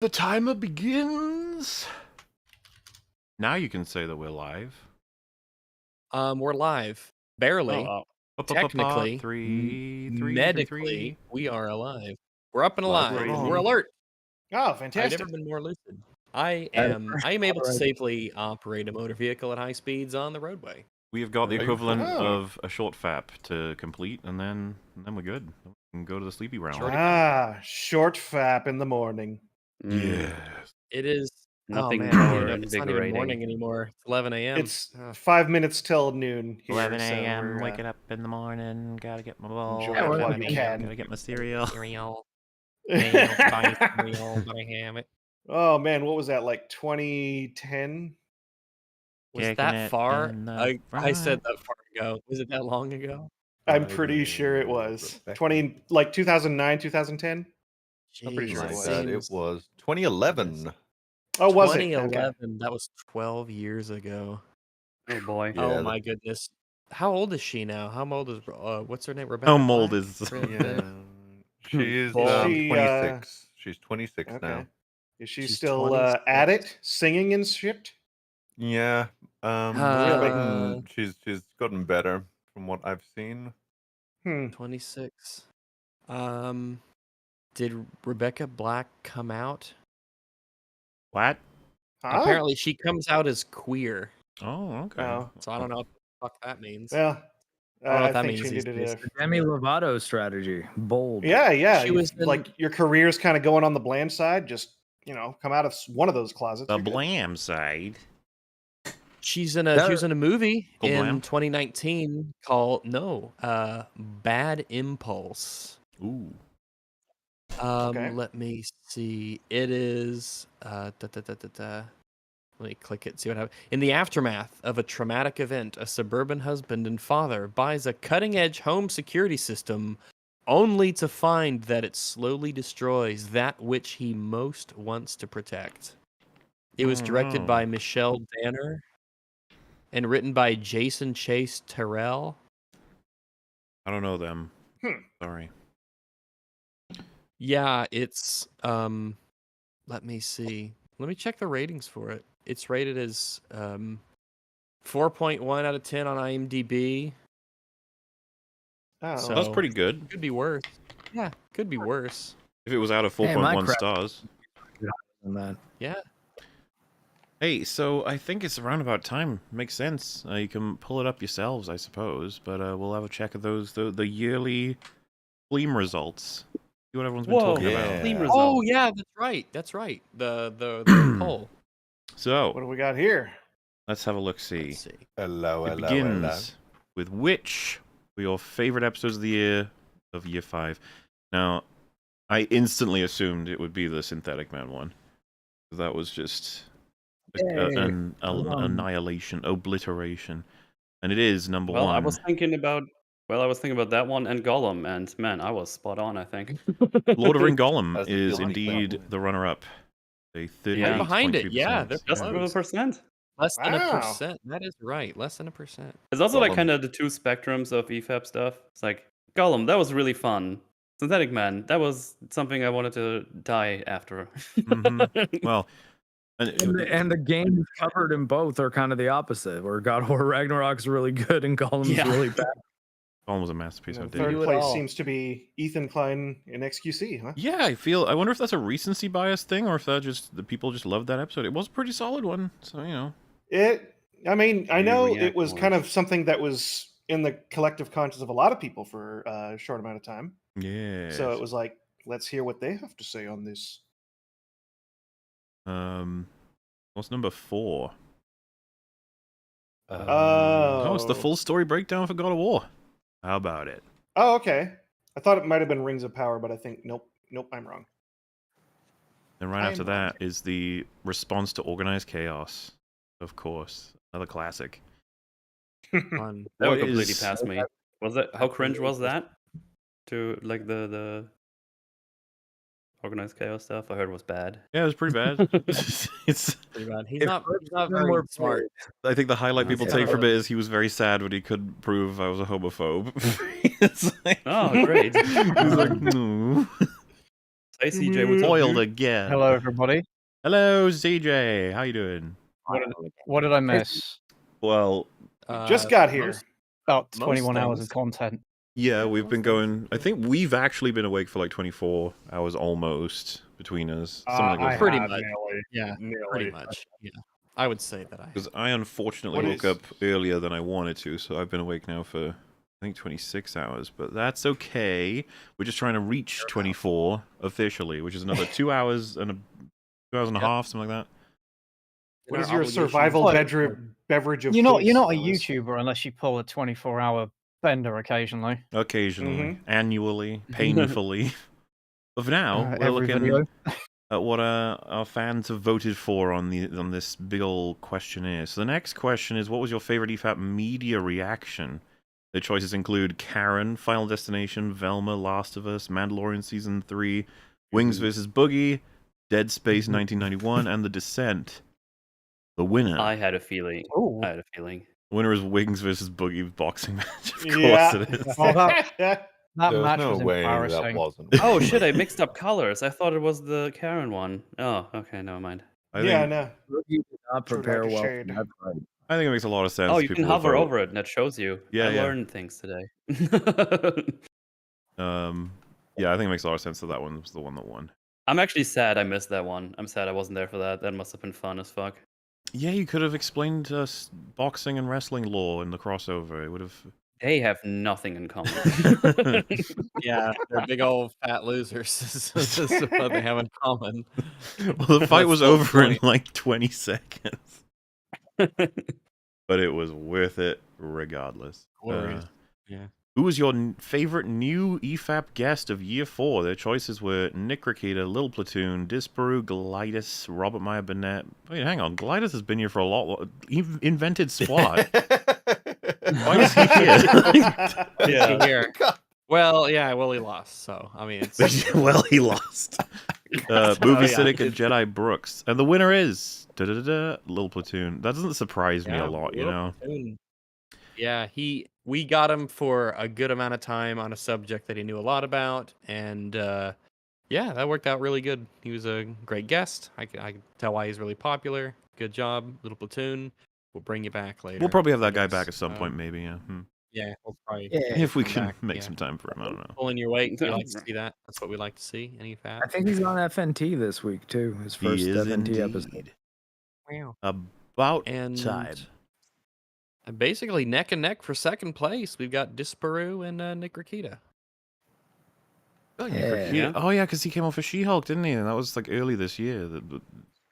The timer begins. Now you can say that we're live. We're live. Barely. Oh, Technically. Three, Medically, we are alive. We're up and alive. Crazy. We're alert. oh, I've fantastic. never been more lucid. I am able to safely operate a motor vehicle at high speeds on the roadway. We have got the Are you equivalent sure? of a short FAP to complete, and then we're good. We can go to the sleepy round. Short fap in the morning. Yes. It is Nothing it's not even invigorating. morning anymore. It's 11 a.m. It's 5 minutes till noon here. 11 so a.m. we're, waking up in the morning. Gotta get my ball. enjoy it while you can. Gotta get my cereal. Cereal. Buy cereal, but I have it. Oh man, what was that, like 2010? Was Kicking that it far? in the I said front. that far ago. Was it that long ago? I'm pretty sure it was. 2009, 2010? I'm pretty sure it My was. God, it was 2011. Oh, was it? 2011. Okay. That was 12 years ago. Oh boy. Yeah, Oh my goodness. How old is she now? How old is what's her name? Rebecca. How old Black? is Yeah. She's Is she, 26. She's 26 Okay. now. Is she She's still 26. at it, singing and shit? Yeah. Uh, she's gotten better from what I've seen. 26. Did Rebecca Black come out? What? Huh? Apparently, she comes out as queer. Oh, okay. Oh. So I don't know what the fuck that means. Well, I don't know what that think means she these needed days. a... Demi Lovato strategy. Bold. Yeah. She was in- like your career's kind of going on the bland side. Just come out of one of those closets. The you're good. blam side. She was in a movie Called in Blam? 2019 called Bad Impulse. Ooh. Okay. Let me see. It is Let me click it, see what happens. In the aftermath of a traumatic event, a suburban husband and father buys a cutting-edge home security system only to find that it slowly destroys that which he most wants to protect. It was directed by Michelle Danner and written by Jason Chase Terrell. I don't know them. Hmm. Sorry. Yeah, it's let me see. Let me check the ratings for it. It's rated as 4.1 out of 10 on IMDb. Oh. So- That's pretty good. Could be worse. Yeah, could be worse. If it was out of Hey, 4.1 Minecraft. stars. And that. Yeah. Hey, so I think it's around about time. Makes sense. You can pull it up yourselves, I suppose. But we'll have a check of those, the yearly Fleam results. See what everyone's been Whoa. talking Yeah. about. Clean Oh result. yeah, that's right. The poll. What So do we got here? let's have a look. See. Let's see. Hello, It begins with which were your favorite episodes of the year of Year 5. Now, I instantly assumed it would be the Synthetic Man one. That was just an annihilation, obliteration. And it is number Well, one. I was thinking about that one and Gollum, and man, I was spot on, I think. Lord of Ring Gollum That's the is feeling. indeed the runner-up. A 38.2%. Right behind it, yeah, they're Just Close. with a percent. Less than a Wow. percent. That is right. Less than a percent. It's also like Gollum. kind of the two spectrums of EFAP stuff. It's like Gollum, that was really fun. Synthetic Man, that was something I wanted to die after. Mhm. Well, And the games covered in both are kind of the opposite, where God of War Ragnarok's really good and Gollum's Yeah. really bad. Gollum was a masterpiece. How And dare third you. do it place all. seems to be Ethan Klein in XQC, huh? Yeah, I wonder if that's a recency bias thing, or if that just the people just loved that episode. It was a pretty solid one, so you know. I mean, I You know react it was more. kind of something that was in the collective conscious of a lot of people for a short amount of time. Yeah. So it was like, let's hear what they have to say on this. What's number 4? Oh, it's the full story breakdown for God of War. How about it? Oh, okay. I thought it might have been Rings of Power, but I think nope, I'm wrong. And right I'm after wrong. that is the response to organized chaos. Of course, another classic. Fun. That What one completely is- passed me. Was that how cringe was that? To like the organized chaos stuff? I heard was bad. Yeah, it was pretty bad. it's. Pretty bad. He's If not them very were smart. I think the highlight people Okay. take from it is he was very sad when he couldn't prove I was a homophobe. It's like, Oh, great. he's like, no. Hey CJ, what's up, Foiled dude? again. Hello, everybody. Hello, CJ. How you doing? What did I miss? Well, Just got here. most- About most 21 hours of things. content. yeah, we've been going. I think we've actually been awake for like 24 hours almost between us. Something I like Pretty have much. nearly. Yeah, pretty much. Yeah, I would say that I. Because I unfortunately What woke is- up earlier than I wanted to, so I've been awake now for I think 26 hours. But that's okay. We're just trying to reach 24 officially, which is another 2 hours and 2 hours and a Yep. half, something like that. What Our is your obligations- survival What? beverage of You're not choice, a fellas? YouTuber unless you pull a 24-hour bender occasionally. Occasionally, Mhm. annually, painfully. But for now, we're Every looking video. at what our fans have voted for on this big old questionnaire. So the next question is, what was your favorite EFAP media reaction? The choices include Karen, Final Destination, Velma, Last of Us, Mandalorian Season 3, Wings vs. Boogie, Dead Space 1991, and The Descent. The winner. I had a feeling. Ooh. I had a feeling. The winner is Wings vs. Boogie boxing match. Of course Yeah. it is. Oh, that There's match no was way that embarrassing. wasn't. Oh shit! I mixed up colors. I thought it was the Karen one. Oh, okay, never mind. I Yeah, think, no. You did not True prepare like a well. shade. For that fight. I think it makes a lot of sense. Oh, to you can people who hover vote. over it, and that shows you. Yeah, I yeah. learned things today. Yeah, I think it makes a lot of sense that that one was the one that won. I'm actually sad I missed that one. I'm sad I wasn't there for that. That must have been fun as fuck. Yeah, you could have explained us boxing and wrestling lore in the crossover. It would have. They have nothing in common. Yeah, they're big old fat losers. This is what they have in common. Well, the fight That's was the over in point. like 20 seconds, but it was worth it regardless. Glorious. Yeah. Who was your favorite new EFAP guest of year 4? Their choices were Nick Rikita, Lil Platoon, Disparu, Glidus, Robert Meyer Burnett. Wait, hang on. Glidus has been here for a lot. He invented SWAT. Why is he here? Yeah. Here. Well, yeah, well, he lost. So, I mean, it's. Well, he lost. Movie yeah, Cynic he and did. Jedi Brooks. And the winner is Lil Platoon. That doesn't surprise me a lot, you Lil know? Platoon. Yeah, we got him for a good amount of time on a subject that he knew a lot about, and yeah, that worked out really good. He was a great guest. I can tell why he's really popular. Good job, Little Platoon. We'll bring you back later. We'll probably have I that guy guess. back at some point, maybe, yeah. Yeah, we'll probably. If we come can back, make yeah. some time for him, I don't know. Pulling your weight. We like to see that. That's what we like to see. Any fat. I think he's on FNT this week too. His first He is FNT episode. indeed. Wow. About And time. basically neck and neck for second place. We've got Disparu and Nick Rikita. Oh, Yeah. Yeah. Oh, yeah, because he came off for She-Hulk, didn't he? And that was like early this year. The That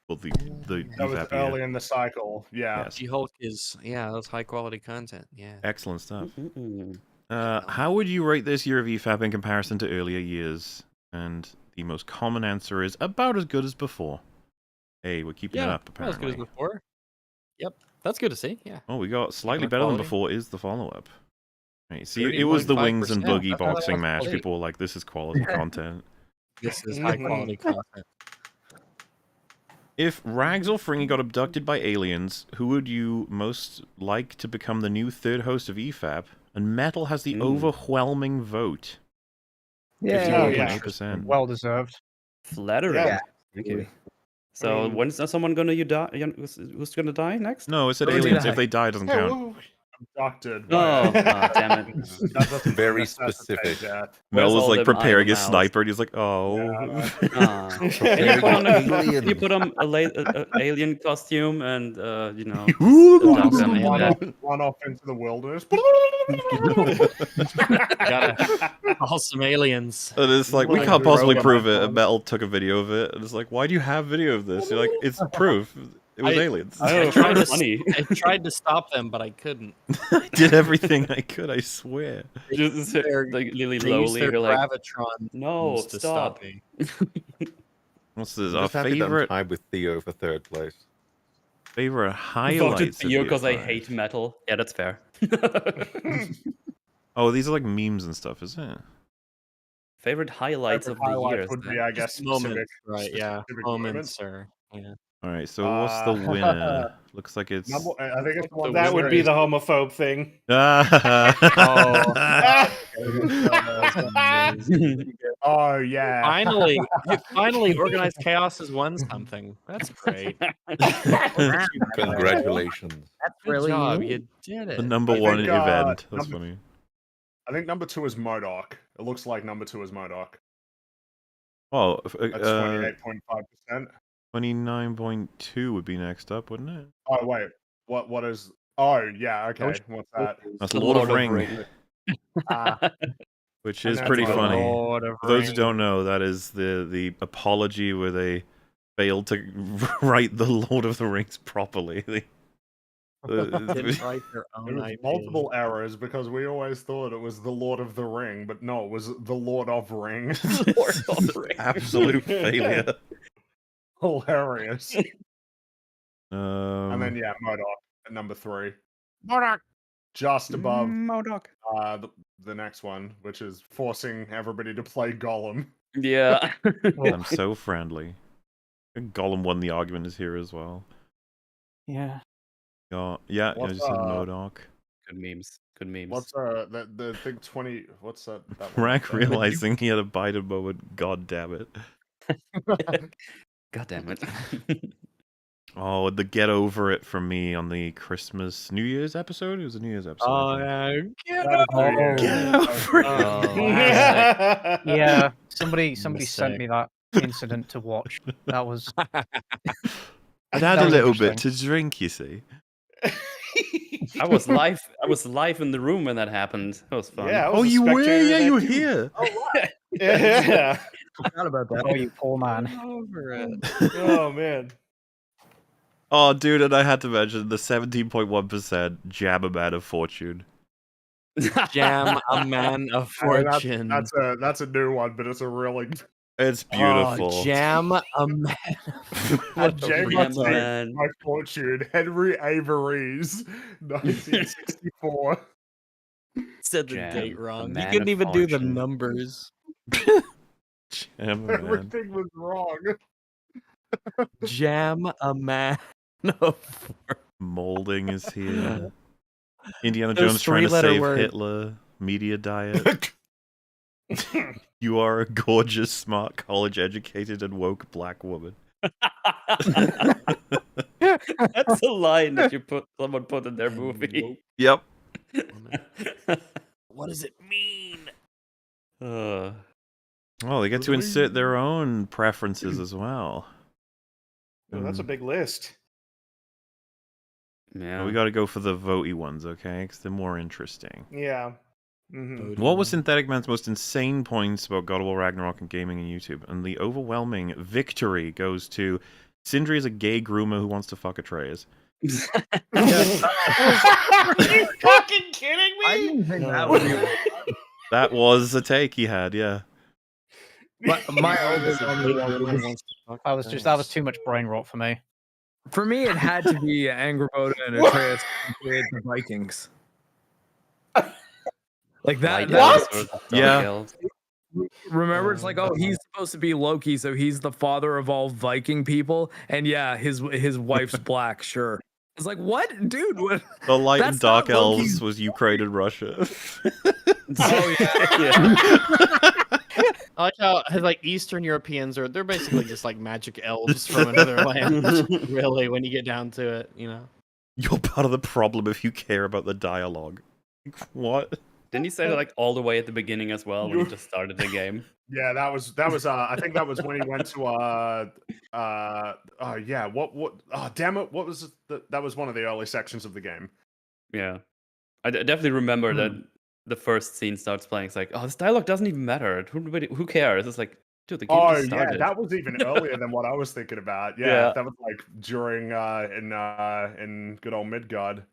was EFAP early year. in the cycle. Yeah. Yes. She-Hulk is that's high quality content. Yeah. Excellent stuff. Mm-mm. How would you rate this year of EFAP in comparison to earlier years? And the most common answer is about as good as before. Hey, we're keeping it Yeah, up, not as good as apparently. before. Yep, that's good to see. Yeah. Oh, we got slightly up better than quality. before is the follow-up. Right, see, it was the Wings and 30.5%. Boogie That's boxing match. quality. People were like, this is quality content. This is high quality content. If Rags or Fringy got abducted by aliens, who would you most like to become the new third host of EFAP? And Metal has the overwhelming vote. Yeah, 51.8%. well deserved. Flattering. Yeah. Thank you. So when's someone gonna who's gonna die next? No, it said Who's aliens. gonna If they die, it doesn't Yeah, count. woo. Abducted. Oh, damn it. That doesn't Very necessitate specific. that. Where's Mel was all like them preparing his iron sniper, and he's like, oh. Ah. Can you put on a alien costume and you know abduct them in that? Run off into the wilderness. Gotta call some aliens. And it's like, we Like, can't possibly throw prove them it. up And Metal took a video of it. And it's like, why do you have video of this? You're like, it's proof. It was aliens. I tried to funny. I tried to stop them, but I couldn't. I did everything I could, I swear. Just They're- like really They used lowly, their you're like, gravitron no, to stop. stop me. What's this? Our Just happy that I'm favorite tied with Theo for third place. favorite Voted highlights. of Theo because I EFI. hate metal. Yeah, that's fair. Oh, these are like memes and stuff, isn't it? Favorite highlights of the year. would be, I guess, Moments, specific, right? Yeah, specific moments or yeah. All right, so what's the winner? Looks like it's. I think it's The that would winner be is- the homophobe thing. Oh yeah. Finally, organized chaos has won something. That's great. Congratulations. That's Good really job. neat. You did The it. number I one think, event. That's number- funny. I think number 2 is Modoc. It looks like number 2 is Modoc. Oh, That's 28.5%. 29.2 would be next up, wouldn't it? Oh wait, what is? Oh yeah, okay. Which- What's that? That's The Lord of Lord of Ring, Ring. which And is that's pretty the funny. Lord of For those who Rings. don't know, that is the apology where they failed to write the Lord of the Rings properly. Didn't write their There own was IP. multiple errors because we always thought it was the Lord of the Ring, but no, it was the Lord of Ring. Lord of the Rings. Absolute failure. Hilarious. And then Um, yeah, Modoc at number 3, Modoc. just above Modoc. the next one, which is forcing everybody to play Gollum. Yeah. I'm so friendly. Gollum won the argument is here as well. Yeah. Yeah, I What's, just said Modoc. Good memes. Good memes. What's the thing 20? What's that? That one Rank there? realizing he had a Biden moment. God damn it. God damn it. Oh, the get over it from me on the Christmas New Year's episode. It was a New Year's episode. Oh, I think. yeah. That was Oh. weird. Get That was over it. Oh, Yeah. Somebody sent Mistake. me that incident to watch. That was I'd had That a was little bit interesting. to drink, you see. I was live in the room when that happened. That was fun. Yeah, I was Oh, a you were? spectator Yeah, of you were that too. here. Yeah. Forgot about that. oh, you poor man. Over it. Oh man. Oh, dude, and I had to mention the 17.1% jam a man of fortune. Jam a man of fortune. That's a new one, but it's a really It's Oh, beautiful. jam a man. a Jam Jam a Man. My fortune, Henry Avery's 1964. Said the Jam, date a wrong. You man couldn't of even do the fortune. numbers. Jam a man. Everything was wrong. Jam a man of Molding is here. Indiana Those Jones trying to three-letter save words. Hitler. Media diet. You are a gorgeous, smart, college-educated, and woke black woman. That's a line that someone put in their movie. Yep. What does it mean? Uh, Well, they get to insert their own preferences as well. Oh, that's a big list. yeah. But we got to go for the votey ones, okay? Because they're more interesting. Yeah. Mhm. What was Synthetic Man's most insane points about God of War Ragnarok and gaming and YouTube? And the overwhelming victory goes to Sindri is a gay groomer who wants to fuck Atreus. Are you fucking kidding I me? didn't think that would be. That was a take he had, yeah. My overwhelming one was that was too much brain rot for me. for me. It had to be Angrboda and Atreus create the Vikings. Like that. What? Yeah. Remember, it's like, oh, he's supposed to be Loki, so he's the father of all Viking people, and yeah, his wife's black. Sure, it's like, what, dude? What? The light and That's dark not elves Loki's- was Ukraine and Russia. Oh yeah. I like how like Eastern Europeans they're basically just like magic elves from another land. Really, when you get down to it, you know. You're part of the problem if you care about the dialogue. What? Didn't he say that like all the way at the beginning as well when he just started the game? Yeah, that was I think that was when he went to yeah, what oh damn it, what was that was one of the early sections of the game. Yeah. I definitely remember that the first scene starts playing. It's like, oh, this dialogue doesn't even matter. Who cares? It's like, dude, the game Oh just yeah, started. that was even earlier than what I was thinking about. Yeah, Yeah. that was like during in good old Midgard.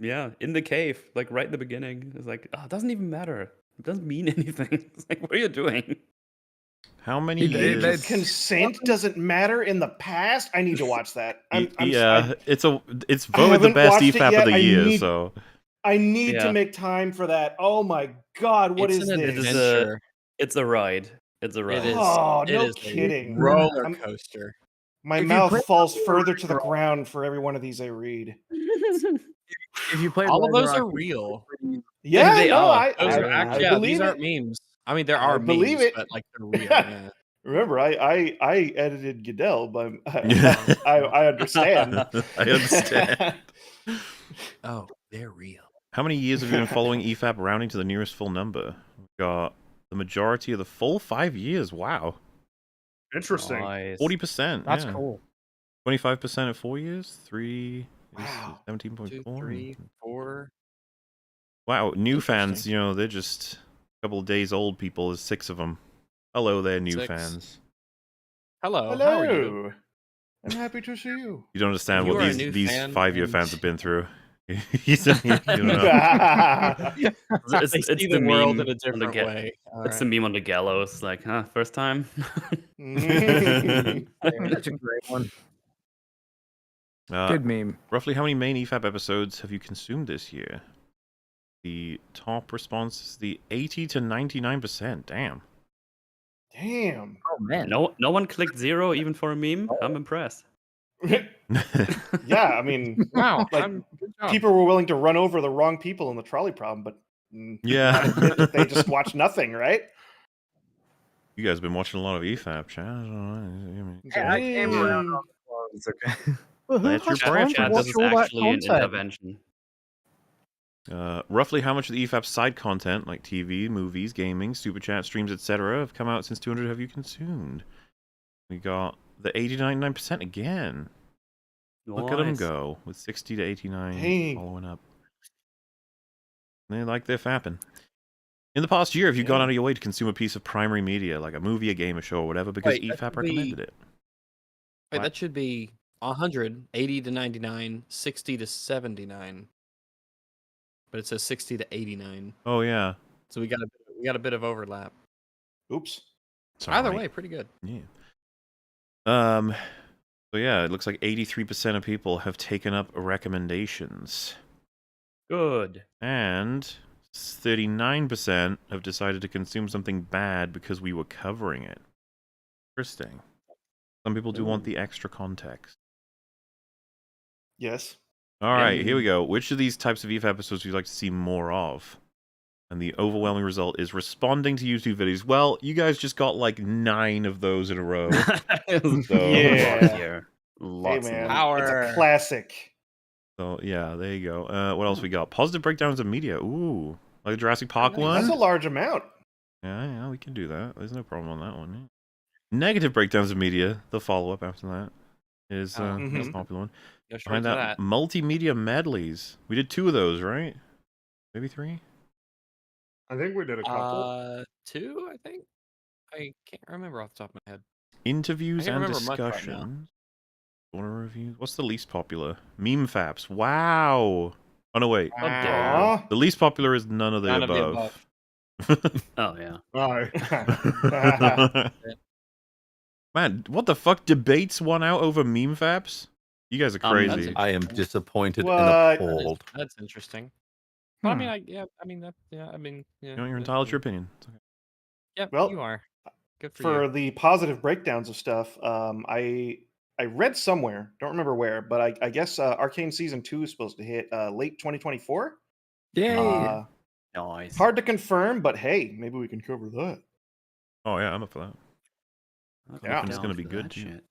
Yeah, in the cave, like right in the beginning. It's like, oh, it doesn't even matter. It doesn't mean anything. It's like, what are you doing? How many They- years? they- Consent doesn't matter in the past. I need to watch that. Yeah, it's voted the haven't best watched it EFAP yet. of the I year, need- so I need Yeah. to make time for that. Oh my god, what It's is an this? adventure. It's a ride. It's a ride. It is. Oh, it no is a kidding. roller I'm- coaster. My If you mouth play falls Rocky further to the Ragnarok- ground for every one of these I read. If you play All of those are Ragnarok, real. Yeah, They no, are. Those are I actually, yeah, these believe aren't it. memes. I mean, there I are believe memes, it. but like they're real. Yeah. Remember, I edited Goodell, but Yeah. I understand. I understand. Oh, they're real. How many years have you been following EFAP rounding to the nearest full number? We've got the majority of the full 5 years. Wow. Interesting. Nice. 40%. That's yeah. cool. 25% at 4 years. 3 is Wow. 17.4. 2, 3, 4. Wow. New fans, Interesting. you know, they're just a couple of days old people. There's 6 of them. Hello there, new 6. fans. Hello. How are you? Hello. I'm happy to see you. You don't understand You what are a new these fan 5-year and- fans have been through. You don't know. It's, They it's see the the world meme in a on the different ga- way. It's the meme on the gallows. Like, huh? First time. That's a great one. Uh, Good meme. Roughly how many main EFAP episodes have you consumed this year? The top response is the 80 to 99%. Damn. Damn. Oh man. No one clicked 0 even for a meme. I'm impressed. Yeah, I mean, Wow. like Good job. people were willing to run over the wrong people in the trolley problem, but Yeah. not admit that they just watched nothing, right? You guys have been watching a lot of EFAP, chat. I don't Yeah, I came around on the clones, okay. Well, who That's your has Chat, time to chat, watch this is all that actually an content? intervention. Roughly how much of the EFAP side content, like TV, movies, gaming, super chat, streams, etc., have come out since 200 have you consumed? We got the 89% again. Look at them Nice. go, with 60 to 89 Dang. following up. They like their fapping. In the past year, have you gone Yeah. out of your way to consume a piece of primary media, like a movie, a game, a show, or whatever, because Wait, that EFAP should be- recommended it? Wait, What? that should be 100, 80 to 99, 60 to 79. But it says 60 to 89. Oh, yeah. So we got a bit of overlap. Oops. It's Either alright. way, pretty good. Yeah. So yeah, it looks like 83% of people have taken up recommendations. Good. And 39% have decided to consume something bad because we were covering it. Interesting. Some people do want the extra context. Yes. Alright, here we go. Which of these types of EFAP episodes would you like to see more of? And the overwhelming result is responding to YouTube videos. Well, you guys just got like 9 of those in a row. So, Yeah. Lots Hey of man, them. it's Power. a classic. So yeah, there you go. What else we got? Positive breakdowns of media. Ooh, like the Jurassic Park one. That's a large amount. Yeah, we can do that. There's no problem on that one. Yeah. Negative breakdowns of media. The follow-up after that is Mhm. a popular one. Go straight Behind to that, multimedia medleys. We did 2 of those, right? Maybe 3. I think we did a couple. 2, I think. I can't remember off the top of my head. Interviews I can't and remember much right now. discussions. Corner reviews. What's the least popular? Meme faps. Wow. Oh no, wait. How dare you. Aw. The least popular is none of the None of the above. Oh yeah. Oh, Man, what the fuck? Debates won out over meme faps? You guys are That's crazy. I am disappointed What? and appalled. That's interesting. Well, I Hmm. mean, yeah, You know, you're entitled to your opinion. It's okay. Yep, Well, you are. Good for For you. the positive breakdowns of stuff, I read somewhere, don't remember where, but I guess Arcane Season 2 is supposed to hit late 2024. Yay. Nice. Hard to confirm, but hey, maybe we can cover that. Oh yeah, I'm up for that. Yeah. It's gonna be For good, that too. shit.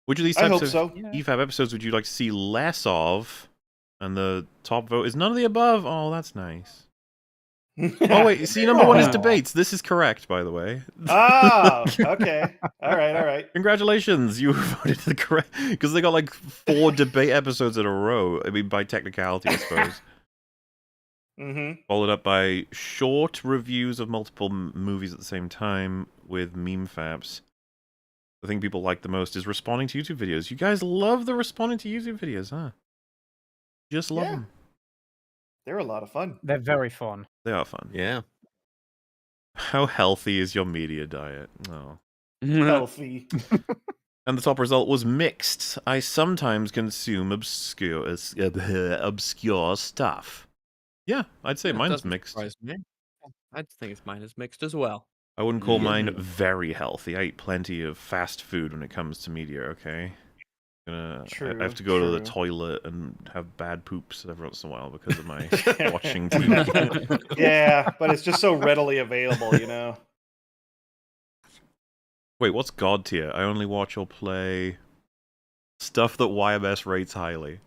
Which of these I types hope of so. EFAP episodes would you like to see less of? And the top vote is none of the above. Oh, that's nice. Oh wait, see, number 1 is Aw. debates. This is correct, by the way. Oh, okay. All right. Congratulations, you voted the correct because they got like 4 debate episodes in a row. I mean, by technicality, I suppose. Mm-hmm. Followed up by short reviews of multiple movies at the same time with meme faps. The thing people like the most is responding to YouTube videos. You guys love the responding to YouTube videos, huh? Just love Yeah. them. They're a lot of fun. They're very fun. They are fun. Yeah. How healthy is your media diet? Oh. Healthy. And the top result was mixed. I sometimes consume obscure stuff. Yeah, I'd say That mine's doesn't mixed. surprise me. I think mine is mixed as well. I wouldn't call mine Mm. very healthy. I eat plenty of fast food when it comes to media, okay? I True, have to go to the true. toilet and have bad poops every once in a while because of my watching TV. Yeah, but it's just so readily available, you know. Wait, what's God tier? I only watch or play stuff that YMS rates highly.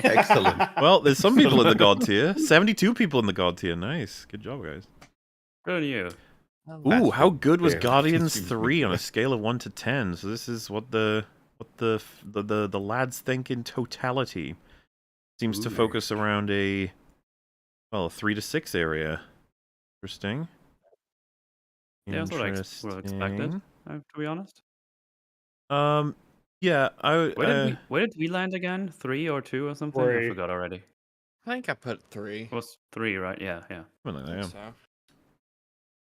Excellent. Well, there's some people in the God tier. 72 people in the God tier. Nice. Good job, guys. Good on you. Ooh, That's how what good was barely Guardians seems 3 on a good. scale of 1 to 10? So this is what the lads think in totality. Seems to Ooh. focus around a 3 to 6 area. Interesting. Yeah, that's what I would have expected, to be honest. Yeah, Where did we land again? 3 or 2 or something? I 3. forgot already. I think I put 3. It was 3, right? Yeah, yeah. something like that, yeah. So.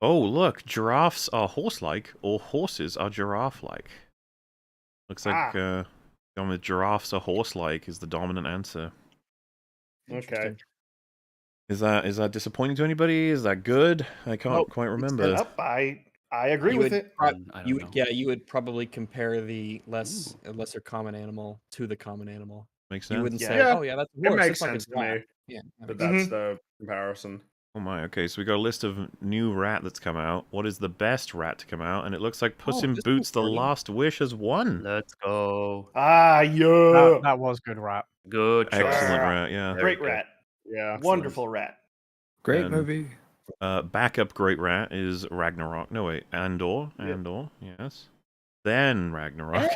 Oh, look, giraffes are horse-like, or horses are giraffe-like. Looks like going with giraffes are horse-like is the dominant answer. Okay. Is that disappointing to anybody? Is that good? I can't Nope, quite Mix remember. that up. I agree You with would it. I don't know. you would probably compare the lesser common animal to the common animal. Makes You sense. wouldn't Yeah. say, Yeah, "Oh yeah, that's a It horse." makes It's like sense a to me. giraffe. Yeah, that But makes sense. that's the comparison. Oh my, okay, so we got a list of new rat that's come out. What is the best rat to come out? And it looks like Puss Oh, in this Boots one's The free. Last Wish has won. Let's go. Yeah. That was good rap. Good choice. Excellent Yeah. rat, yeah. Very Great good. rat. Yeah. Wonderful rat. Great And- movie. Backup great rat is Ragnarok. No, wait, Andor. Andor, yes. Then Ragnarok.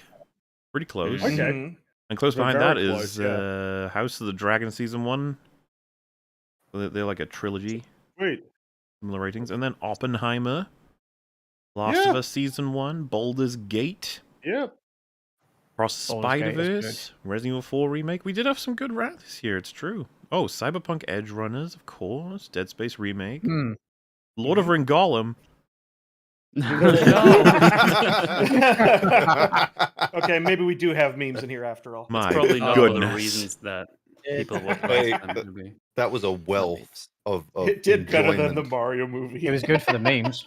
Pretty close. Okay. Mhm. And close They're behind very that is close, yeah. House of the Dragon Season 1. They're like a trilogy, Wait. similar ratings. And then Oppenheimer, Last of Us Season 1, Baldur's Gate, Yeah. Cross Baldur's Gate is good. Spider-Verse, Resident Evil 4 Remake. We did have some good rat this year, it's true. Oh, Cyberpunk Edge Runners, of course. Dead Space Remake. Hmm. Lord of Ring Golem. Okay, maybe we do have memes in here after all. My Probably not for the goodness. reasons that people would Wait, like them to be. That was a wealth of It did better than the enjoyment. Mario movie. It was good for the memes.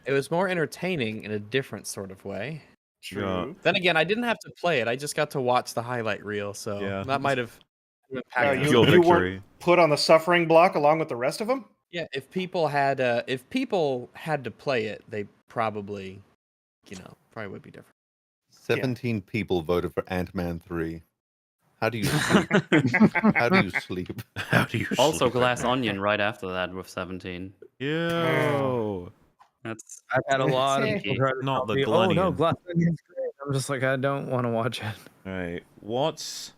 It was more entertaining in a different sort of way. True. Then again, I didn't have to play it. I just got to watch the highlight reel, so Yeah. that might have Oh, impacted. Pure you victory. weren't put on the suffering block along with the rest of them? Yeah, if people had to play it, they probably, probably would be different. 17 people voted for Ant-Man 3. How do you sleep? How do you sleep? How do you Also, sleep at Glass night? Onion right after that with 17. Yo. That's I've had a lot of sneaky. people try to Not tell the me, oh no, Glenian. Glass Onion's great. I'm just like, I don't want to watch it. Alright, what's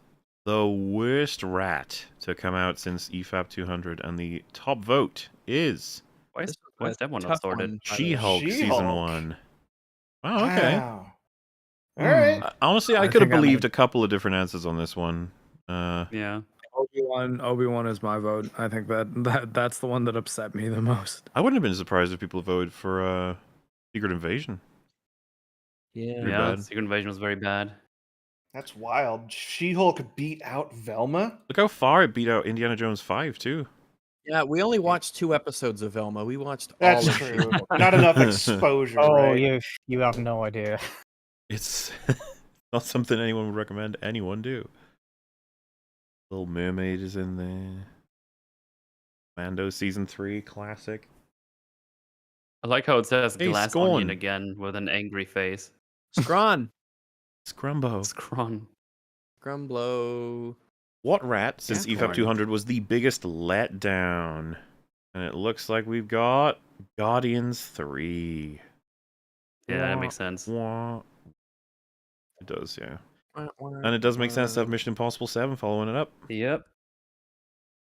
the worst rat to come out since EFAP 200? And the top vote is why is was that one a not tough sorted? one, by the way. She-Hulk Season She-Hulk. 1. Oh, okay. Wow. All right. Honestly, I I could have think I believed a couple of different answers on this one. Yeah. Obi-Wan is my vote. I think that's the one that upset me the most. I wouldn't have been surprised if people voted for Secret Invasion. Yeah. Pretty Yeah, bad. Secret Invasion was very bad. That's wild. She-Hulk beat out Velma? Look how far it beat out Indiana Jones 5, too. Yeah, we only watched 2 episodes of Velma. We watched That's all of true. She-Hulk. Not enough exposure, Oh, right? you have no idea. It's not something anyone would recommend anyone do. Little Mermaid is in there. Mando Season 3, classic. I like how it says Hey, Glass Scorn. Onion again with an angry face. Scron. Scrumbo. Scron. Grumblo. What rat, since Yeah. EFAP 200, was the biggest letdown? And it looks like we've got Guardians 3. Yeah, that makes sense. Wah. It does, yeah. And it does make sense to have Mission Impossible 7 following it up. Yep.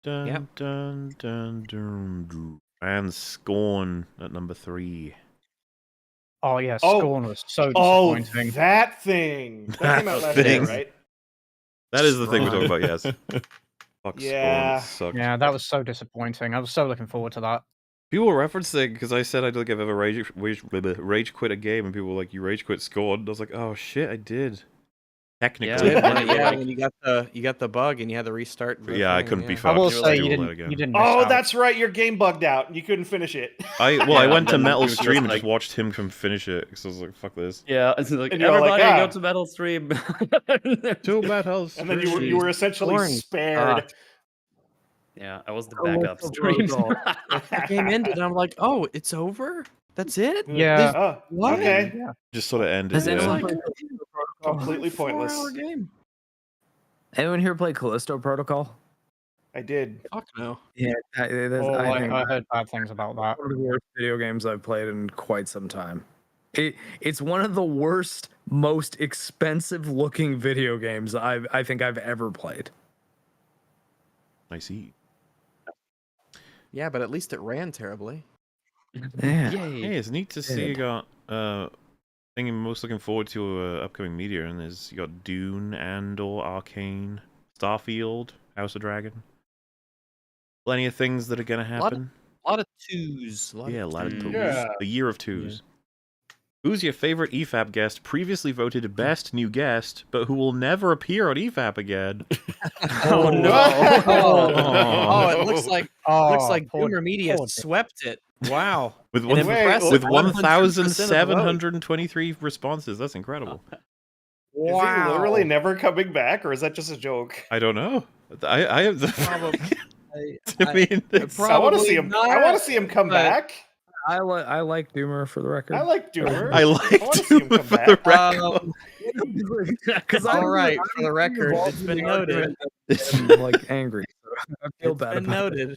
Dun, Yep. dun, dun, dun, dun. And Scorn at number 3. Oh yeah, Oh. Scorn was so Oh, disappointing. that thing. That came out last thing. year, right? That is the thing we're talking about, yes. Fuck Yeah. Scorn, it sucked. Yeah, that was so disappointing. I was so looking forward to that. People were referencing, because I said I don't think I've ever rage quit a game, and people were like, you rage quit Scorn? And I was like, oh shit, I did. technically. Yeah. one of yeah, the- and you got the bug, and you had to restart. The Yeah, I thing, couldn't be yeah. I fucked. will Just say do you all that didn't. again. You didn't. Miss Oh, out. that's right. Your game bugged out. You couldn't finish it. I Yeah, went to then Metal you were Stream and just just like- watched him come finish it because I was like, "Fuck this." Yeah, it's like And you're all like, everybody "Ah." go to Metal Stream. Two Metal And then you were essentially Corn. spared. Yeah, I was the Callisto backup stream. Protocol. The game ended, and I'm like, oh, it's over. That's it. Yeah. Oh, What? okay. Just sort of ended. Has Yeah. anyone Anyone like play Callisto Protocol? Completely 4-hour pointless. game? Anyone here play Callisto Protocol? I did. Fuck no. Yeah, I heard bad things about that. one of the worst video games I've played in quite some time. It's one of the worst, most expensive looking video games I think I've ever played. I see. Yeah, but at least it ran terribly. Yeah. Yay. Hey, it's neat to see you Good. got thing I'm most looking forward to upcoming media, and is you got Dune, Andor, Arcane, Starfield, House of Dragon. Plenty of things that are gonna lot of- happen. A lot of twos. Yeah, a lot of Mm. twos. Yeah. A year of twos. Who's your favorite EFAP guest? Previously voted best new guest, but who will never appear on EFAP again? Oh no. Oh, it looks like poor- Boomer Media poor- swept it. Wow. With An one, impressive with 100% of the vote. 1,723 responses. That's incredible. Is he literally never coming back, or is that just a joke? I don't know. I have the. Probably. I mean, it's- I want to see Probably him. I want to see him come but- back. I like Doomer for the record. I like Doomer. I like wanna see him Duma come for back. the record. Because All right, for the record, it's been noted. I'm like angry. So I feel It's bad been about it.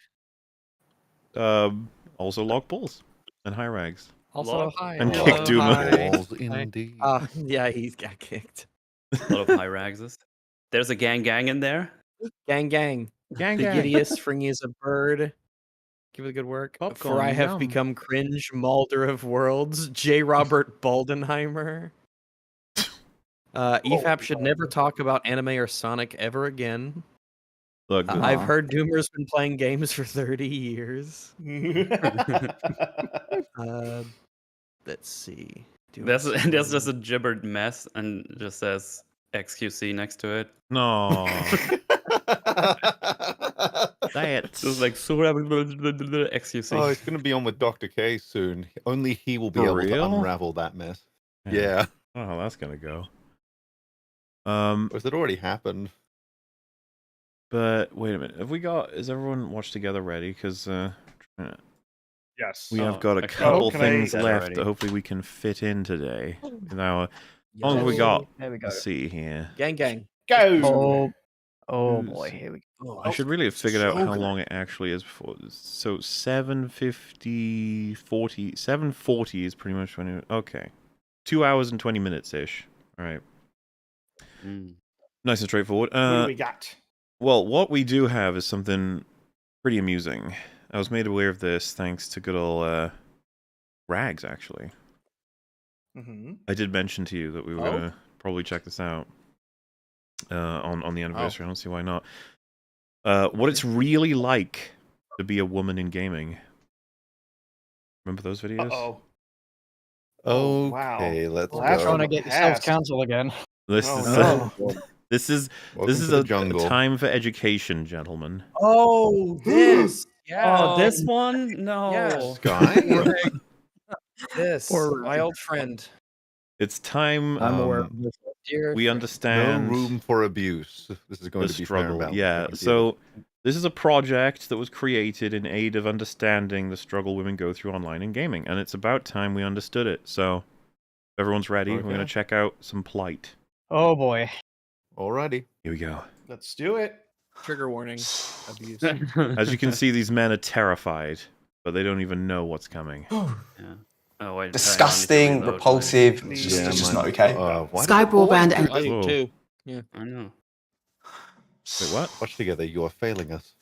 noted. Also lock balls and high rags. Also, Log- hi. And hello, kick Duma. hi. Balls Hi. indeed. Yeah, he's got kicked. A lot of high ragses. There's a gang in there. Gang, gang. Gang, The gang. giddiest, fringy as a bird. Give it good work. For Popcorn, I have yum. become cringe, Mulder of worlds. J. Robert Baldenheimer. EFAP should never talk about anime or Sonic ever again. Look, I've heard Doomer's been playing games for 30 years. Let's see. That's just a gibbered mess and it just says XQC next to it. no. That's Just like XQC. Oh, it's going to be on with Dr. K soon. Only he will be For able to real? unravel that mess. Yeah. I don't know how that's gonna go. Or has it already happened? But wait a minute. Have we got? Is everyone watched together ready? Because Yes. we have Oh, got a okay. couple Can I- things That left already. that hopefully we can fit in today. Now, how long have we got? There we go. Let's see here. Gang, gang. Go. Oh Who's- boy, here we go. I should really have figured out so how good. long it actually is before. So 7:50, 40, 7:40 is pretty much when it. Okay, 2 hours and 20 minutes ish. All right, Mm. nice and straightforward. What do we got? Well, what we do have is something pretty amusing. I was made aware of this thanks to good old Rags, actually. Mm-hmm. I did mention to you that we were Oh? going to probably check this out on the anniversary. I don't see why not. What it's really like to be a woman in gaming. Remember those videos? Uh-oh. Oh, wow. Okay, let's Well, that's go. Trying to get Past. yourself cancelled again. This Oh, is no. this is Welcome this is to the a jungle. time for education, gentlemen. Oh, this. Yeah. Oh, this one? No. Yeah. Sky? This. Poor My old friend. It's time. I'm aware of this. Dear We No understand room for abuse. This is going the to be fair and struggle. balanced. Yeah. Thank you. So this is a project that was created in aid of understanding the struggle women go through online in gaming, and it's about time we understood it. So, if everyone's ready, we're going to Okay. check out some plight. Oh boy. Alrighty. Here we go. Let's do it. Trigger warning. Abuse. As you can see, these men are terrified, but they don't even know what's coming. Yeah. Oh, wait, Disgusting, repulsive, mine. it's just, Yeah, it's just mine- not okay. why Sky did it fall Broadband into and it? Whoa. Too. I know. Wait, what? Watch together. You are failing us.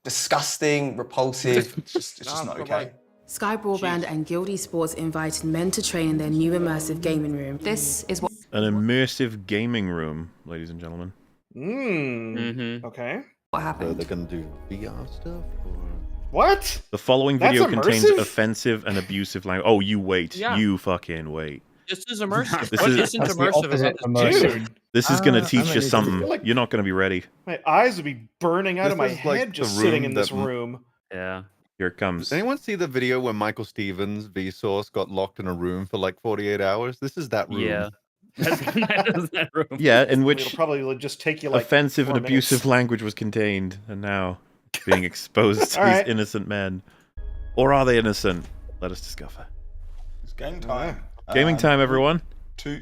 Disgusting, repulsive, it's just not okay. Sky Broadband and Guild Sports invited men to train in their new immersive gaming room. This is what An immersive gaming room, ladies and gentlemen. Mm-hmm. Okay. So happened. they're going to do VR stuff? Or... What? The following That's video contains immersive? offensive and abusive language. Oh, you wait. Yeah. You fucking wait. This is immersive. This What is- isn't That's the immersive opposite about of this? immersive. Dude, This is gonna I'm teach gonna you need to something. feel like- You're not gonna be ready. my eyes would be burning out of my This is like head the just sitting in room this that room. Yeah. Here it comes. Does anyone see the video where Michael Stevens, Vsauce, got locked in a room for like 48 hours? This is that room. Yeah. That's that room. Yeah, in It'll which probably just take you like offensive and 4 minutes. abusive language was contained, and now being exposed to All these right. innocent men. Or are they innocent? Let us discover. It's game time. Gaming time, everyone. 2,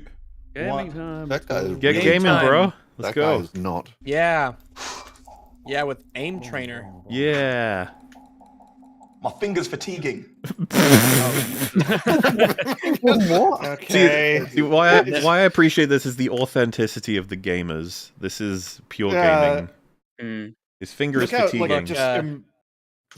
Gaming 1. time. That guy is Get really- gaming, time. bro. Let's that go. guy is not. Yeah. Yeah, with aim trainer. Yeah. My finger's fatiguing. Okay. See, why I appreciate this is the authenticity of the gamers. This is pure Yeah. gaming. Mm. His finger is Look how fatiguing. like just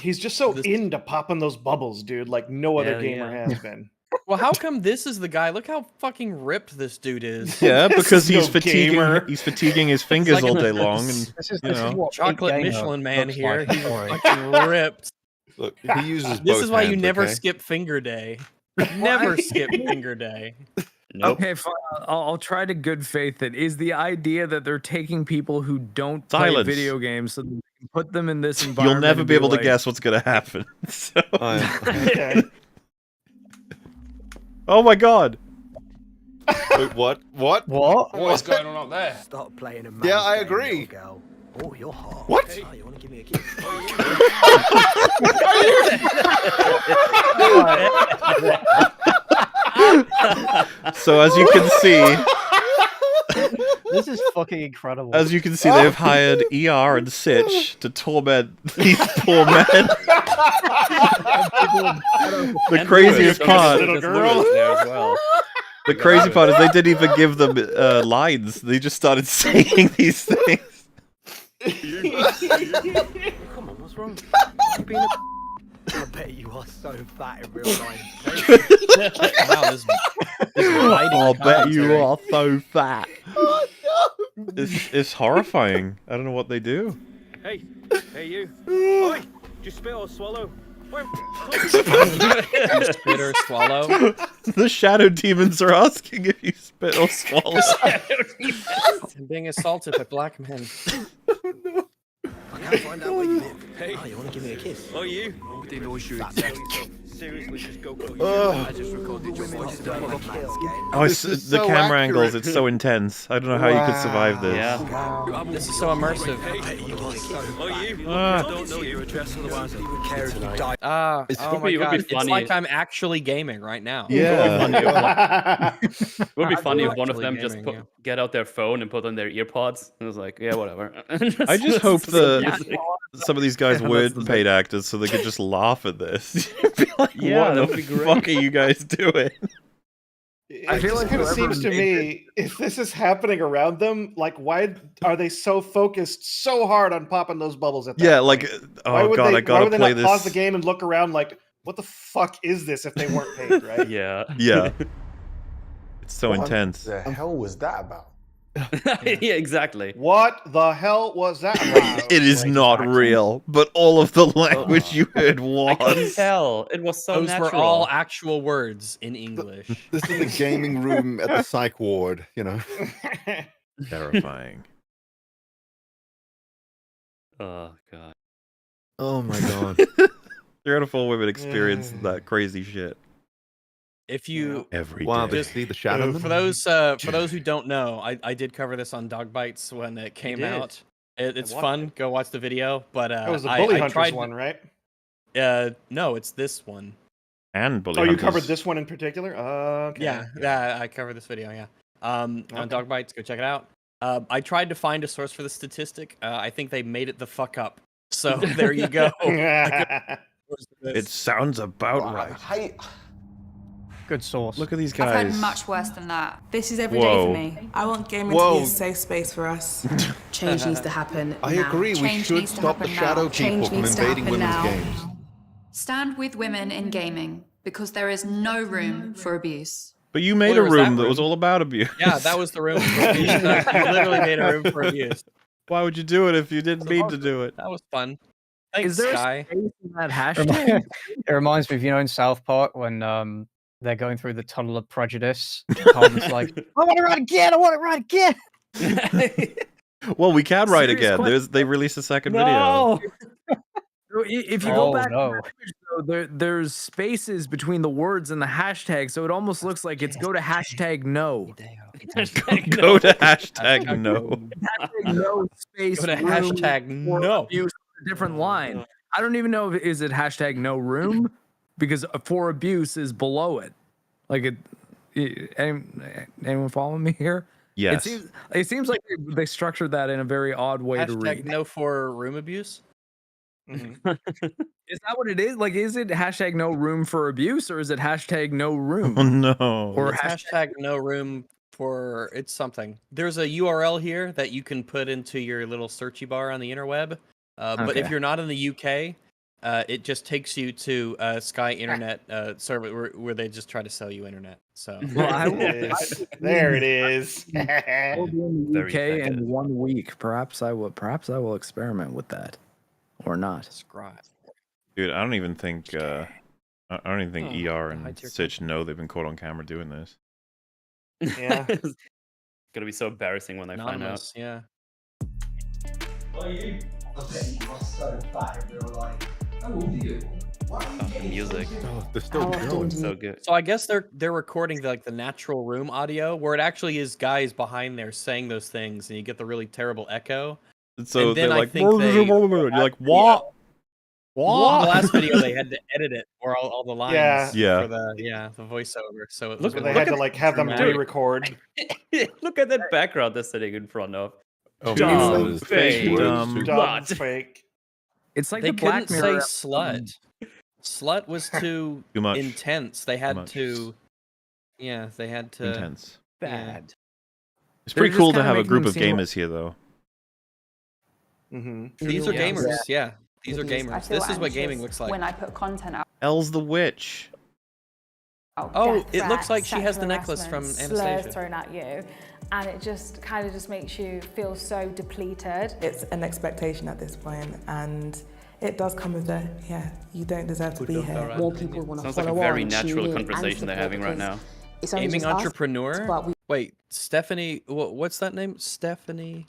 he's just so this- into popping those bubbles, dude. Like no other Hell gamer yeah. has been. Well, how come this is the guy? Look how fucking ripped this dude is. Yeah, This because is he's no fatiguing. gamer. He's fatiguing his fingers like all an- day long, and This is You know. what Chocolate big gamer Michelin man looks here. like, He's sorry. fucking ripped. Look, he uses This both is why you hands, never okay? skip finger day. Never skip finger day. Nope. Okay, fine. I'll try to good faith it. Is the idea that they're taking people who don't Silence. play video games so they can put them in this you'll environment? never and be able to like, guess what's gonna happen. So- Okay. Oh my god! Wait, what? What? What? What's going on up there? Start playing a Yeah, man's I game, agree. little girl. Oh, you're hot. What? Oh, you want to give me a kiss? So as you can see, This is fucking incredible. as you can see, they've hired ER and Sitch to torment these poor men. The craziest part. Little girl. There as well. The crazy part is they didn't even give them lines. They just started saying these things. Come on, what's wrong? You being a I bet you are so fat in real life. Wow, this I'll bet you are so fat. It's horrifying. I don't know what they do. Hey, you. Oi, just spit or swallow. spit or swallow. The shadow demons are asking if you spit or swallow. I'm being assaulted by black men. I can't find out where you live. Hey, oh, you want to give me a kiss? Oh, you? Didn't always shoot. Seriously, just go call I just recorded your voice. Oh, This is the so camera accurate. angles, it's so intense. I don't know how you could survive this. Yeah. This is so immersive. Oh, you? Ah. I don't know your address, otherwise I would care if you died. Oh would my be- it would god, be it's funny. like I'm actually gaming right now. Yeah. It would be funny if one of Actually them just gaming, yeah. get out their phone and put on their earpods. And it was like, yeah, whatever. I just hope music. some of these guys Yeah, weren't that's the paid actors so they could just laugh at this. Be like, Yeah, what that the would be great. fuck are you guys doing? I feel like it whoever seems to made me, if this is happening around them, like why are they so focused so hard on popping those bubbles at that Yeah, point? like, Why oh would god, they, I gotta why would they play not pause the this. game and look around like, what the fuck is this if they weren't paid, right? Yeah. Yeah. It's so What intense. the hell was that about? Yeah, exactly. What the hell was that about? It is not real, but all of the language you heard I couldn't was. tell. It was so Those natural. were all actual words in English. This is the gaming room at the psych ward, you know. Terrifying. Oh god. Oh my god. 3 out of 4 women experience that crazy shit If you every day. Wow, they Just- see the shadow. for those who don't know, I did cover this on Dog Bites when it came did. out. It's watched fun. Go watch the video. But That was the I Bully Hunters tried. one, right? No, it's this one. And bully Oh, you hunters. covered this one in particular? Okay. Yeah, I covered this video. Yeah, on Okay. Dog Bites. Go check it out. I tried to find a source for the statistic. I think they made it the fuck up. So there you go. It sounds about right. Hey, Good source. Look at these I've guys. had much worse than that. This is every day Whoa. for me. I want gaming to Whoa. be a safe space for us. Change needs to happen I now. agree, we Change should needs to stop the happen now. shadow Change people from needs to invading happen women's now. games. Stand with women in gaming because there is no room for abuse. But you made Where a was that room that room? was all about abuse. Yeah, that was the room. For abuse. You literally made a room for abuse. Why would you do it if you didn't mean to do it? That was fun. Thanks, Is there Sky. space in that hashtag? It reminds me of, in South Park when they're going through the tunnel of prejudice. Tom's like, I want to ride again. I want to ride again. Well, we can write Serious again. question. They released a second video. No. So if you go Oh, back no. to the image, though, there's spaces between the words and the hashtag, so it almost looks like it's go to hashtag no. Go to hashtag no. Hashtag no space. Go to room hashtag for no. abuse, a different line. I don't even know if is it hashtag no room because for abuse is below it. Like anyone follow me here? Yes. It seems like they structured that in a very odd way to Hashtag read. no for room abuse. Is that what it is? Like, is it hashtag no room for abuse or is it hashtag no room? Oh no. Or It's hashtag no room for it's something. There's a URL here that you can put into your little searchy bar on the interweb. But if Okay. you're not in the UK, it just takes you to Sky Internet server where they just try to sell you internet. So Well, I will, There it is. I will be in the Very UK effective. in 1 week. Perhaps I will experiment with that, or not. subscribe. Dude, I don't even think ER high and tier Sitch know they've been caught on camera doing this. Yeah. It's gonna be so embarrassing when they find out. Anonymous, yeah. Oh, the music. Oh, they're still How often going. do you- So good. So I guess they're recording the natural room audio where it actually is guys behind there saying those things, and you get the really terrible echo. So And then they're I like, think they- you're like, what? The What? last video they had to edit it or all the lines Yeah. for the voiceover. So it Look was at- They really had to like have them dramatic. re-record. Look at that background they're sitting in front of. Oh, Dumb those fake. words Dumb. super- Dumb, What? fake. It's like They the Black couldn't Mirror. say slut. Slut was too Too much. intense. They had much. to. Yeah, they had to. Intense. Bad. It's They're pretty just cool to kinda have a making group them of seem like- gamers here, though. Hmm. These are Yeah. gamers. Yeah, these are Because I gamers. feel This is what gaming anxious looks like. when I put content out. Elle's the witch. Oh, death it looks threats, like she has the sexual necklace from harassment, slurs Anastasia. thrown at you, and it just kind of just makes you feel so depleted. It's an expectation at this point, and it does come with the, you don't deserve to be here. More people want to Sounds like follow a very on, natural tune in, and conversation they're support having right because now. It's only Gaming just us, entrepreneur. but we Wait, Stephanie. What's that name? Stephanie.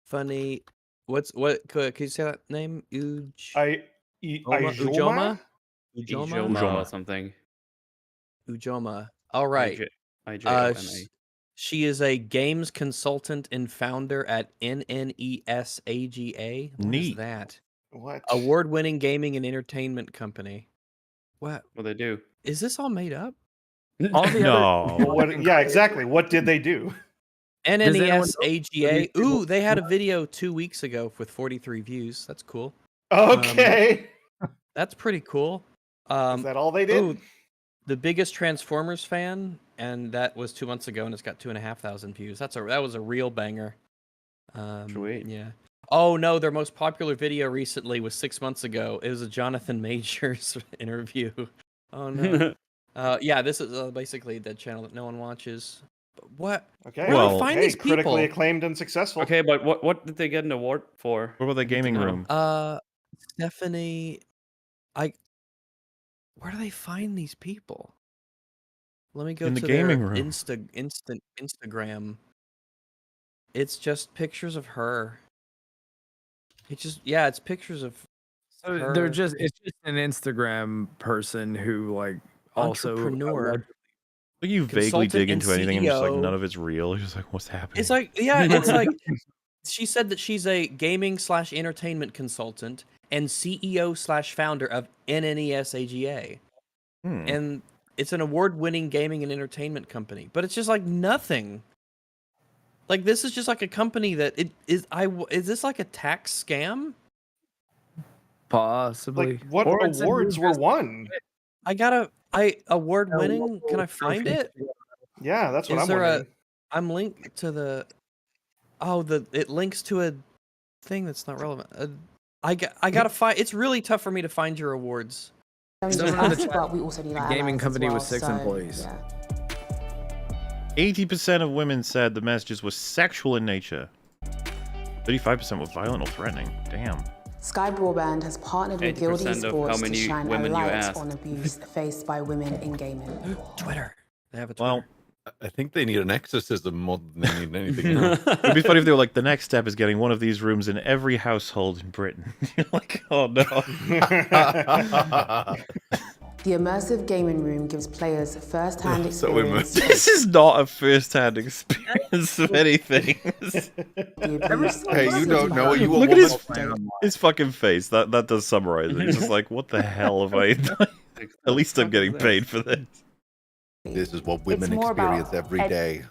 Funny. What? Could you say that name? Ujoma? Ujoma. Ijoma or something. Ujoma. All right. IJOMA. She is a games consultant and founder at NNESAGA. What is Neat. that? What? Award-winning gaming and entertainment company. What What they do? is this all made up? All the No. What, yeah, exactly. What did they do? anyone know what NNESAGA. these people- Ooh, they had a video 2 weeks ago with 43 views. That's cool. Okay. That's pretty cool. Is that all they did? Ooh, the biggest Transformers fan, and that was 2 months ago, and it's got 2,500 views. That was a real banger. Sweet. Yeah. Oh no, their most popular video recently was 6 months ago. It was a Jonathan Majors interview. Oh no. Yeah, this is basically the channel that no one watches. But what? Okay. Where do Well, I find Hey, these people? critically acclaimed and successful. Okay, but what did they get an award for? What about the gaming No. room? Stephanie, where do they find these people? Let me go In the to gaming their room. Instagram. It's just pictures of her. It's pictures of So her. it's just an Instagram person who like also entrepreneur. Like you vaguely Consultant dig and into anything and just like CEO. none of it's real. You're just like, what's happening? It's like it's like she said that she's a gaming/entertainment consultant and CEO/founder of NNESAGA. And it's an award-winning gaming and entertainment company, but it's just like nothing. Like this is just like a company that is this like a tax scam? possibly. Like, what Or it's a awards new were business. won? Award-winning? Can I find it? Yeah, that's what Is I'm there wondering. I'm linked to the it links to a thing that's not relevant. I gotta find. It's really tough for me to find your awards. Only Someone just in the us, chat, but we also need the our gaming allies as company with well, 6 so, employees. yeah. 80% of women said the messages were sexual in nature. 35% were violent or threatening. Damn. Sky Broadband has partnered with Guilty 80% of how Sports to many shine a women you light asked. on abuse faced by women in gaming. Twitter. They have a Twitter. Well, I think they need an exorcism more than they need anything else. it'd be funny if they were like, the next step is getting one of these rooms in every household in Britain. You're like, oh no. The immersive gaming room gives players first-hand So experience. immersive. This is not a first-hand experience of anything. Hey, you don't know what you Look want. at his fucking face. That does summarize it. He's just like, what the hell have I done? At least I'm getting paid for this. This is what women more about experience every day.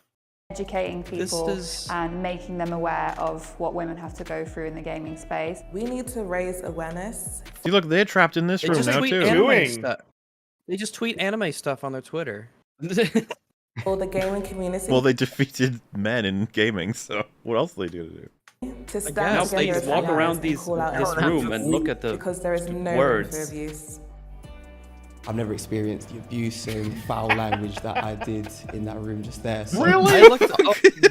Educating people is- and making them aware of what women have to go through in the gaming space. We need to raise awareness. See, look, they're trapped in this They room just now tweet too. anime stuff. They just tweet anime stuff on their Twitter. For the gaming community Well, they defeated men in gaming, so what else do they do to do? to stand guess. Now together they as just walk allies around and these call out this everyone room and look at the because there is no room words. for abuse. I've never experienced the abuse and foul language that I did in that room just there. So Really? I looked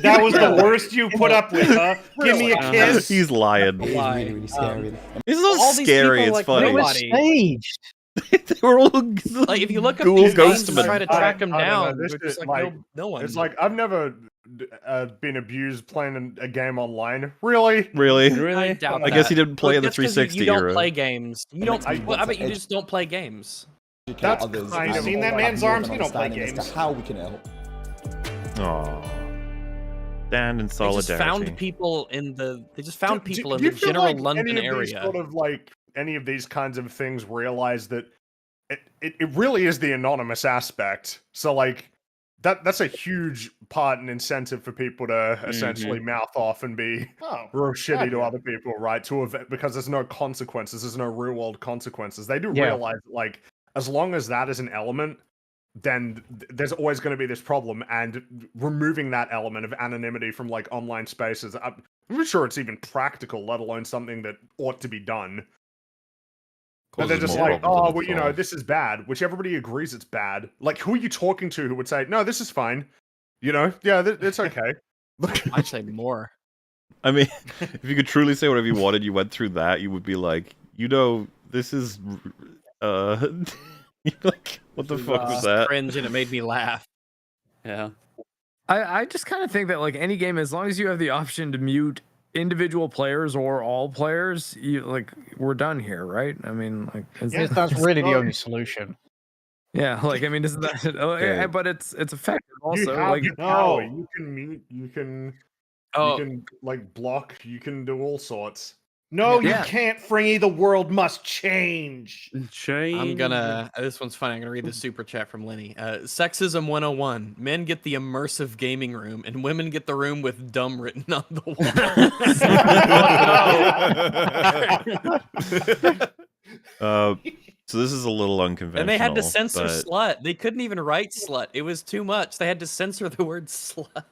That was the worst you put up with, huh? Give me a kiss. He's lying. it is really, really scary. It's not all these scary, people, it's like, funny. It was Nobody. staged. They were all Like, if you look up Ghoul these games Ghostman. and try to track them I don't know, down, this they're is just like, like- no one. It's like I've never been abused playing a game online. Really? Really? I doubt I guess that. he didn't play Well, in the that's 'cause 360 You don't era. play games. You don't. I- Well, I bet you just don't play games. That's others kind and of- seen that have man's more of arms? an He don't play understanding as games. to how we can help. Aww. Stand in They solidarity. just found people in the. They just found Do people in you the feel general like London any of these area. Sort of like any of these kinds of things realize that it really is the anonymous aspect. So like that's a huge part and incentive for people to essentially mouth off and be Oh, real shitty to gotcha. other people, right? Because there's no consequences, there's no real world consequences. They do Yeah. realize like as long as that is an element, then there's always going to be this problem, and removing that element of anonymity from like online spaces, I'm not sure it's even practical, let alone something that ought to be done. And they're Causes just more like, problems oh, than well, it you know, solves. this is bad, which everybody agrees it's bad. Like, who are you talking to who would say, no, this is fine? You know, yeah, it's okay. I'd say more. I mean, if you could truly say whatever you wanted, you went through that, you would be like, you know, this is, you're like, what the fuck was that? Cringe, and it made me laugh. Yeah. I just kind of think that like any game, as long as you have the option to mute individual players or all players, you like we're done here, right? I mean, like Yeah. That's really the only solution. yeah, like I mean, isn't that? Okay. But it's effective You also. have Like the power. You can mute, you can Oh, like block, you can do all sorts. No, Yeah. you can't, Fringy. The world must change. I'm gonna. This one's funny. I'm gonna read the super chat from Lenny. Sexism 101. Men get the immersive gaming room, and women get the room with "dumb" written on the wall. So this is a little unconventional. And they had to censor but "slut." They couldn't even write "slut." It was too much. They had to censor the word "slut."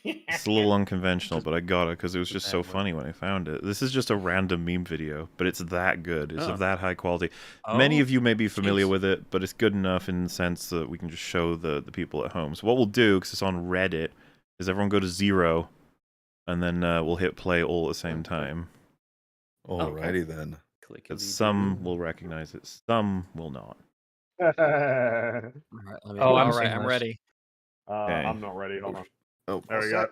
It's a little unconventional, but I got it because it was just so funny when I found it. This is just a random meme video, but it's that good. It's Oh. of that high quality. Many Oh, of you may be familiar jeez. with it, but it's good enough in the sense that we can just show the people at home. So what we'll do, because it's on Reddit, is everyone go to 0, and then we'll hit play all at the same time. Alrighty then. Because some will recognize it, some will not. All right, Oh, I'm all right, seeing I'm this. ready. Okay. I'm not ready. Hold on. Oh, There we go.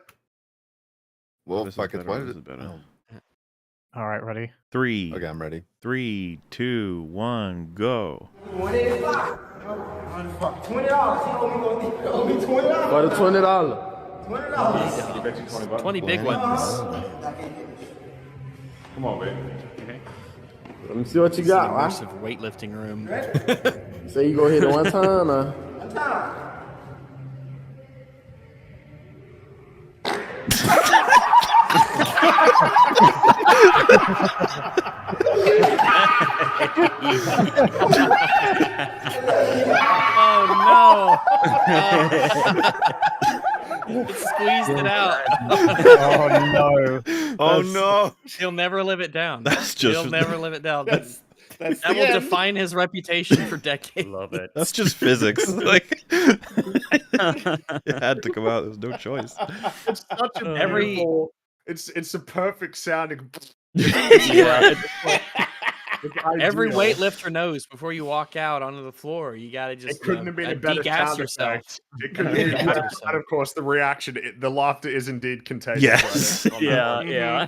well, This is fuck it. better, Why this did is it? better. Oh. All right, ready? 3, Okay, I'm ready. 3, 2, 1, go. $185. $20. For the $20. $20. 20 big ones. Come on, baby. Okay. Let me see what you This is an got, man. immersive weightlifting room. Say you go hit it one time, or? One time. Oh no! It squeezed it out. Oh no! Oh no! He'll never live it down. That's just- He'll never live it down. That's That the will end. define his reputation for decades. Love it. That's just physics. Like, it had to come out. There's no choice. It's such a Every- beautiful. It's a perfect sounding. Yeah. It's Every ideal. weightlifter knows before you walk out onto the floor, you gotta just It couldn't have been a better degas sound yourself. effect. It could be, and of course, the reaction, the laughter is indeed contagious. Yes. on that one. Yeah.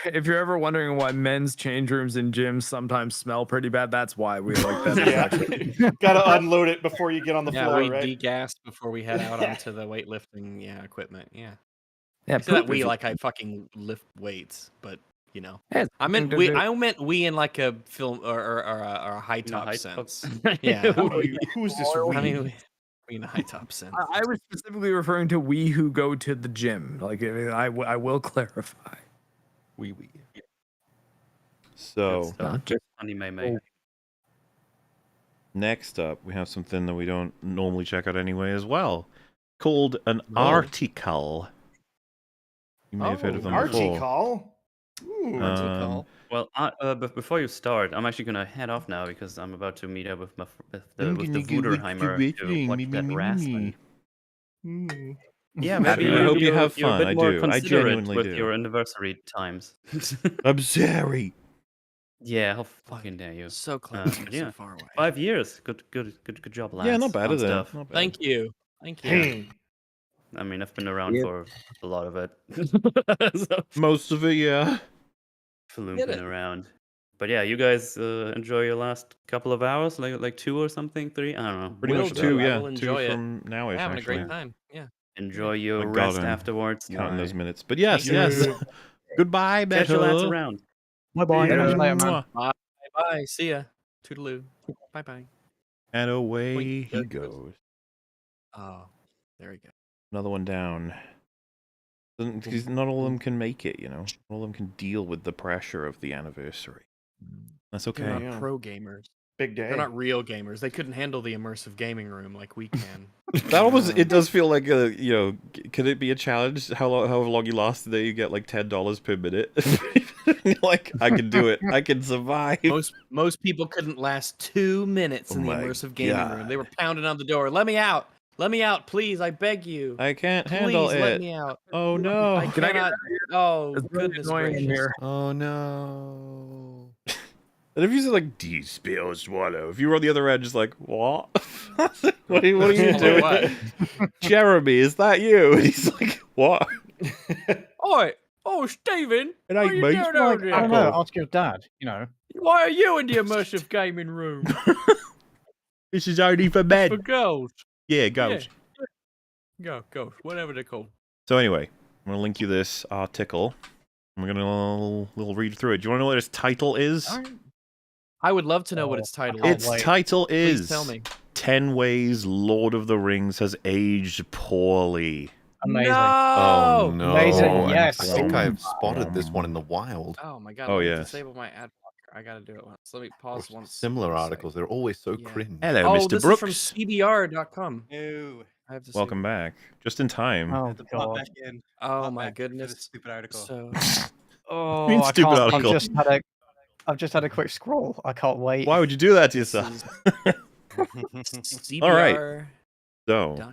If you're ever wondering why men's change rooms in gyms sometimes smell pretty bad, that's why we like that. Yeah. Gotta unload it before you get on the floor, we right? degas before we head out onto the weightlifting equipment. Yeah. Yeah, I say that poop we is- like I fucking lift weights, but you know, Yeah, I meant something to we. do. I meant we in like a film or a high top high top- sense. Yeah. Who's this we? I mean, we in a high top sense. I was specifically referring to we who go to the gym. Like I will clarify. We. So Not just Anime. next up, we have something that we don't normally check out anyway as well, called an Oh. article. You may have heard of them before. Article. Ooh. Well, but before you start, I'm actually gonna head off now because I'm about to meet up with the Wooderheimer to watch that wrestling. Yeah, maybe I hope you have you're a fun. bit I more do. I considerate genuinely with do. your anniversary times. I'm sorry. Yeah, how fucking dare you? So close, but so yeah, far away. 5 years. Good job, lads. Yeah, not bad, on is it? stuff. Not bad. Thank you. Thank you. Hey. I mean, I've been around for a lot of it. So, Most of it, yeah. Flooping around. But yeah, you guys enjoy your last couple of hours, like 2 or something, 3. I don't know. Pretty Will much do. 2, I yeah. will 2 enjoy it. from now-ish, Having a actually. great time. Yeah. Enjoy your My God, rest I'm afterwards. Counting those Bye. minutes. But yes, Thank yes. you. Goodbye, Catch you lads Metal. around. Bye-bye. Yeah. Catch you later, man. Mwah. Bye. See ya. Toodaloo. Bye bye. And away Wait, he there goes. Oh, there we go. Another one down. Because not all of them can make it, you know. Not all of them can deal with the pressure of the anniversary. That's okay. They're not Yeah. pro gamers. Big day. They're not real gamers. They couldn't handle the immersive gaming room like we can. That almost, it does feel like a, you know, could it be a challenge? However long you last today, you get like $10 per minute. Like, I can do it. I can survive. Most people couldn't last 2 minutes Oh in the my immersive gaming room. God. They were pounding on the door. Let me out. Let me out, please. I beg you. I can't Please handle let it. me out. Oh no. I Can I get cannot. Oh, It's really goodness annoying in gracious. here. Oh no. And if you said like, "Do you spit or swallow?" If you were on the other end, just like, "What? what are you Swallow doing?" what? Jeremy, is that you? And he's like, "What?" Oi! Oh, Stephen! It What ain't are you me. doing It's over like, there? I don't know. Ask your dad. You know. Why are you in the immersive gaming room? This is only for For men. girls. Yeah, goes. Yeah, girls. Whatever they're called. So anyway, I'm gonna link you this article. We're gonna little read through it. Do you want to know what its title is? I would love to know what its title can't is. Its wait. title Please is tell me. 10 Ways Lord of the Rings Has Aged Poorly. Amazing. Oh no. Amazing, I yes. think I've spotted this one in the wild. Oh my god. Oh, let me yes. disable my ad blocker. I gotta do it once. Let me pause once. Similar one sec. articles. They're always so Yeah. cringe. Hello, Oh, Mr. this Brooks. is from CBR.com. Ew. I have to Welcome back. Just in time. Oh To pop god. back in. Oh Pop my back for this goodness. stupid article. So Oh, mean I stupid can't. article? I've just had a quick scroll. I can't wait. Why would you do that to this yourself? is All right. CBR.com. So,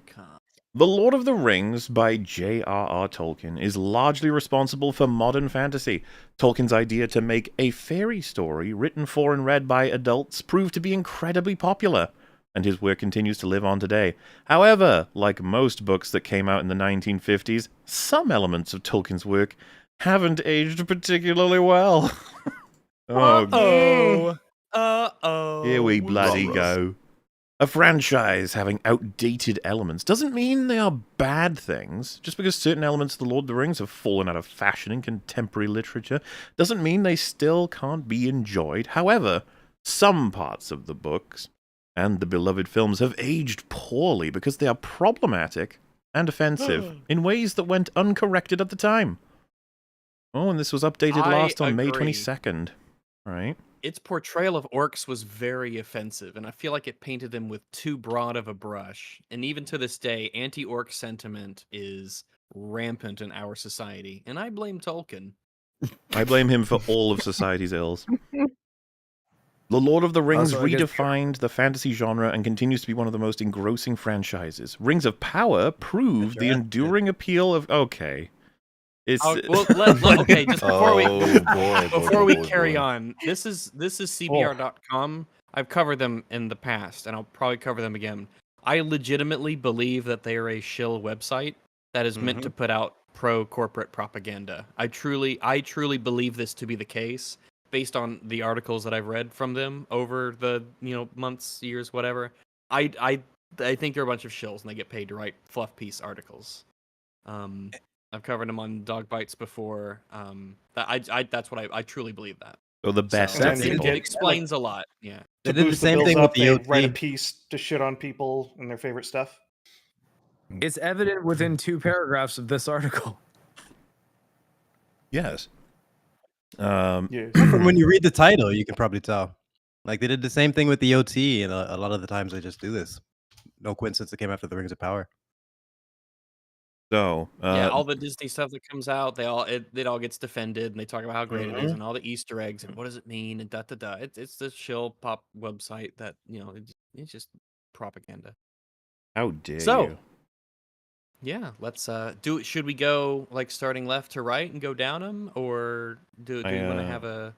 The Lord of the Rings by J.R.R. Tolkien is largely responsible for modern fantasy. Tolkien's idea to make a fairy story written for and read by adults proved to be incredibly popular, and his work continues to live on today. However, like most books that came out in the 1950s, some elements of Tolkien's work haven't aged particularly well. Uh-oh. Uh-oh. Here we bloody go. A franchise having outdated elements doesn't mean they are bad things. Just because certain elements of The Lord of the Rings have fallen out of fashion in contemporary literature doesn't mean they still can't be enjoyed. However, some parts of the books and the beloved films have aged poorly because they are problematic and offensive in ways that went uncorrected at the time. Oh, and this was updated I last on May agree. 22nd. Right. Its portrayal of orcs was very offensive, and I feel like it painted them with too broad of a brush. And even to this day, anti-orc sentiment is rampant in our society, and I blame Tolkien. I blame him for all of society's ills. The Lord of the Rings Also, I guess- redefined the fantasy genre and continues to be one of the most engrossing franchises. Rings of Power proved the enduring appeal of... Okay. It's Okay, just before we boy, carry boy. on, this is CBR.com. I've covered them in the past, and I'll probably cover them again. I legitimately believe that they are a shill website that is meant to put out pro-corporate propaganda. I truly believe this to be the case, based on the articles that I've read from them over the months, years, whatever. I think they're a bunch of shills, and they get paid to write fluff piece articles. I've covered them on Dog Bites before. That's what I truly believe that. So the best So, and people. then It explains a lot. Yeah. They To did the boost same bills thing up, with the they OT. write a piece to shit on people and their favorite stuff. It's evident within 2 paragraphs of this article. Yes. Yes. From when you read the title, you can probably tell. Like they did the same thing with the OT, and a lot of the times they just do this. No coincidence it came after the Rings of Power. So Yeah, all the Disney stuff that comes out, it all gets defended, and they talk about how great it is, and all the Easter eggs, and what does it mean, and da da da. It's the shill pop website that it's just propaganda. how dare So, you? yeah, let's do it. Should we go like starting left to right and go down them, or do we want to have a?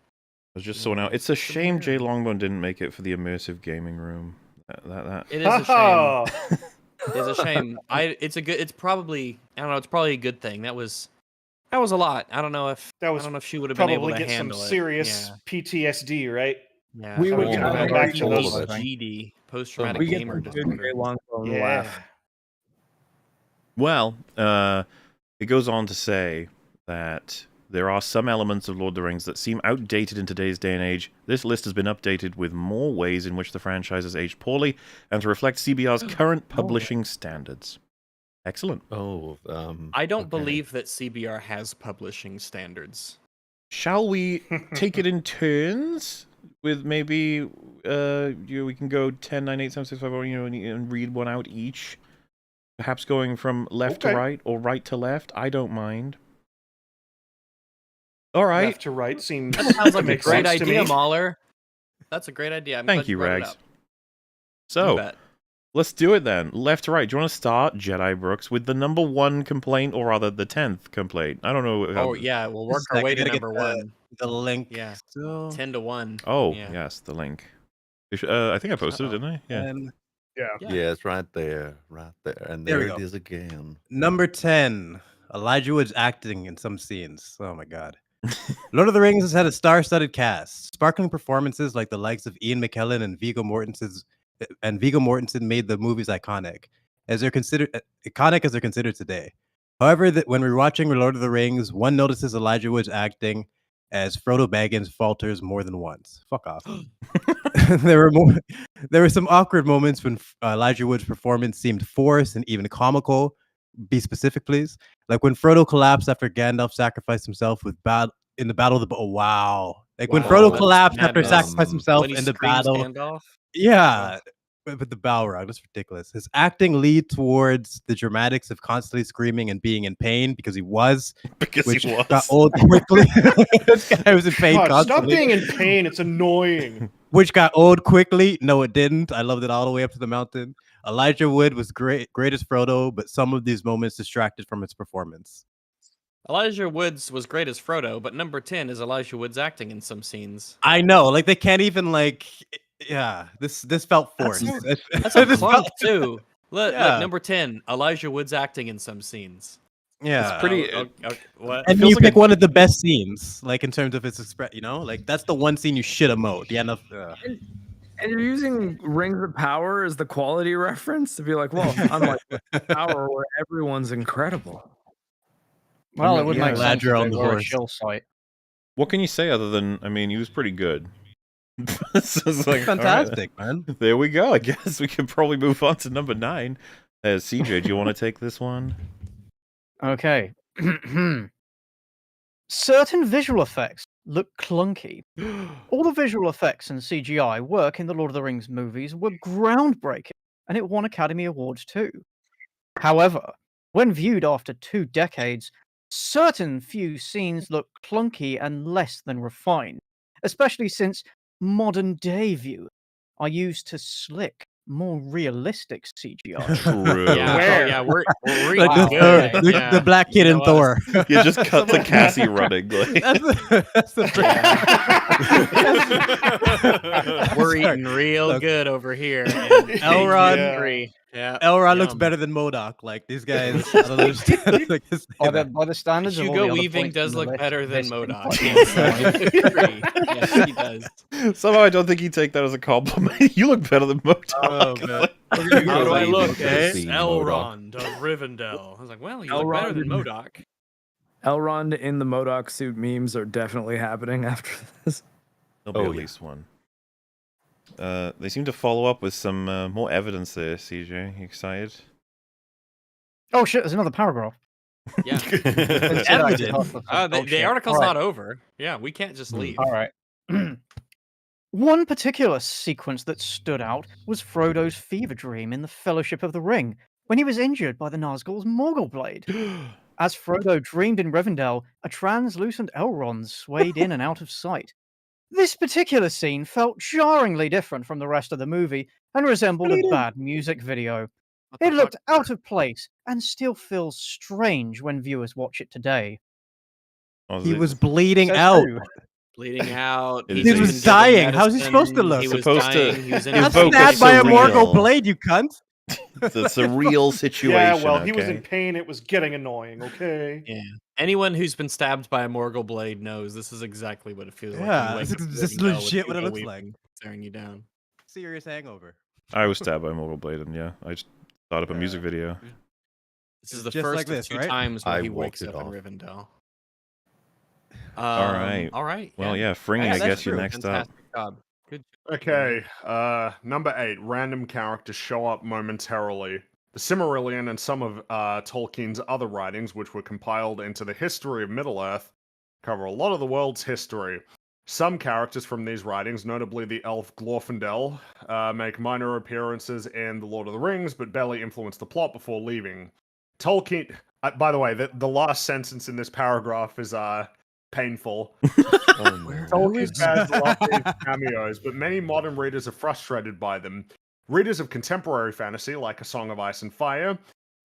I was just sorting out. It's a shame Jay Longbone didn't make it for the immersive gaming room. That. It is a shame. It's a shame. It's probably a good thing. That was a lot. I don't know if she would have been able Probably to get handle some it. serious PTSD, right? Yeah. We would That would come back to those. GD, post-traumatic We get gamer some good disorder. Jay Longbone Yeah. laugh. Well, it goes on to say that there are some elements of Lord of the Rings that seem outdated in today's day and age. This list has been updated with more ways in which the franchise has aged poorly and to reflect CBR's current publishing standards. Excellent. I don't believe that CBR has publishing standards. Shall we take it in turns? With maybe we can go 10, 9, 8, 7, 6, 5, and read one out each. Perhaps going from left to right or right to left. I don't mind. All right. Left to right seems That sounds like a makes great sense to idea, me. Mahler. That's a great idea. I'm Thank glad you, brought it Rags. up. You So, bet. let's do it then. Left to right. Do you want to start, Jedi Brooks, with the number 1 complaint, or rather the 10th complaint? I don't know. Oh yeah, we'll work our way to number 1. The link. Yeah. So... 10 to 1. Oh, yeah. yes, the link. I think I posted it, didn't I? Yeah. Yeah, it's right there. And There there, we it go. is again. Number 10. Elijah Wood's acting in some scenes. Oh my god. Lord of the Rings has had a star-studded cast. Sparkling performances like the likes of Ian McKellen and Viggo Mortensen made the movies iconic as they're considered today. However, when we're watching Lord of the Rings, one notices Elijah Wood's acting as Frodo Baggins falters more than once. Fuck off. There were some awkward moments when Elijah Wood's performance seemed forced and even comical. Be specific, please. Like when Frodo collapsed after Gandalf sacrificed himself in the battle of the. Oh wow! Like when Frodo collapsed after sacrificing himself in the battle. Gandalf? Yeah, with the Balrog. That's ridiculous. His acting lead towards the dramatics of constantly screaming and being in pain because he was. Which got old quickly. This guy was in pain God, stop constantly. being in pain. It's annoying. Which got old quickly. No, it didn't. I loved it all the way up to the mountain. Elijah Wood was great as Frodo, but some of these moments distracted from its performance. Elijah Woods was great as Frodo, but number 10 is Elijah Woods acting in some scenes. I know, like they can't even like. Yeah, this felt forced. That's a clunk too. Look, Yeah. number 10, Elijah Woods acting in some scenes. Yeah, It's pretty. What? And you pick one of the best scenes, like in terms of its express. Like that's the one scene you should have mowed. The end of. And you're using Rings of Power as the quality reference to be like, well, unlike Power, where everyone's incredible. Well, it would make sense if on they the were a horse. shill site. What can you say other than, I mean, he was pretty good. So it's like, Fantastic, all right, man. There we go. I guess we can probably move on to number 9. CJ, do you want to take this one? Okay. Certain visual effects look clunky. All the visual effects and CGI work in the Lord of the Rings movies were groundbreaking, and it won Academy Awards too. However, when viewed after 2 decades, certain few scenes look clunky and less than refined, especially since modern-day viewers are used to slick more realistic CGI. True. Yeah, Where? oh, yeah, we're Like reading the, good. the, Yeah. the black kid You in know Thor. You just cut to Cassie running. Like. That's the We're Sorry. eating real Look, good over here. Elrond- Yeah. Elrond looks Yum. better than MODOK. Like these guys, I don't understand. Like, this, By the standards of all the Hugo other Weaving points on does the look list, better than this seems MODOK. quite Yes, I easy. agree. Yes, he does. Somehow I don't think he'd take that as a compliment. You look better than MODOK. Oh, It's man. like- How do I Weaving look? could have It's been Elrond of Rivendell. I was like, well, you look better than MODOK. Elrond in the MODOK suit memes are definitely happening after this. There'll be at least one. They seem to follow up with some more evidence there, CJ. You excited? Oh shit! There's another paragraph. Yeah. Evidence. The article's not over. Yeah, we can't just leave. All right. One particular sequence that stood out was Frodo's fever dream in the Fellowship of the Ring, when he was injured by the Nazgul's Morgul blade. As Frodo dreamed in Rivendell, a translucent Elrond swayed in and out of sight. This particular scene felt jarringly different from the rest of the movie and resembled a bad music video. It looked out of place and still feels strange when viewers watch it today. He was bleeding out. Bleeding out. He was dying. How's he supposed to look? He was Supposed to- dying. He was in Got Evoke stabbed a by a surreal- Morgul blade, you cunt. It's a real situation. Yeah, well, he was okay? in pain. It was getting annoying. Okay. Yeah. Anyone who's been stabbed by a Morgul blade knows this is exactly what it feels like. Yeah, You wake this up is in just Rivendell with legit what it Hugo looks like. Weaving staring you down. Serious hangover. I was stabbed by a Morgul blade, and yeah, I just thought up a music video. This is the Just first like this, of two right? times when I he walked wakes it up in off. Rivendell. All right. All right. Well, yeah, Fringy, Yeah, I that's guess you're true. next up. Fantastic job. Good. Okay, number 8. Random characters show up momentarily. The Silmarillion and some of Tolkien's other writings, which were compiled into the history of Middle-earth, cover a lot of the world's history. Some characters from these writings, notably the elf Glorfindel, make minor appearances in The Lord of the Rings, but barely influence the plot before leaving. Tolkien... by the way, the last sentence in this paragraph is painful. Tolkien fans love these cameos, but many modern readers are frustrated by them. Readers of contemporary fantasy, like A Song of Ice and Fire,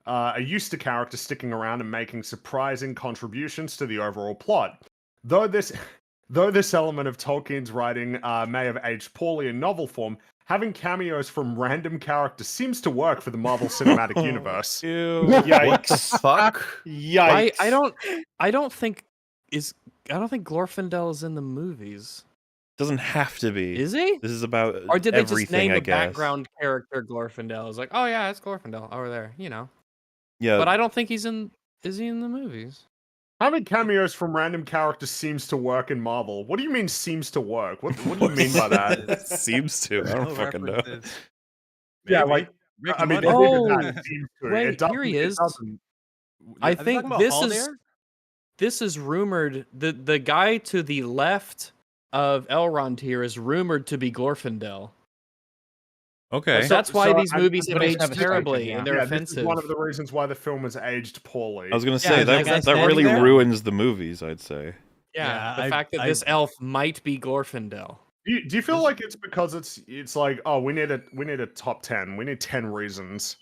are used to characters sticking around and making surprising contributions to the overall plot. Though this element of Tolkien's writing may have aged poorly in novel form, having cameos from random characters seems to work for the Marvel Cinematic Universe. Yikes! What the fuck? Yikes! I don't think Glorfindel is in the movies. Doesn't have to be. Is he? This is about Or did they everything, just name I the guess. background character Glorfindel? I was like, oh yeah, it's Glorfindel over there, you know. Yeah, But I don't think he's in. Is he in the movies? Having cameos from random characters seems to work in Marvel. What do you mean seems to work? What do you mean by that? seems to. I don't fucking know. Yeah, Maybe. like Rick I mean, Money. they did that, it seems to. Wait, It doesn't- here he it is. doesn't- I Are they think talking about this Haldir? this is rumored. The guy to the left of Elrond here is rumored to be Glorfindel. Okay. So that's why these I- movies have but it's aged never stated, terribly yeah. and they're yeah, offensive. this is one of the reasons why the film has aged poorly. I was gonna Yeah, say that guy that standing really there? ruins the movies. I'd say. Yeah, Yeah, the fact that this elf might be Glorfindel. Do you feel like it's because it's like, oh, we need a top 10. We need 10 reasons.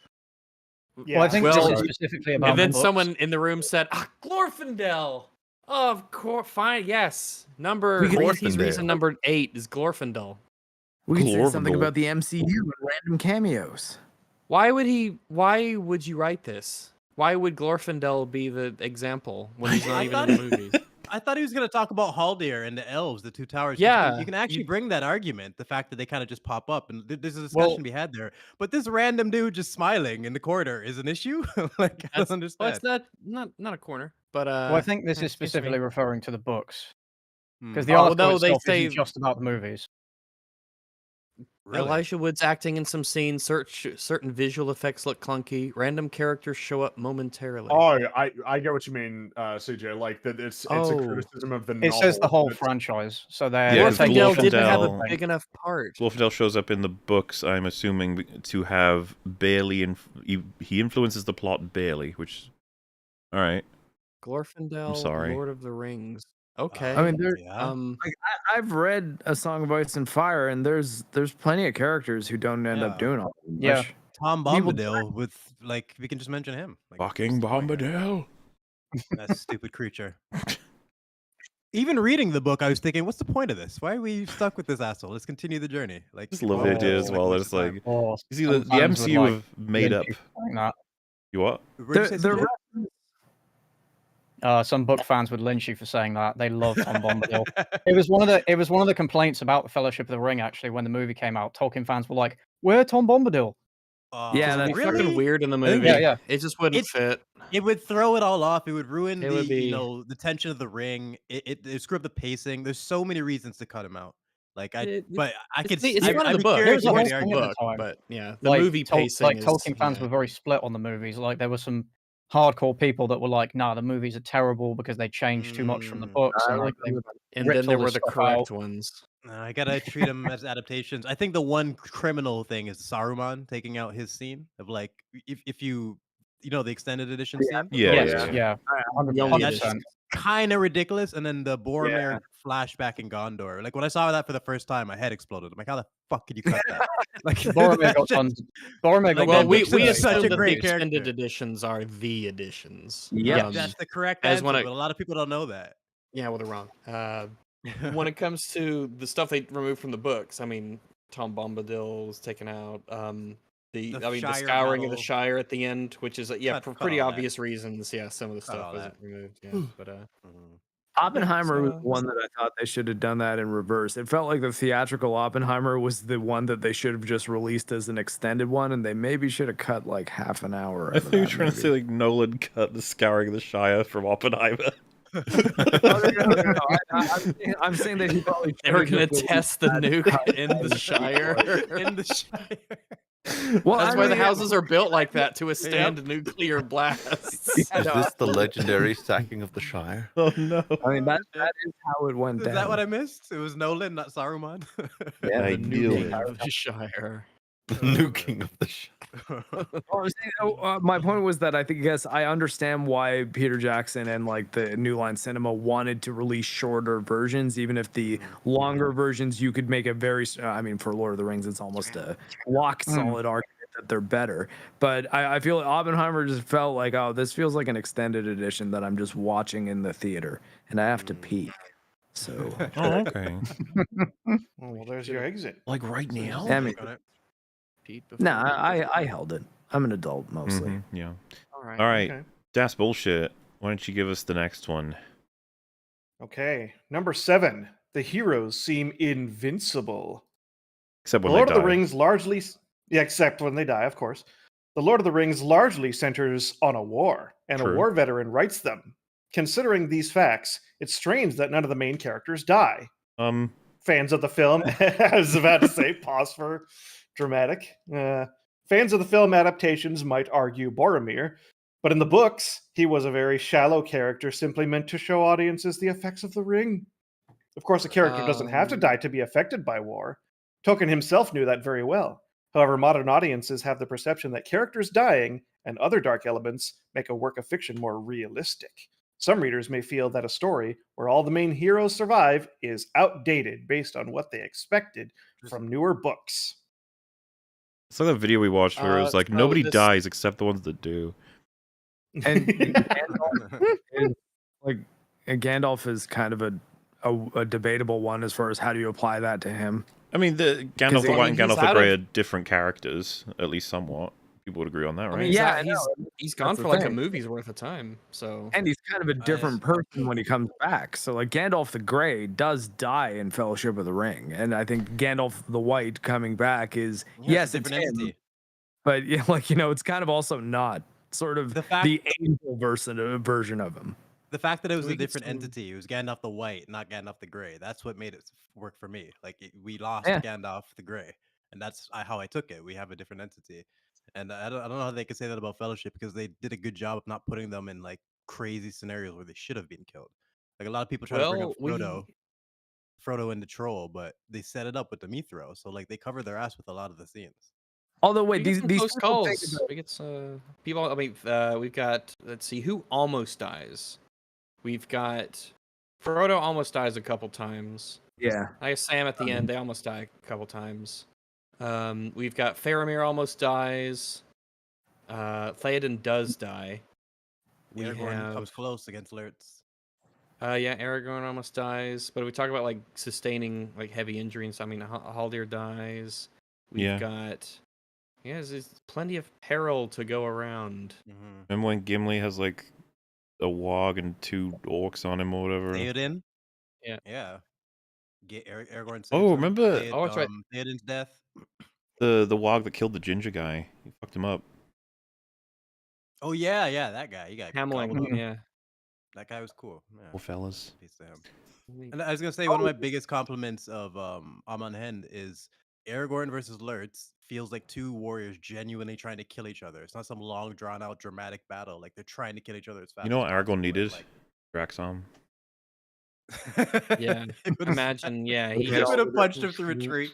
Yeah. Well, I think Well, this is specifically about And then the books. someone in the room said, Glorfindel! Oh, of course, fine, yes. Number, We could- I think he's Glorfindel. reason number 8 is Glorfindel. We could say something Glorfindel. about the MCU and random cameos. Why would you write this? Why would Glorfindel be the example when he's not even in the movie? I thought he was going to talk about Haldir and the elves, the two towers. Yeah, You can actually you- bring that argument, the fact that they kind of just pop up, and there's a discussion to be had there. But this random dude just smiling in the corner is an issue? Like, I don't Well, understand. it's not a corner, but Well, I think this is seems to me. specifically referring to the books because Hmm. the Oh, article no, they itself say- isn't just about the movies. Really? Elijah Wood's acting in some scenes. Certain visual effects look clunky. Random characters show up momentarily. Oh, I get what you mean, CJ. Like that, it's a Oh. criticism of the It novel. says the whole It's- franchise, so they're Yeah, they're taking Glorfindel shots didn't at have the a whole big thing. enough part. Glorfindel shows up in the books, I'm assuming, to have barely. He influences the plot barely, which. All right. Glorfindel, sorry. Lord of the Rings. Okay. I mean, there's Yeah. like I've read A Song of Ice and Fire, and there's plenty of characters who don't end up Yeah. doing all that Yeah. much. Tom People- Bombadil with like we can just mention him. Like, Fucking what's the point? Bombadil. That stupid creature. Even reading the book, I was thinking, what's the point of this? Why are we stuck with this asshole? Let's continue the journey. Like, Just love why the would idea it as take well. much It's time? like Or you see the some fans would, MCU like, have made up. lynch you for saying that. You what? Where'd you say, The CJ? Some book fans would lynch you for saying that. They love Tom Bombadil. It was one of the complaints about the Fellowship of the Ring. Actually, when the movie came out, Tolkien fans were like, "Where Tom Bombadil?" Yeah, It'd be that's fucking weird in the I think movie. Yeah, yeah. It just wouldn't fit. It would throw it all off. It would ruin It the would be- the tension of the ring. It screw up the pacing. There's so many reasons to cut him out. Like but I could. It's I'd one of be the books. curious There to was hear a the whole argument. thing at the time. But yeah, the movie pacing like is Tolkien fans yeah. were very split on the movies. Like there were some hardcore people that were like, "Nah, the movies are terrible because they changed too much from the books." And like they And ripped then there all were this the stuff correct out. ones. I gotta treat them as adaptations. I think the one criminal thing is Saruman taking out his scene of like if you know the extended edition scene. Yes, yeah, The only 100%. edition. Kind of ridiculous, and then the Boromir flashback in Gondor. Like when I saw that for the first time, my head exploded. I'm like, how the fuck could you cut that? Like Boromir got tons. Boromir got Like, Well, that we makes him assume such a that great the extended character. editions are the editions. Yeah. That's the correct as answer, when but a lot of people don't know that. Yeah, well, they're wrong. When it comes to the stuff they removed from the books, I mean, Tom Bombadil was taken out. The Shire scouring of the battle. Shire at the end, which is for Cut pretty all that. obvious reasons. Yeah, some of the Cut stuff all wasn't that. removed. Yeah, but Oppenheimer was so- one that I thought they should have done that in reverse. It felt like the theatrical Oppenheimer was the one that they should have just released as an extended one, and they maybe should have cut like half an hour. I think you're trying to say like Nolan cut the Scouring of the Shire from Oppenheimer. I'm saying that he probably they were should going have to just test the released nuke that in the Shire. In the Shire. Well, That's I why the mean, houses are built like that to withstand nuclear blasts. Is this the legendary sacking of the Shire? Oh no! I mean that is how it went Is down. that what I missed? It was Nolan, not Saruman. Yeah, I the knew nuking it. of the Shire. The nuking of the Shire. My point was that I guess I understand why Peter Jackson and like the New Line Cinema wanted to release shorter versions, even if the longer versions you could make a very. I mean, for Lord of the Rings, it's almost a rock solid argument that they're better. But I feel like Oppenheimer just felt like, oh, this feels like an extended edition that I'm just watching in the theater, and I have to pee. So. Oh, okay. Oh, well, there's your exit. Like right now? I mean, no, I held it. I'm an adult mostly. Mhm, yeah. All right. All right. Okay. That's bullshit. Why don't you give us the next one? Okay, number 7. The heroes seem invincible. Except The when Lord they of the die. Rings largely, yeah, except when they die, of course. The Lord of the Rings largely centers on a war, and a True. war veteran writes them. Considering these facts, it's strange that none of the main characters die. Fans of the film, I was about to say, pause for dramatic. Fans of the film adaptations might argue Boromir, but in the books, he was a very shallow character simply meant to show audiences the effects of the ring. Of course, a character doesn't have to die to be affected by war. Tolkien himself knew that very well. However, modern audiences have the perception that characters dying and other dark elements make a work of fiction more realistic. Some readers may feel that a story where all the main heroes survive is outdated based on what they expected from newer books. It's like that video we watched where it was like so nobody this- dies except the ones that do. And Gandalf is, like, and Gandalf is kind of a debatable one as far as how do you apply that to him. I mean, the Gandalf 'Cause, the I White mean, and he's Gandalf the out Grey of- are different characters, at least somewhat. People would agree on that, right? I mean, Yeah, he's gone That's for the like a thing. movie's worth of time. So And he's kind of a different person when he comes back. So like Gandalf the Grey does die in Fellowship of the Ring, and I think Gandalf the White coming back is yes, it's him, but yeah, like it's kind of also not sort of the angel version of him. The fact that it was We a get different some- entity, it was Gandalf the White, not Gandalf the Grey. That's what made it work for me. Like we lost Yeah. Gandalf the Grey, and that's how I took it. We have a different entity, and I don't know how they could say that about Fellowship because they did a good job of not putting them in like crazy scenarios where they should have been killed. Like a lot of people try to bring up Frodo and the troll, but they set it up with the Mithro, so like they cover their ass with a lot of the scenes. Although we wait, get these some these close people think calls. about- We get people. I mean, we've got. Let's see who almost dies. We've got Frodo almost dies a couple times. Yeah. I guess Sam at the end, they almost die a couple times. We've got Faramir almost dies. Theoden does die. We Aragorn comes have close against Lurtz. yeah, Aragorn almost dies. But if we talk about like sustaining like heavy injury and stuff, I mean Haldir dies. We've got there's plenty of peril to go around. Remember when Gimli has like a wog and 2 orcs on him or whatever? Theoden? Yeah. Yeah. Aragorn saves Oh, him. remember that's right. Theoden's death. the wog that killed the ginger guy? He fucked him up. Oh yeah, that guy. You got Hameling, yeah. That guy was cool. Yeah. Poor fellas. Peace to him. And I was gonna say one of my biggest compliments of Amon Hen is Aragorn versus Lurtz feels like 2 warriors genuinely trying to kill each other. It's not some long drawn out dramatic battle. Like they're trying to kill each other as fast. You know as what Aragorn possible, needed? like... Draxom. Yeah. Imagine, yeah, he just would have punched him through a tree.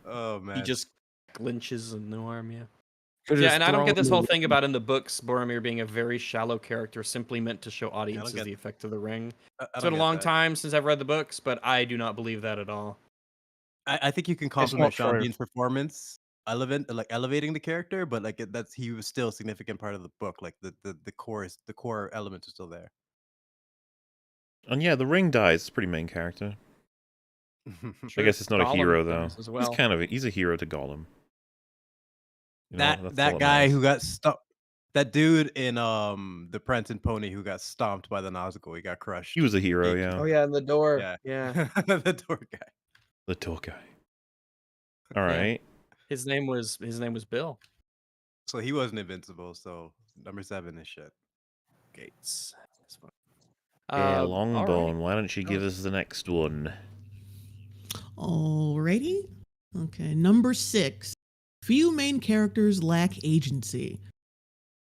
Oh man. He just glinches in the arm, yeah. Could've Yeah, just and I don't get thrown this whole the- thing about in the books Boromir being a very shallow character simply meant to show audiences get- the effect of the ring. I It's don't been a get long that. time since I've read the books, but I do not believe that at all. I think you can not compliment Sean true. Bean's performance, elevating the character, but like he was still a significant part of the book. Like the core elements are still there. And yeah, the ring dies. It's a pretty main character. I guess it's not a Gollum hero though. dies as well. He's a hero to Gollum. You know, that's all That guy matters. who got stomped, that dude in the Prancing Pony who got stomped by the Nazgul, he got crushed. He was a hero, He- yeah. Oh yeah, and the door. Yeah. Yeah. The door guy. The tour guy. All Yeah. right. His name was Bill So he wasn't invincible. So number 7 is shit. Gates. That's fine. Yeah, all Longbone. right. Why don't you give us the next one? Alrighty. Okay, number 6. Few main characters lack agency.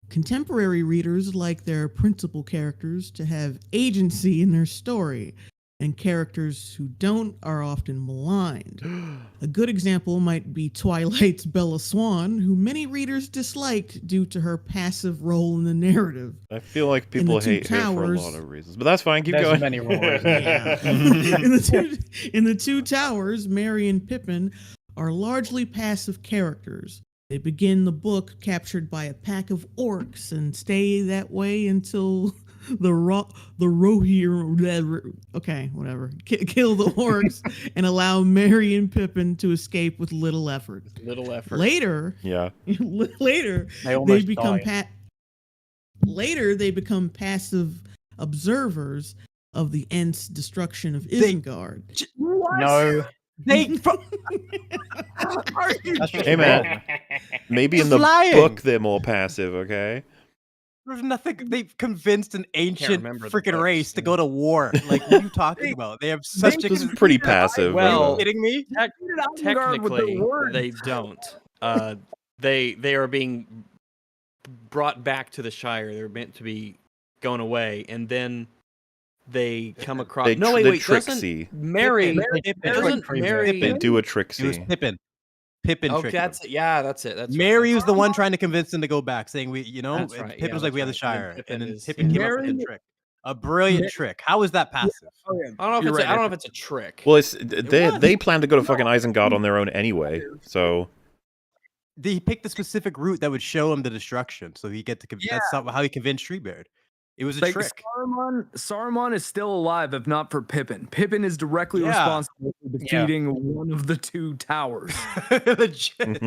Contemporary readers like their principal characters to have agency in their story, and characters who don't are often maligned. A good example might be Twilight's Bella Swan, who many readers disliked due to her passive role in the narrative. I feel like In people the Two hate her for a Towers- lot of reasons, but that's fine. Keep There's going. many roles. Yeah. in the Two Towers, Merry and Pippin are largely passive characters. They begin the book captured by a pack of orcs and stay that way until the Rohirrim, okay, whatever, kill the orcs and allow Merry and Pippin to escape with little effort. Later, later They almost become die. later they become passive observers of the Ent's destruction of Isengard. No. That's just Hey man, wrong. maybe in the Flying. book they're more passive. Okay. There's nothing. They've convinced an ancient remember the freaking books, race to go to war. Like, what are you talking about? They have such a. This is pretty passive. Well, Are you kidding me? Technically, they don't. They are being brought back to the Shire. They're meant to be going away, and then they come across. They No, wait, the wait. Trixie. Doesn't Mary? Doesn't Mary? They do a It was Trixie. Pippin. Pippin Okay, tricked him. that's it. Yeah, that's it. That's Mary was the one trying to convince them to go back, saying That's right, Pippin yeah, was like, that's we have the right. Shire, Pippin and then is- Pippin yeah. came up with a Mary- trick, a brilliant trick. How is that passive? Oh, yeah. I don't know if You're it's. right, I don't know if it's a trick. Well, they plan to go to fucking Isengard on their own anyway. So They picked the specific route that would show him the destruction, so he get to. That's how he convinced Treebeard. It was a Like trick. Saruman is still alive if not for Pippin. Pippin is directly Yeah. responsible for defeating one of the 2 towers. Legit.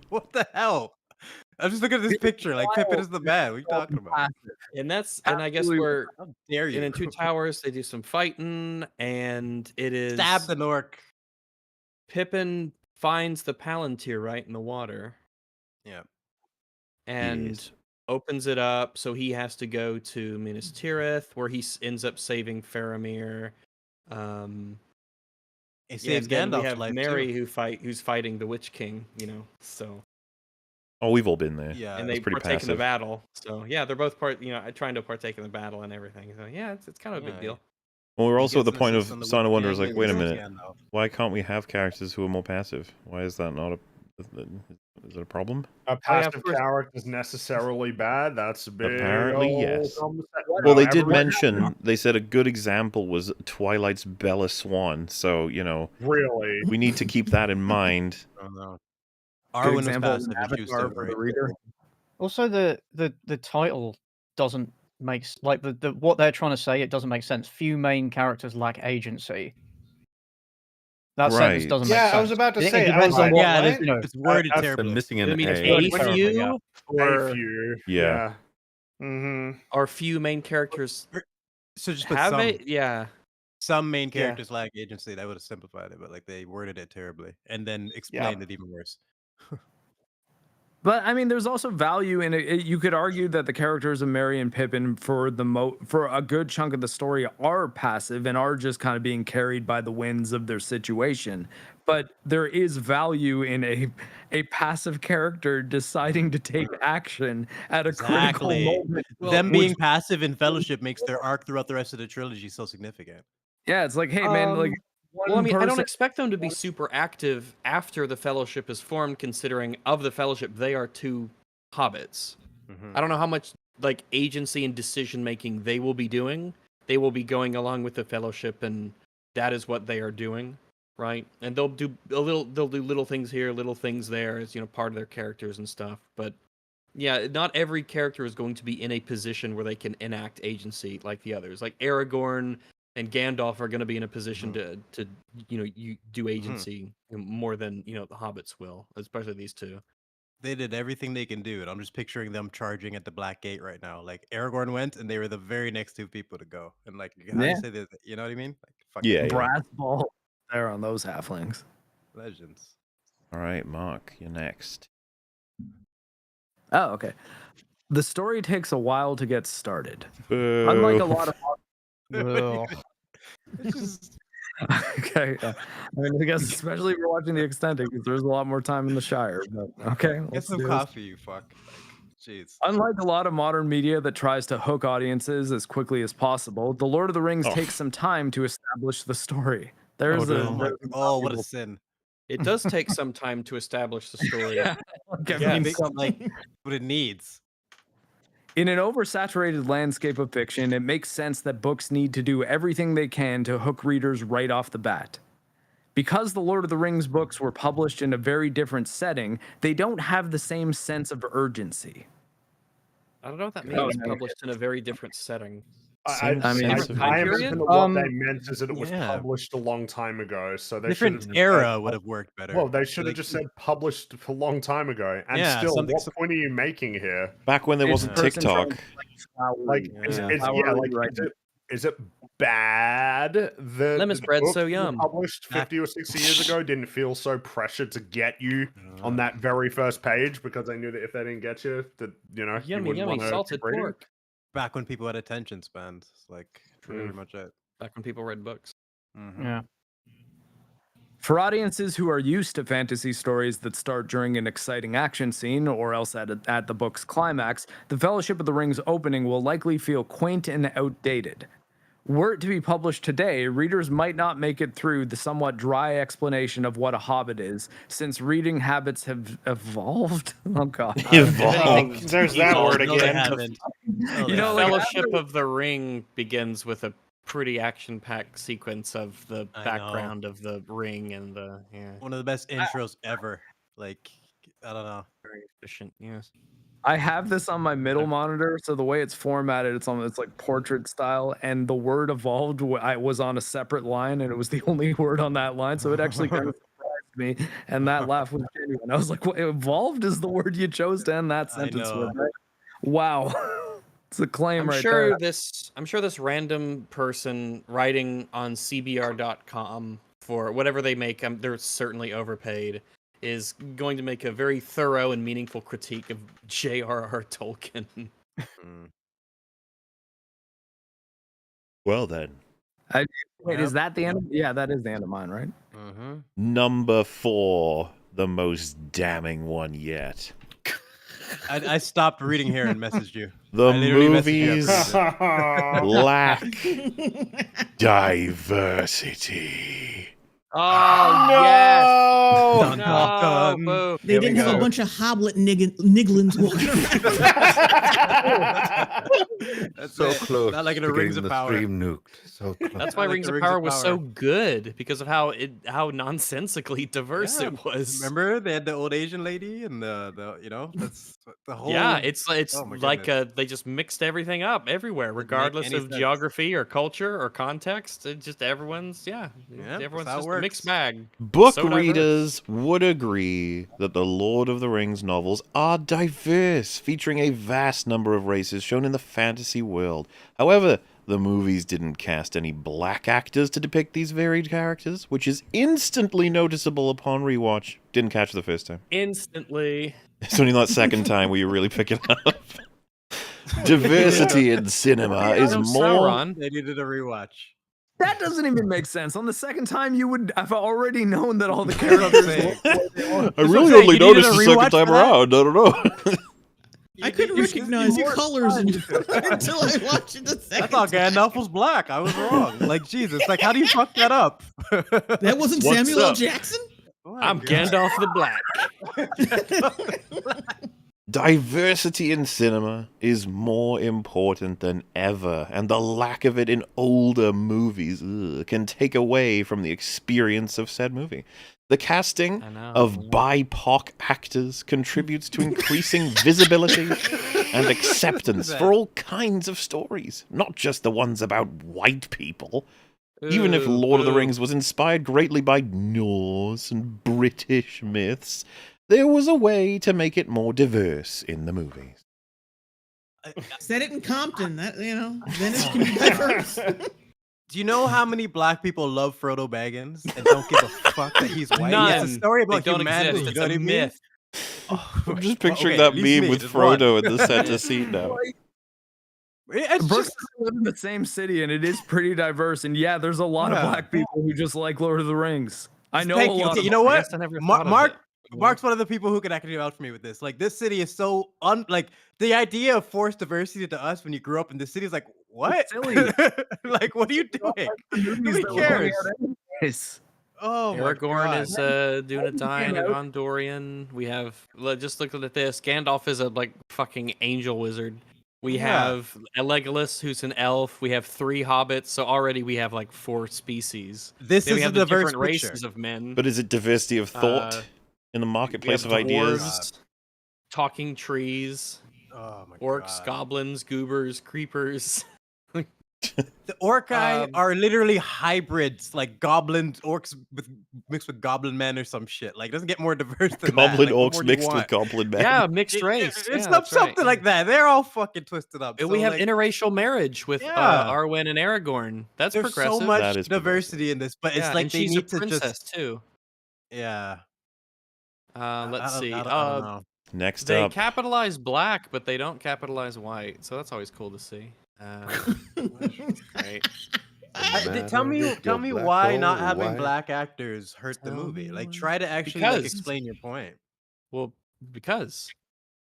What the hell? I'm just looking at this picture. Like Pippin is the man. What are you talking about? And I guess Absolutely. we're How dare you? and in Two Towers they do some fighting, and it is Stab the Nork. Pippin finds the Palantir right in the water Yeah. and Yes. opens it up, so he has to go to Minas Tirith, where he ends up saving Faramir. It Yeah, saves then we Gandalf's have life Mary too. who's fighting the Witch King, so oh, we've all been there. Yeah. and that's they pretty partake in the passive. battle. So yeah, they're both trying to partake in the battle and everything. So yeah, it's kind of a big Yeah, deal. Well, we're He also at the gets an point assist of on the Son of Witch Wonder is King like, and wait a he saves minute, Gandalf. why can't we have characters who are more passive? Why is that not a Is it a problem? A passive character is necessarily bad. That's a big Apparently, old yes. conversation. Well, No, they did everyone- mention. They said a good example was Twilight's Bella Swan. So Really, we need to keep that in mind. Oh no. Good Arwen was example of passive an and she was avatar still for the great. reader. Also, the title doesn't make like the what they're trying to say. It doesn't make sense. Few main characters lack agency. That sentence Right. doesn't make Yeah, sense. I was about to It say. I depends was on like, what. Yeah, what? it's worded They're terribly. missing an I mean, A. a When- few, a or few. Yeah. Mm-hmm. are few main characters So just put have some. it? Yeah. Some main Yeah. characters lack agency. That would have simplified it, but like they worded it terribly and then explained it even worse. But I mean, there's also value in it. You could argue that the characters of Merry and Pippin for for a good chunk of the story are passive and are just kind of being carried by the winds of their situation. But there is value in a passive character deciding to take action at a critical moment. Them being passive in Fellowship makes their arc throughout the rest of the trilogy so significant. Yeah, it's like, hey man, like. Well, I mean, I don't person- expect them to be super active after the Fellowship is formed, considering of the Fellowship, they are two hobbits. I don't know how much like agency and decision making they will be doing. They will be going along with the Fellowship, and that is what they are doing, right? And they'll do little things here, little things there, as part of their characters and stuff. But yeah, not every character is going to be in a position where they can enact agency like the others. Like Aragorn and Gandalf are going to be in a position to you do agency more than the hobbits will, especially these two. They did everything they can do, and I'm just picturing them charging at the Black Gate right now. Like Aragorn went, and they were the very next two people to go. And like, how do you say that? You know what I mean? Like, fucking brass ball there on those halflings. Legends. All right, Mark, you're next. Oh, okay. The story takes a while to get started. Boo. Unlike a lot of It's just okay. I mean, I guess especially if you're watching the extended, because there's a lot more time in the Shire. But okay, get let's some do this. coffee, you fuck. Like, jeez. Unlike a lot of modern media that tries to hook audiences as quickly as possible, The Lord of the Rings takes some time to establish the story. There's what a sin. It does take some time to establish the story. Like what it needs. In an oversaturated landscape of fiction, it makes sense that books need to do everything they can to hook readers right off the bat. Because the Lord of the Rings books were published in a very different setting, they don't have the same sense of urgency. I don't know what that means. Published in a very different setting. I imagine what they meant is that it was published a long time ago, so they different should've era said, would have worked better. Well, they should have Like- just said published a long time ago. And Yeah, still, something- what point are you making here? Back when there wasn't TikTok. Is it bad that Lemon the spread's books so were yum. published 50 or 60 years ago didn't feel so pressured to get you on that very first page because they knew that if they didn't get you, that you Yummy, wouldn't yummy, wanna salted keep reading? pork. Back when people had attention spans, like pretty much it. Back when people read books. Yeah. For audiences who are used to fantasy stories that start during an exciting action scene or else at the book's climax, the Fellowship of the Ring's opening will likely feel quaint and outdated. Were it to be published today, readers might not make it through the somewhat dry explanation of what a hobbit is, since reading habits have evolved. Oh god. Evolved. There's that word again. Fellowship of the Ring begins with a pretty action-packed sequence of the background of the ring and the One of the best intros ever. Like, I don't know. Very efficient, yes. I have this on my middle monitor, so the way it's formatted, it's like portrait style, and the word evolved was on a separate line, and it was the only word on that line, so it actually kind of surprised me, and that laugh was genuine. I was like, well, evolved is the word you chose to end that sentence with. Right? Wow. It's a claim right there. I'm sure this random person writing on CBR.com for whatever they make, they're certainly overpaid, is going to make a very thorough and meaningful critique of J.R.R. Tolkien. Well then. Wait, is that the end? Yeah, that is the end of mine, right? Number 4, the most damning one yet. I stopped reading here and messaged you. The I literally messaged you movies after lack diversity. Oh No! yes. No. Boo. They didn't have a bunch of hoblet nigglins walking around. That's So it. close. Not like in to a Rings getting of the Power. stream nuked. So close. That's why like Rings the of Rings of Power was so Power. good because of how nonsensically diverse Yeah, it was. Remember they had the old Asian lady and the that's the whole. Yeah, it's Oh my like goodness. they just mixed everything up everywhere, Doesn't make regardless any of sense. geography or culture or context. It just everyone's that's everyone's how it just a mixed works. bag. Book So diverse. readers would agree that the Lord of the Rings novels are diverse, featuring a vast number of races shown in the fantasy world. However, the movies didn't cast any black actors to depict these varied characters, which is instantly noticeable upon rewatch. Didn't catch the first time. Instantly. It's only that second time where you really pick it up. Diversity in cinema is more... Sauron. They needed a rewatch. That doesn't even make sense. On the second time, you would have already known that all the characters. I really only noticed the second time around. I don't know. I couldn't recognize the colors until I watched it the I second thought time. Gandalf was black. I was wrong. Like Jesus. Like how do you fuck that up? That wasn't What's Samuel L. up? Jackson? I'm Gandalf the Black. Diversity in cinema is more important than ever, and the lack of it in older movies can take away from the experience of said movie. The casting of BIPOC actors contributes to increasing visibility and acceptance for all kinds of stories, not just the ones about white people. Even if Lord of the Rings was inspired greatly by Norse and British myths, there was a way to make it more diverse in the movies. Set it in Compton. That Venice can be diverse. Do you know how many black people love Frodo Baggins and don't give a fuck that he's white? None. It's a story about They don't humanity. exist. You It's know a what I mean? myth. I'm just picturing okay, that at least meme me, with just one. Frodo in the center seat now. It's Brooks just live in the same city, and it is pretty diverse. And yeah, there's a lot of black people who just like Lord of the Rings. I know Thank a you. lot. Okay, of you know I what? guess I never thought of Mark it. Mark's one of the people who can actually vouch for me with this. Like this city is so like the idea of forced diversity to us when you grew up in this city is like what? silly. Like what are you doing? movies Nobody that were coming cares. out anyways. Oh my Aragorn god. is Dunedain of Gondorian. We have just look at this. Gandalf is a fucking angel wizard. We have a Legolas who's an elf. We have 3 hobbits. So already we have 4 species. This Then is we a have the diverse different picture. races of men. But is it diversity of thought in the We have marketplace of ideas? dwarves, talking trees, Oh my orcs, god. goblins, goobers, creepers. The Orcai are literally hybrids, like goblins, orcs mixed with goblin men or some shit. Like, it doesn't get more diverse than Goblin that. Like, what orcs more do you mixed with want? goblin men. Yeah, mixed race. It's Yeah, not that's right. something like that. They're all fucking twisted up. And So, we have like, interracial marriage with Yeah. Arwen and Aragorn. That's there's progressive. so much That is diversity in this, but it's Yeah, like and they she's need a to princess just too. yeah. Let's see. I don't know. Next They up, capitalize black, but they don't capitalize white. So that's always cool to see. Right. Tell me you're black why or not having white. black actors hurt the movie. Like, try to actually Because- explain your point. Well, because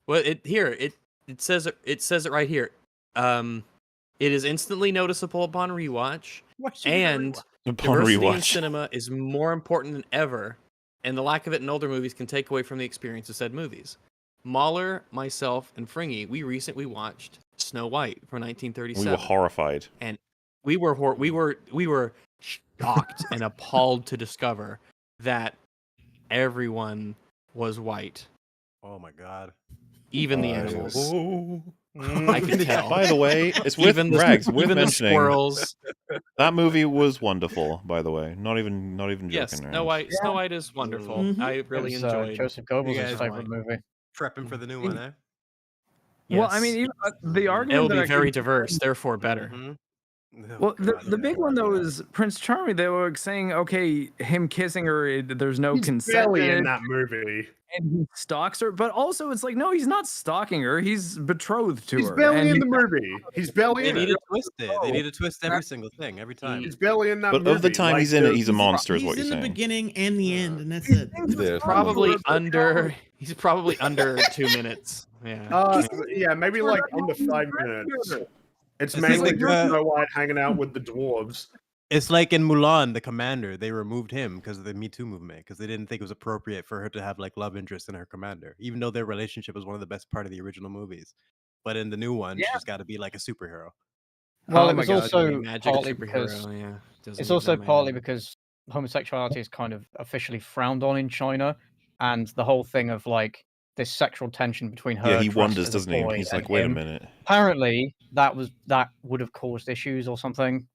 it says it right here. It is instantly noticeable upon rewatch, and upon diversity in rewatch. cinema is more important than ever, and the lack of it in older movies can take away from the experience of said movies. Mahler, myself, and Fringy, we recently watched Snow White from 1937. We were horrified. And we were shocked and appalled to discover that everyone was white, Oh my god. even the animals. I I can tell. By the way, it's with Even the- Rags. Worth even the mentioning. squirrels. That movie was wonderful. By the way, not even joking. Yes, Snow Rags. White is wonderful. Mhm. I really It was, enjoyed. Joseph Goebbels' guys favorite movie. Prepping for the new one, eh? Well, I Yes. mean, even, the argument It will that be I very could- diverse, therefore better. Mhm. Oh, Well, the God, big yeah. one though is Prince Charming. They were saying, okay, him kissing her, there's no He's consent, barely in that movie. and he stalks her. But also, it's like, no, he's not stalking her. He's betrothed to He's her. barely and in he- the movie. He's barely They in need it. to twist it. They need to twist every single thing every time. He's barely in that But movie. of the time he's in it, he's a monster, is He's what you're in the saying. beginning and the end, and that's it. There's Probably under. He's probably under 2 minutes. Yeah. Yeah, maybe like under 5 minutes. It's I mainly think, just Snow White hanging out with the dwarves. It's like in Mulan, the commander. They removed him because of the Me Too movement because they didn't think it was appropriate for her to have like love interest in her commander, even though their relationship was one of the best part of the original movies. But in the new one, she's got to be like a superhero. Well, Oh it my was God, also magic partly superhero, because yeah, doesn't it's need also no partly man. because homosexuality is kind of officially frowned on in China, and the whole thing of like this sexual tension between her Yeah, he dressed wonders, as a doesn't he? boy He's and like, wait a him. minute. Apparently, that would have caused issues or something.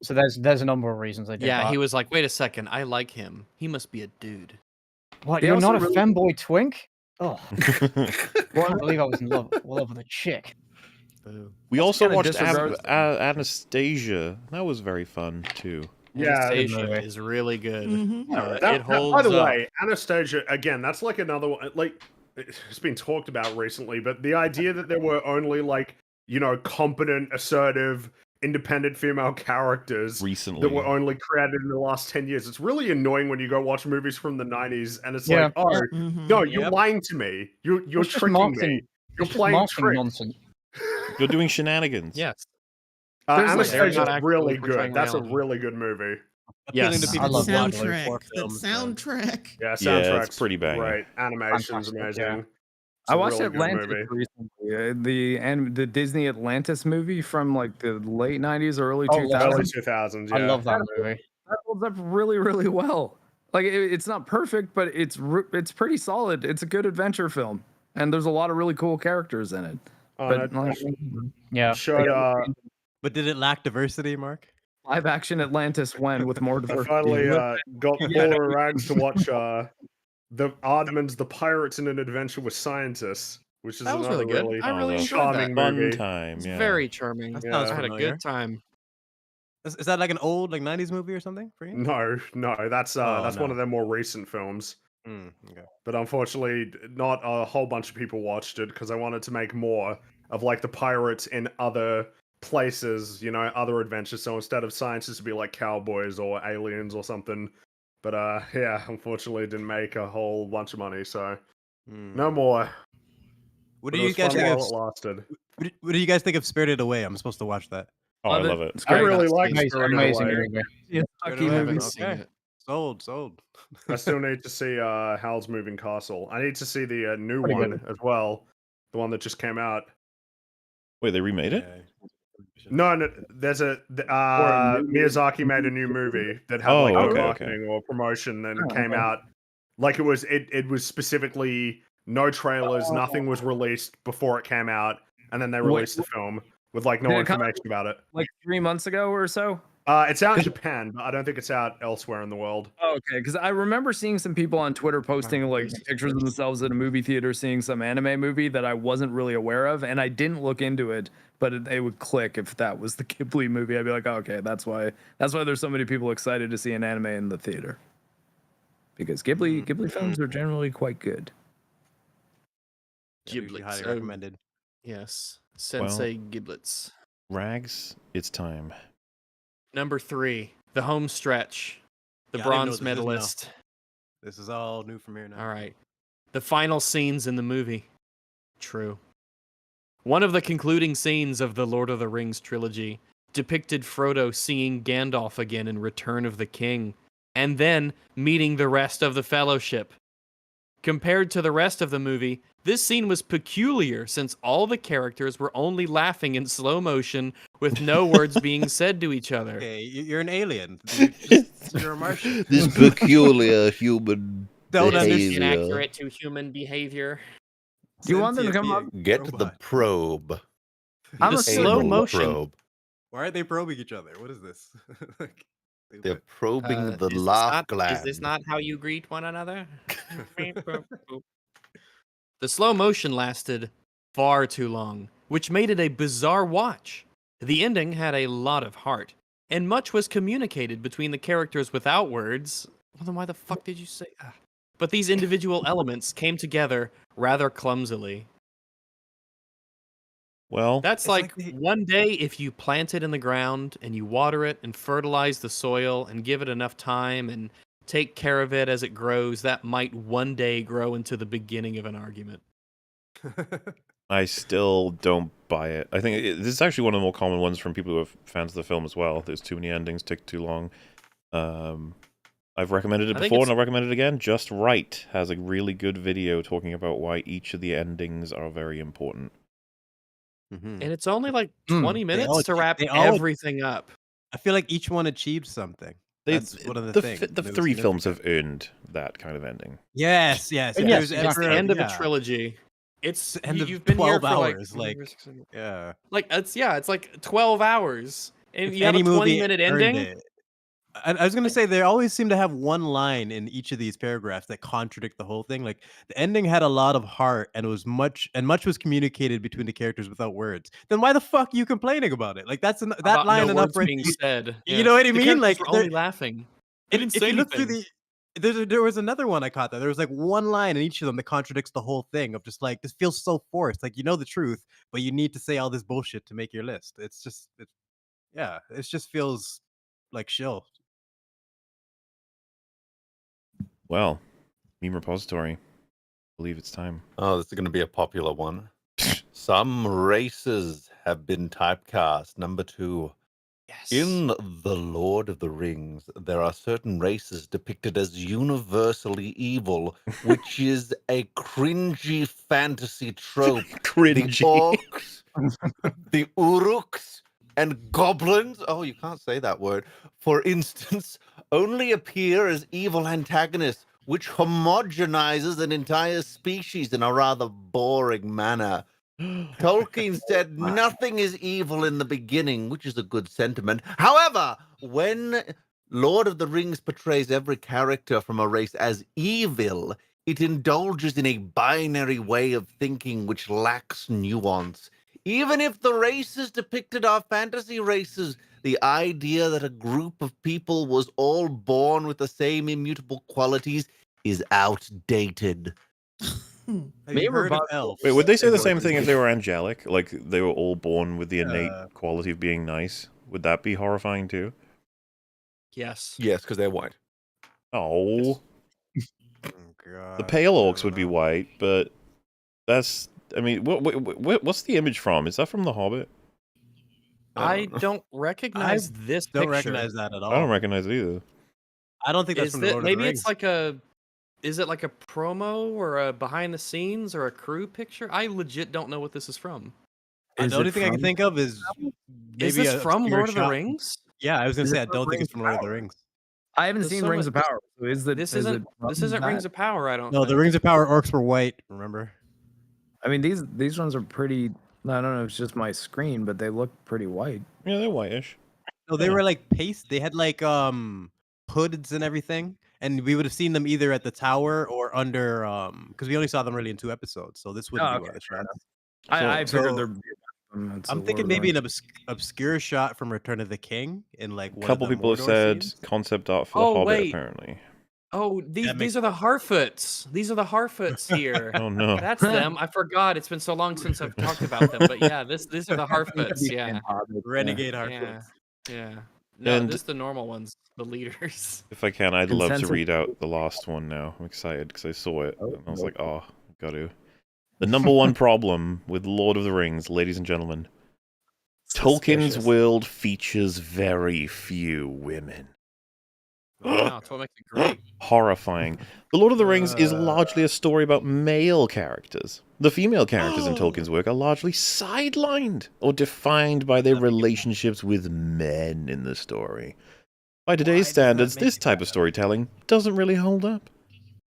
So there's a number of reasons they did Yeah, that. he was like, wait a second, I like him. He must be a dude. What, They you're also not a really- femboy twink? Oh, I can't believe I was in love with a chick. We Also also kinda watched disregards Anastasia. That was very fun too. Yeah, Anastasia is really good. That, It holds by the up. way, Anastasia again. That's like another one. Like it's been talked about recently, but the idea that there were only like competent, assertive, independent female characters recently that were only created in the last 10 years. It's really annoying when you go watch movies from the 90s and it's Yeah. like, oh Mhm. no, you're lying to me. You're It's just tricking marketing- me. You're it's just playing marketing tricks. nonsense. You're doing shenanigans. Yes. There's, like, they're Anastasia's not actually really portraying good. That's a reality. really good movie. Appealing Yes. to people I love who watch like soundtrack. 4 That films. man. soundtrack. Yeah, Yeah, soundtrack's it's pretty banging. great. Animation's Fantastic, amazing. yeah. It's I a watched really good Atlantis movie. recently. The Disney Atlantis movie from like the late 90s or early Oh, 2000s. Early 2000s, yeah. I love that movie. That holds up really, really well. Like it's not perfect, but it's pretty solid. It's a good adventure film, and there's a lot of really cool characters in it. Oh, But no, like, Yeah. showed, But did it lack diversity, Mark? live action Atlantis when with more I diversity. finally got Yeah, Baller and Rags to watch the Aardman's The Pirates in an Adventure with Scientists, which is That was another really good. really I really enjoyed charming that. Fun movie. time. It's Yeah. very charming. That Yeah. sounds I had a familiar. good time. Is that like an old like 90s movie or something for you? No, that's one no. of their more recent films. Okay. But unfortunately, not a whole bunch of people watched it because I wanted to make more of like the pirates in other places, other adventures. So instead of scientists, it'd be like cowboys or aliens or something. But yeah, unfortunately, it didn't make a whole bunch of money. So no more. What But do it you was guys fun think while of? it lasted. What do you guys think of Spirited Away? I'm supposed to watch that. Oh, I love it. It's I great. really like Amazing, Spirited amazing Away. movie. Yeah, Spirited Chucky Away? haven't movies. seen it. Sold. I still need to see Howl's Moving Castle. I need to see the new Pretty one good. as well, the one that just came out. Wait, they remade it? No, there's Miyazaki made a new movie that had Oh, like no okay, marketing or promotion, and it came out like it was specifically no trailers, nothing was released before it came out, and then they released the film with like no Did it come out, information about it. like 3 months ago or so. It's out in Japan, but I don't think it's out elsewhere in the world. Oh, okay, because I remember seeing some people on Twitter posting like pictures of themselves at a movie theater seeing some anime movie that I wasn't really aware of, and I didn't look into it, but it would click if that was the Ghibli movie. I'd be like, oh, okay, that's why there's so many people excited to see an anime in the theater. Because Ghibli films are generally quite good. Giblets. Highly Oh, recommended. yes. Sensei Giblets. Rags, it's time. Number 3, the home stretch. The Yeah, I didn't know bronze this. This is medalist. This is all new from here now. All right. The final scenes in the movie. True. One of the concluding scenes of the Lord of the Rings trilogy depicted Frodo seeing Gandalf again in Return of the King, and then meeting the rest of the Fellowship. Compared to the rest of the movie, this scene was peculiar since all the characters were only laughing in slow motion with no words being said to each other. Okay, you're an alien. You're a Martian. This peculiar human Don't behavior. Inaccurate to human behavior. You want them to come up? Get the probe. I'm The a slow Anal motion. probe. Why are they probing each other? What is this? Like, They're probing the Is this laugh not- gland. Is this not how you greet one another? The slow motion lasted far too long, which made it a bizarre watch. The ending had a lot of heart, and much was communicated between the characters without words. Well, then why the fuck did you say? But these individual elements came together rather clumsily. Well, That's like one day if you plant it in the ground and you water it and fertilize the soil and give it enough time and take care of it as it grows, that might one day grow into the beginning of an argument. I still don't buy it. I think this is actually one of the more common ones from people who are fans of the film as well. There's too many endings, take too long. I've recommended it before and I'll recommend it again. Just Right has a really good video talking about why each of the endings are very important. And it's only like 20 minutes to wrap everything up. I feel like each one achieved something. That's one of the things. The three films have earned that kind of ending. Yes, yes. And yes, it's the end of a trilogy. It's end of you've been 12 here for hours, like yeah. Like it's like 12 hours. And If you have a any movie 20-minute earned ending. it. I was gonna say they always seem to have one line in each of these paragraphs that contradict the whole thing. Like the ending had a lot of heart and it was much was communicated between the characters without words. Then why the fuck are you complaining about it? Like that's that About line no enough words right being there. said. You Yeah. know what I The mean? Like characters were only laughing. They didn't if say you look through anything. there was another one I caught that there was like one line in each of them that contradicts the whole thing of just like this feels so forced. Like you know the truth, but you need to say all this bullshit to make your list. It just feels like shill. Well, meme repository. I believe it's time. Oh, this is going to be a popular one. Some races have been typecast. Number 2. Yes. In The Lord of the Rings, there are certain races depicted as universally evil, which is a cringy fantasy trope. Cringy. The orcs, the uruks, and goblins, oh, you can't say that word, for instance, only appear as evil antagonists, which homogenizes an entire species in a rather boring manner. Tolkien said nothing is evil in the beginning, which is a good sentiment. However, when Lord of the Rings portrays every character from a race as evil, it indulges in a binary way of thinking which lacks nuance. Even if the races depicted are fantasy races, the idea that a group of people was all born with the same immutable qualities is outdated. Have you heard of elves? Wait, would they say the same thing if they were angelic? Like they were all born with the innate quality of being nice? Would that be horrifying too? Yes. Yes, because they're white. Oh. God. The pale orcs would be white, but that's. I mean, what's the image from? Is that from The Hobbit? I don't recognize this picture. Don't recognize that at all. I don't recognize it either. I don't think that's from the Lord of the maybe Rings. it's like a. Is it like a promo or a behind the scenes or a crew picture? I legit don't know what this is from. The only thing I can think of is maybe Is this from obscure Lord of the shot. Rings? Yeah, I was gonna Is say it I from don't think Rings it's from of Lord of the Power? Rings. I haven't seen Rings of Power. So This isn't Rings of Power. I don't. No, the Rings of Power orcs were white. Remember? I mean, these ones are pretty. I don't know if it's just my screen, but they look pretty white. Yeah, they're whitish. No, they were like paste. They had like hoods and everything, and we would have seen them either at the tower or under because we only saw them really in 2 episodes. So this wouldn't be one of the shots. I figured So- there'd be. I'm thinking maybe an obscure shot from Return of the King in like A one couple of the people have Mordor said scenes. concept art for The Hobbit, wait. apparently. Oh, these are the Harfoots. These are the Harfoots here. Oh, no. That's them. I forgot. It's been so long since I've talked about them. But yeah, these are the Harfoots. Yeah. Renegade Harfoots. Yeah. No, And- this is the normal ones, the leaders. If I can, I'd love to Consensus. read out the last one now. I'm excited because I saw it. And I was like, oh, got to. The number one problem with Lord of the Rings, ladies and gentlemen, Tolkien's Suspicious. world features very few women. Wow, that's what makes it great. Horrifying. The Lord of the Rings is largely a story about male characters. The female characters in Tolkien's work are largely sidelined or defined by their relationships with men in the story. By today's standards, this type of storytelling doesn't really hold up.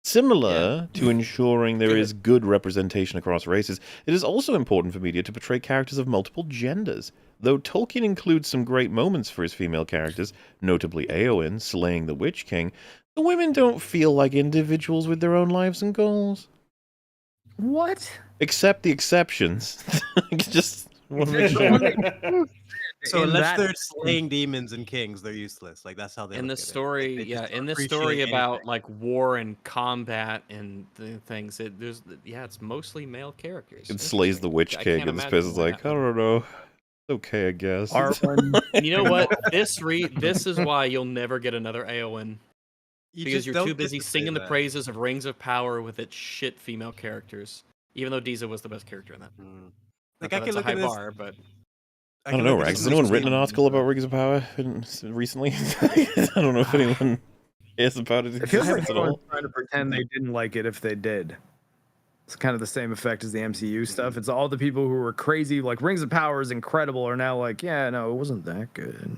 Similar to ensuring there is good representation across races, it is also important for media to portray characters of multiple genders. Though Tolkien includes some great moments for his female characters, notably Éowyn slaying the Witch King, the women don't feel like individuals with their own lives and goals. What? Except the exceptions. Just want to make sure. So In unless that- they're slaying demons and kings, they're useless. Like that's how they. In look this at it. story, They just in this appreciate story about anything. like war and combat and things, it's mostly male characters. It slays the Witch I King, can't and this imagine person's what like, I don't know. Okay, I guess. Arwen. And you know what? This is why you'll never get another Éowyn. You Because just you're don't too get busy to say singing the that. praises of Rings of Power with its shit female characters. Even though Deeza was the best character in that. Like, Not I that can it's a look high at this. bar, but I don't know, Rags. Has anyone written an article about Rings of Power recently? I don't know if anyone cares about it. It feels like at everyone's all. trying to pretend they didn't like it if they did. It's kind of the same effect as the MCU stuff. It's all the people who were crazy, like Rings of Power is incredible, are now like, yeah, no, it wasn't that good.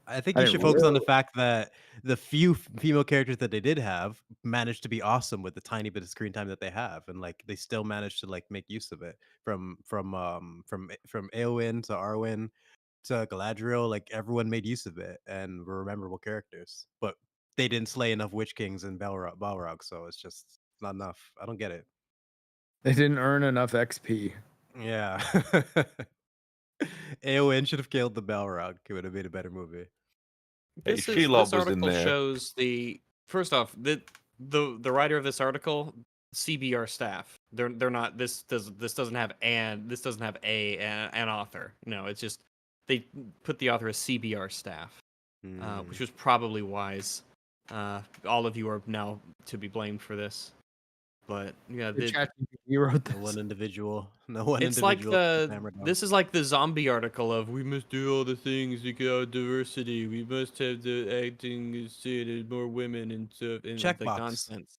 I think you should focus on the fact that the few female characters that they did have managed to be awesome with the tiny bit of screen time that they have, and like they still managed to like make use of it. From Eowyn to Arwen to Galadriel, like everyone made use of it and were memorable characters. But they didn't slay enough Witch Kings in Balrog, so it's just not enough. I don't get it. They didn't earn enough XP. Yeah. Eowyn should have killed the Balrog. It would have made a better movie. this Shelob was in article there. shows the first off the writer of this article, CBR staff. They're not this doesn't have an author. No, it's just they put the author as CBR staff, which was probably wise. All of you are now to be blamed for this. But yeah, you wrote this. No one individual. No one it's like individual. this is like the zombie article of we must do all the things to get our diversity. We must have the acting and more women and stuff and the Checkbox. nonsense.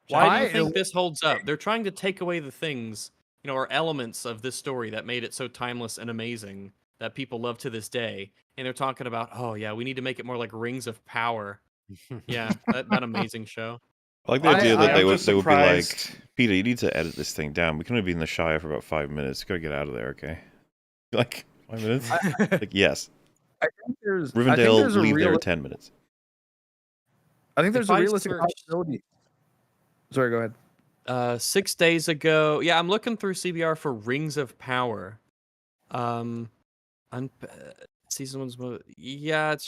Why do you think this holds up? They're trying to take away the things, or elements of this story that made it so timeless and amazing that people love to this day. And they're talking about, oh yeah, we need to make it more like Rings of Power. Yeah, that amazing show. I like the idea that they would be like, Peter, you need to edit this thing down. We can only be in the Shire for about 5 minutes. Gotta get out of there, okay? Like 5 minutes? Like yes. I think there's Rivendell leave there in 10 minutes. I think there's a realistic possibility. Sorry, go ahead. 6 days ago, yeah, I'm looking through CBR for Rings of Power. Season 1's yeah, it's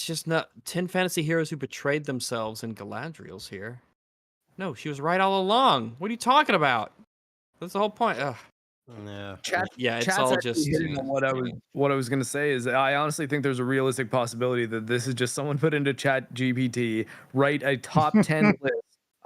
just not 10 fantasy heroes who betrayed themselves, and Galadriel's here. No, she was right all along. What are you talking about? That's the whole point. Ugh. Yeah. It's all just hitting on what I was gonna say is I honestly think there's a realistic possibility that this is just someone put into Chat GPT, write a top 10 list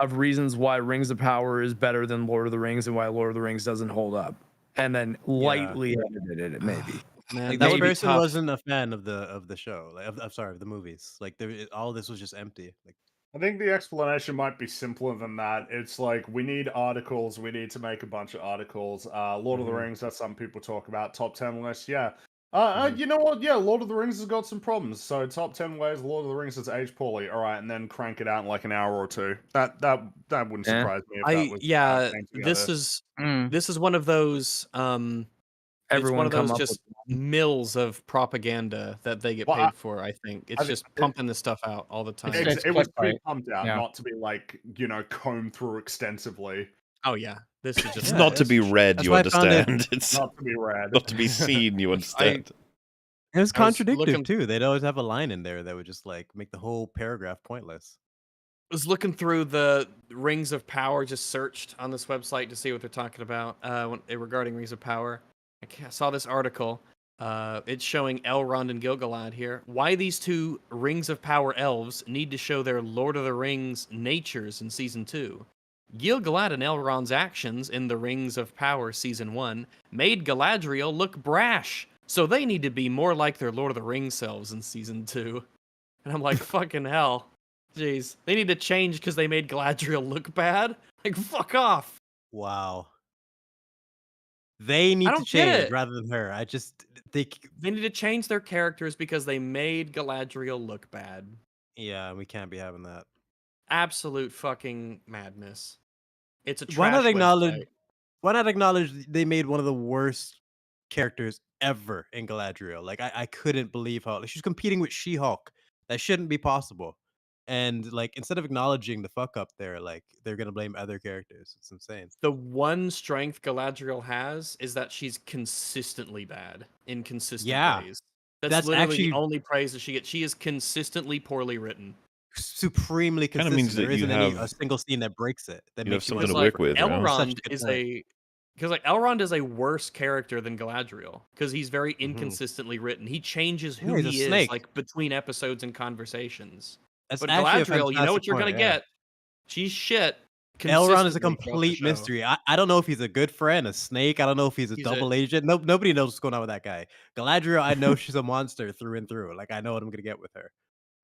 of reasons why Rings of Power is better than Lord of the Rings and why Lord of the Rings doesn't hold up, and then lightly edited it maybe. Man, Like, that person wasn't a fan of the show. Like, I'm sorry, of the movies. Like all this was just empty. Like, I think the explanation might be simpler than that. It's like, we need articles. We need to make a bunch of articles. Lord of the Rings, that's something people talk about. Top 10 lists, yeah. You know what? Yeah, Lord of the Rings has got some problems. So top 10 ways Lord of the Rings has aged poorly. All right, and then crank it out in like an hour or two. That wouldn't surprise me if that was. This is one of those. It's one of those just mills of propaganda that they get paid for. I think it's just pumping this stuff out all the time. It was to be pumped out, not to be like combed through extensively. Oh yeah, this is just it's not to be read. You understand? It's not to be read, not to be seen. You understand? It was contradictory too. They'd always have a line in there that would just like make the whole paragraph pointless. I was looking through the Rings of Power, just searched on this website to see what they're talking about regarding Rings of Power. I saw this article. It's showing Elrond and Gil-galad here. Why these two Rings of Power elves need to show their Lord of the Rings natures in Season 2. Gil-galad and Elrond's actions in the Rings of Power Season 1 made Galadriel look brash, so they need to be more like their Lord of the Rings selves in Season 2. And I'm like, fucking hell. Jeez. They need to change because they made Galadriel look bad? Like, fuck off. Wow. They need to change rather than her. They need to change their characters because they made Galadriel look bad. Yeah, we can't be having that. Absolute fucking madness. It's a trash Why not acknowledge website. they made one of the worst characters ever in Galadriel? Like I couldn't believe how she's competing with She-Hulk. That shouldn't be possible. And like instead of acknowledging the fuck up there, like they're gonna blame other characters. It's insane. The one strength Galadriel has is that she's consistently bad in consistent ways. That's literally actually the only praise that she gets. She is consistently poorly written. Supremely consistent. Means that there isn't you have a single scene that breaks it. That you makes have something to work with. Elrond is Elrond is a worse character than Galadriel because he's very inconsistently written. He changes who he is like between episodes and conversations. That's but actually Galadriel, you know what you're gonna get. She's shit, Elrond is a consistently throughout the complete show. mystery. I don't know if he's a good friend, a snake. I don't know if he's a He's double agent. Nobody knows what's going on with that guy. Galadriel, I know she's a monster through and through. Like I know what I'm gonna get with her.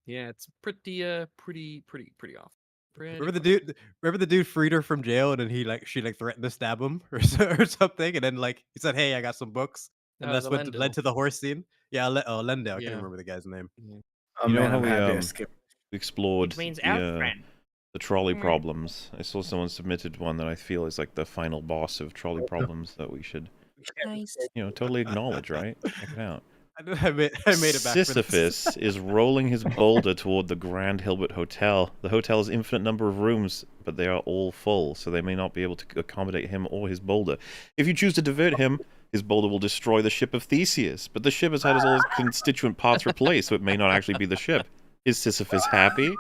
Yeah, it's pretty off. Remember the dude freed her from jail, and then she threatened to stab him or something, and then he said, "Hey, I got some books," and that's what led to the horse scene. Yeah, Lendale. I can't remember the guy's name. Oh, You know man, how I'm we happy I skipped. explored Which means the our friend. trolley problems. I saw someone submitted one that I feel is like the final boss of trolley problems that we should, Nice. totally acknowledge, right? Check it out. I made it back. Sisyphus is rolling his boulder toward the Grand Hilbert Hotel. The hotel has infinite number of rooms, but they are all full, so they may not be able to accommodate him or his boulder. If you choose to divert him, his boulder will destroy the ship of Theseus, but the ship has had all its constituent parts replaced, so it may not actually be the ship. Is Sisyphus happy?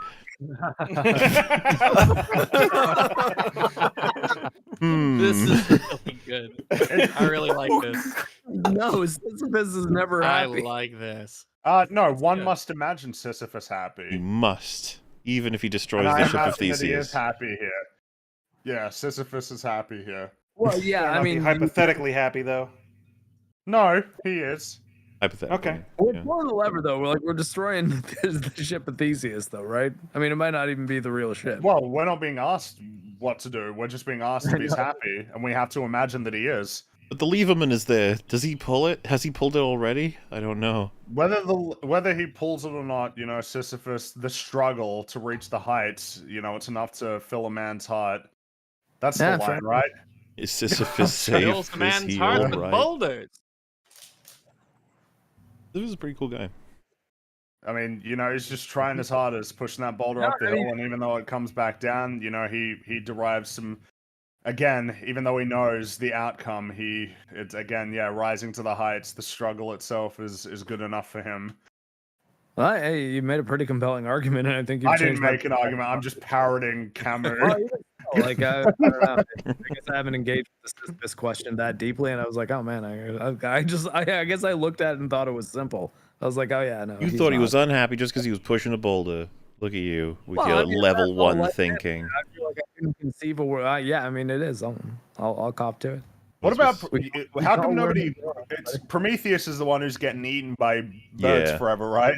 This is really good. I really like this. No, Sisyphus is never happy. I like this. No, one must imagine Sisyphus happy. He must, even if he destroys And the I ship of imagine that he is Theseus. happy here. Yeah, Sisyphus is happy here. Well, yeah, Better I not be mean, hypothetically happy though. No, he is. Hypothetically. Okay. we're pulling the lever though. We're destroying the ship of Theseus, though, right? I mean, it might not even be the real ship. Well, we're not being asked what to do. We're just being asked if he's happy, and we have to imagine that he is. But the leverman is there. Does he pull it? Has he pulled it already? I don't know. Whether he pulls it or not, Sisyphus, the struggle to reach the heights, it's enough to fill a man's heart. That's the line, right? Is Sisyphus safe? Fills the Is man's he heart all with right? boulders. This was a pretty cool guy. I mean, he's just trying his hardest, pushing that boulder up the hill, and even though it comes back down, he derives some. Again, even though he knows the outcome, it's rising to the heights. The struggle itself is good enough for him. Well, hey, you made a pretty compelling argument, and I think I didn't make an argument. I'm just parroting Camus. I don't know. I guess I haven't engaged with this question that deeply, and I was like, oh man, I guess I looked at it and thought it was simple. I was like, oh yeah, no. You thought he was unhappy just because he was pushing a boulder. Look at you with Well, your I mean, level that's all one I did. thinking. I feel like I couldn't conceive of where. Yeah, I mean, it is. I'll cop to it. What about how come all nobody? It's Prometheus is the one who's getting eaten by birds Yeah. forever, right?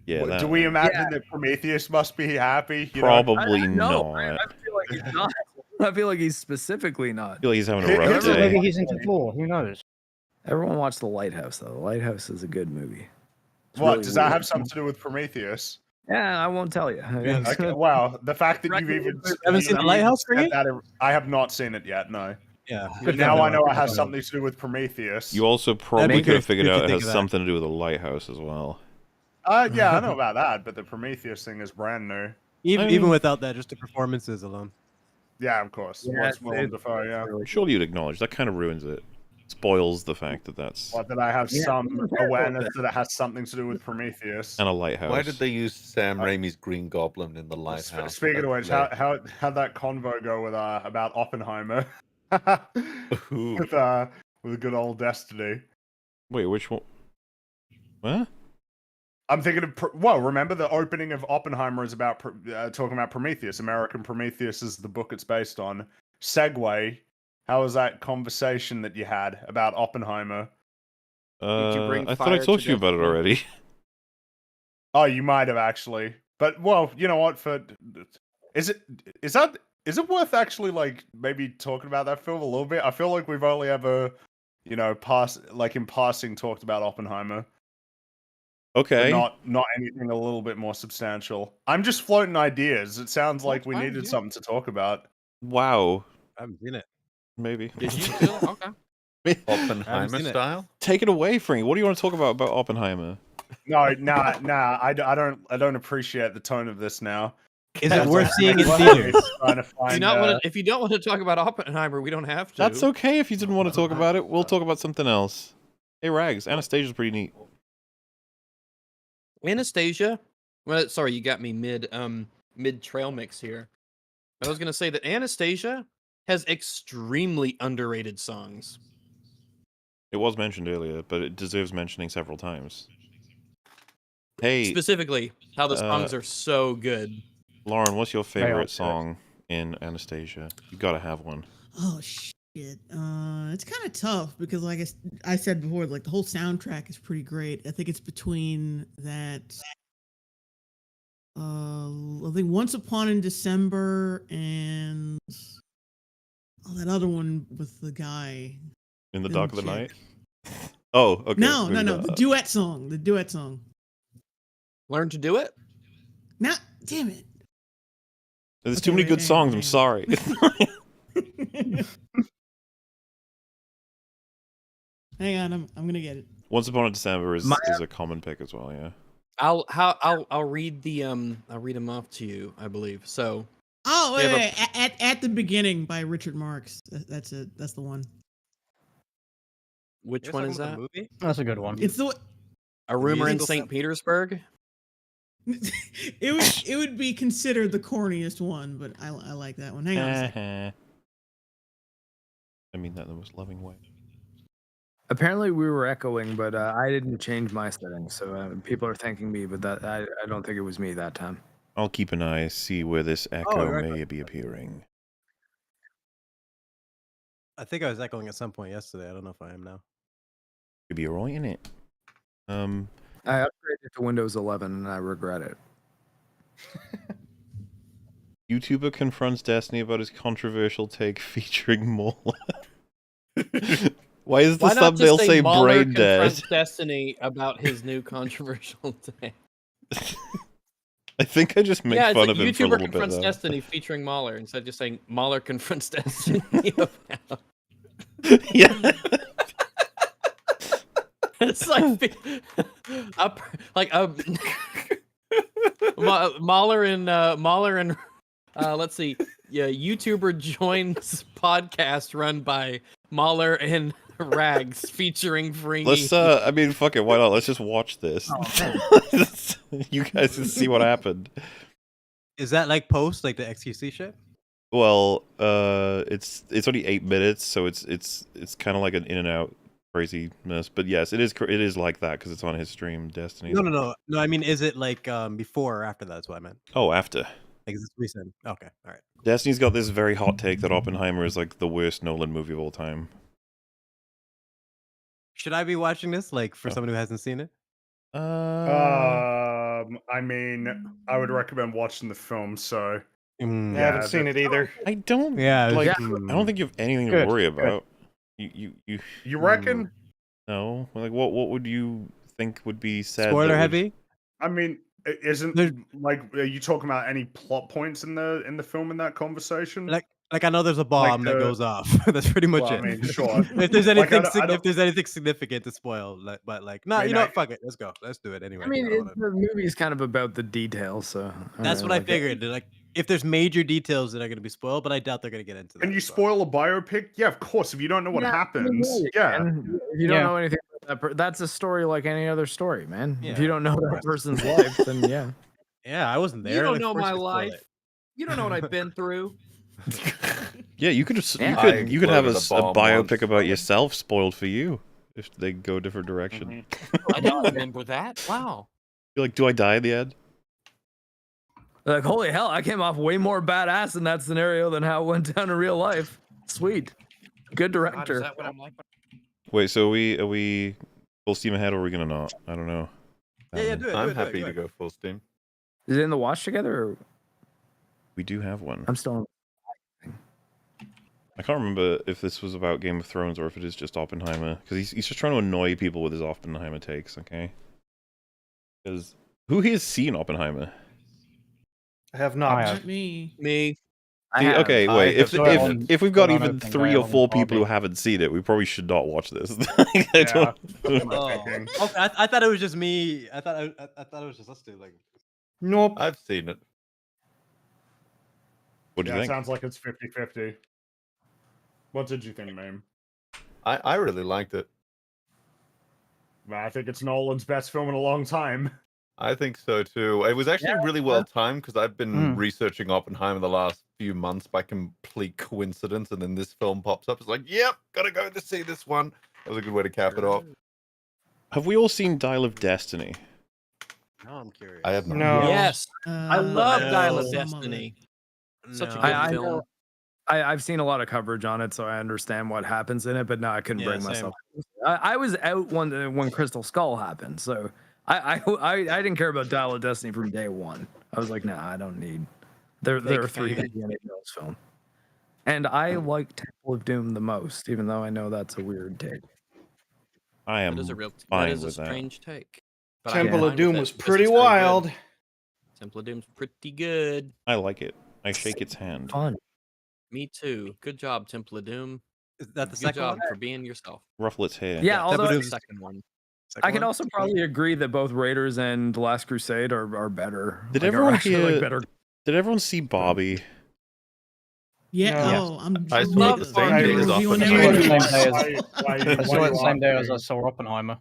Yeah. Do we imagine that Prometheus must be happy? Probably No, not. I feel like he's not. I feel like he's specifically not. I feel like he's having a rough Maybe day. he's into war. Who knows? Everyone watched The Lighthouse, though. The Lighthouse is a good movie. It's What really does that weird. have something to do with Prometheus? Yeah, I won't tell you. Okay, wow, the fact that you've even Haven't seen The Lighthouse, Frankie? I have not seen it yet. No. Yeah. But now I know it has something to do with Prometheus. You also probably could have figured Who'd you out it think has of that? something to do with a lighthouse as well. Yeah, I know about that, but the Prometheus thing is brand new. Even without that, just the performances alone. Yeah, of course. Yeah, What's Willem Dafoe, yeah. Surely you'd acknowledge that kind of ruins it. Spoils the fact that that's What, that I have some awareness that it has something to do with Prometheus. and a lighthouse. Why did they use Sam Raimi's Green Goblin in the lighthouse? Speaking of which, how'd that convo go with about Oppenheimer? with a good old Destiny. Wait, which one? What? I'm thinking of remember the opening of Oppenheimer is about talking about Prometheus. American Prometheus is the book it's based on. Segue. How was that conversation that you had about Oppenheimer? I thought I talked to you about it already. Oh, you might have actually. But you know what? Is it worth actually maybe talking about that film a little bit? I feel like we've only ever, in passing talked about Oppenheimer. Okay. But not anything a little bit more substantial. I'm just floating ideas. It sounds like we needed something to talk about. Wow. I haven't seen it. Maybe. Did you feel okay? Oppenheimer style? Take it away, Frank. What do you want to talk about Oppenheimer? No. I don't appreciate the tone of this now. Is it worth seeing in theaters? If you don't want to talk about Oppenheimer, we don't have to. That's okay if you didn't want to talk about it. We'll talk about something else. Hey, Rags, Anastasia's pretty neat. Anastasia. Well, sorry, you got me mid trail mix here. I was gonna say that Anastasia has extremely underrated songs. It was mentioned earlier, but it deserves mentioning several times. Hey, Specifically, how the songs are so good. Lauren, what's your favorite song in Anastasia. You gotta have one. Oh shit. It's kind of tough because, like I said before, like the whole soundtrack is pretty great. I think it's between that. I think Once Upon in December and that other one with the guy In the and Dark of the chick. Night? Oh, okay. No, maybe the duet song. The duet song. Learn to do it? Now, damn it. There's Okay, too many wait, good hang songs, on, I'm sorry. Hang on, I'm gonna get it. Once Upon a December is a common pick as well, yeah. I'll read the I'll read them off to you, I believe. So Oh we wait, have wait. At the Beginning by Richard Marx. That's it. That's the one. Which one is that? Movie? That's a good one. It's the A Rumor in musical St. Petersburg? it would be considered the corniest one, but I like that one. Hang on a second. I mean that in the most loving way. Apparently we were echoing, but I didn't change my settings, so people are thanking me, but that I don't think it was me that time. I'll keep an eye, see where this echo may be appearing. I think I was echoing at some point yesterday. I don't know if I am now. Could be right in it. I upgraded to Windows 11 and I regret it. YouTuber confronts Destiny about his controversial take featuring Mauler. Why does the thumbnail say Mauler brain dead? confronts Destiny about his new controversial take. I think I just make Yeah, it's fun like of him for a YouTuber little bit confronts though. Destiny featuring Mauler instead of just saying Mauler confronts Destiny. Yeah. It's like Mahler and let's see, yeah, YouTuber joins podcast run by Mahler and Rags featuring Free. Let's I mean fuck it, why not? Let's just watch this. You guys can see what happened. Is that like post, like the XQC shit? Well, it's only 8 minutes, so it's kind of like an in and out craziness. But yes, it is like that because it's on his stream, Destiny. No. I mean, is it like before or after that? That's what I meant. Oh, after. Like, is this recent? Okay, all right. Destiny's got this very hot take that Oppenheimer is like the worst Nolan movie of all time. Should I be watching this, like, for someone who hasn't seen it? I mean, I would recommend watching the film. So I haven't seen it either. I don't. Yeah, I don't think you have anything to worry about. You reckon? No. Like, what would you think would be said? Spoiler heavy. I mean, isn't like are you talking about any plot points in the film in that conversation? Like I know there's a bomb that goes off. That's pretty much it. I mean, sure. If there's anything, I don't- if there's anything significant to spoil, but like, no, you know what? Fuck it. Let's go. Let's do it anyway. I mean, the movie is kind of about the details, so That's what I figured. Like, if there's major details that are going to be spoiled, but I doubt they're going to get into that. Can you spoil a biopic? Yeah, of course. If you don't know what happens, yeah. If you don't know anything about that, that's a story like any other story, man. If you don't know that person's life, then yeah. Yeah, I wasn't there. You don't Like, know of course my you spoil life. it. You don't know what I've been through. Yeah, you could just Yeah. you could have a exploded a bomb biopic once. about yourself spoiled for you if they go a different direction. I don't remember that. Wow. You're like, do I die at the end? Like, holy hell, I came off way more badass in that scenario than how it went down in real life. Sweet. Good director. Is that what I'm like? Wait, so are we full steam ahead or are we gonna not? I don't know. Yeah, do it. I'm happy to go full steam. Is it in the watch together? Or... We do have one. I'm still. I can't remember if this was about Game of Thrones or if it is just Oppenheimer, because he's just trying to annoy people with his Oppenheimer takes, okay? Because who here has seen Oppenheimer? I have not. Not me. Me. See, okay, wait. If we've got Hold on, even open 3 my or 4 own people who hobby. haven't seen it, we probably should not watch this. Yeah. Okay, I thought it was just me. I thought it was just us two. Like, Nope. I've seen it. What do you It think? sounds like it's 50-50. What did you think, Mame? I really liked it. I think it's Nolan's best film in a long time. I think so too. It was actually really well timed because I've been researching Oppenheimer the last few months by complete coincidence, and then this film pops up. It's like, yep, gotta go to see this one. That was a good way to cap it off. Have we all seen Dial of Destiny? now I'm curious. I have not. No. Yes. I love Dial of some of Destiny. Such a No. good I film. know. I've seen a lot of coverage on it, so I understand what happens in it. But no, I couldn't Yeah, bring same. myself. I was out when Crystal Skull happened, so I didn't care about Dial of Destiny from day one. I was like, nah, I don't need. There are three fan. Indiana Jones film, and I like Temple of Doom the most, even though I know that's a weird take. I am That is a real. fine That is a with that. strange take. But Temple I'm of fine with Doom it was because pretty it's very good. wild. Temple of Doom's pretty good. I like it. I shake its hand. Fun. Me too. Good job, Temple of Doom. Is that the Good second job one? for being yourself. Ruffle its hair. Yeah, Temple although of The Doom's second one. I can one? also probably agree that both Raiders and The Last Crusade are better. Did Like, are everyone actually, here? like, better? Did everyone see Bobby? Yeah. No. Oh, I'm. I I'm saw like the a same day as review on I saw it the everything. same day as I saw it the same day as I saw Oppenheimer.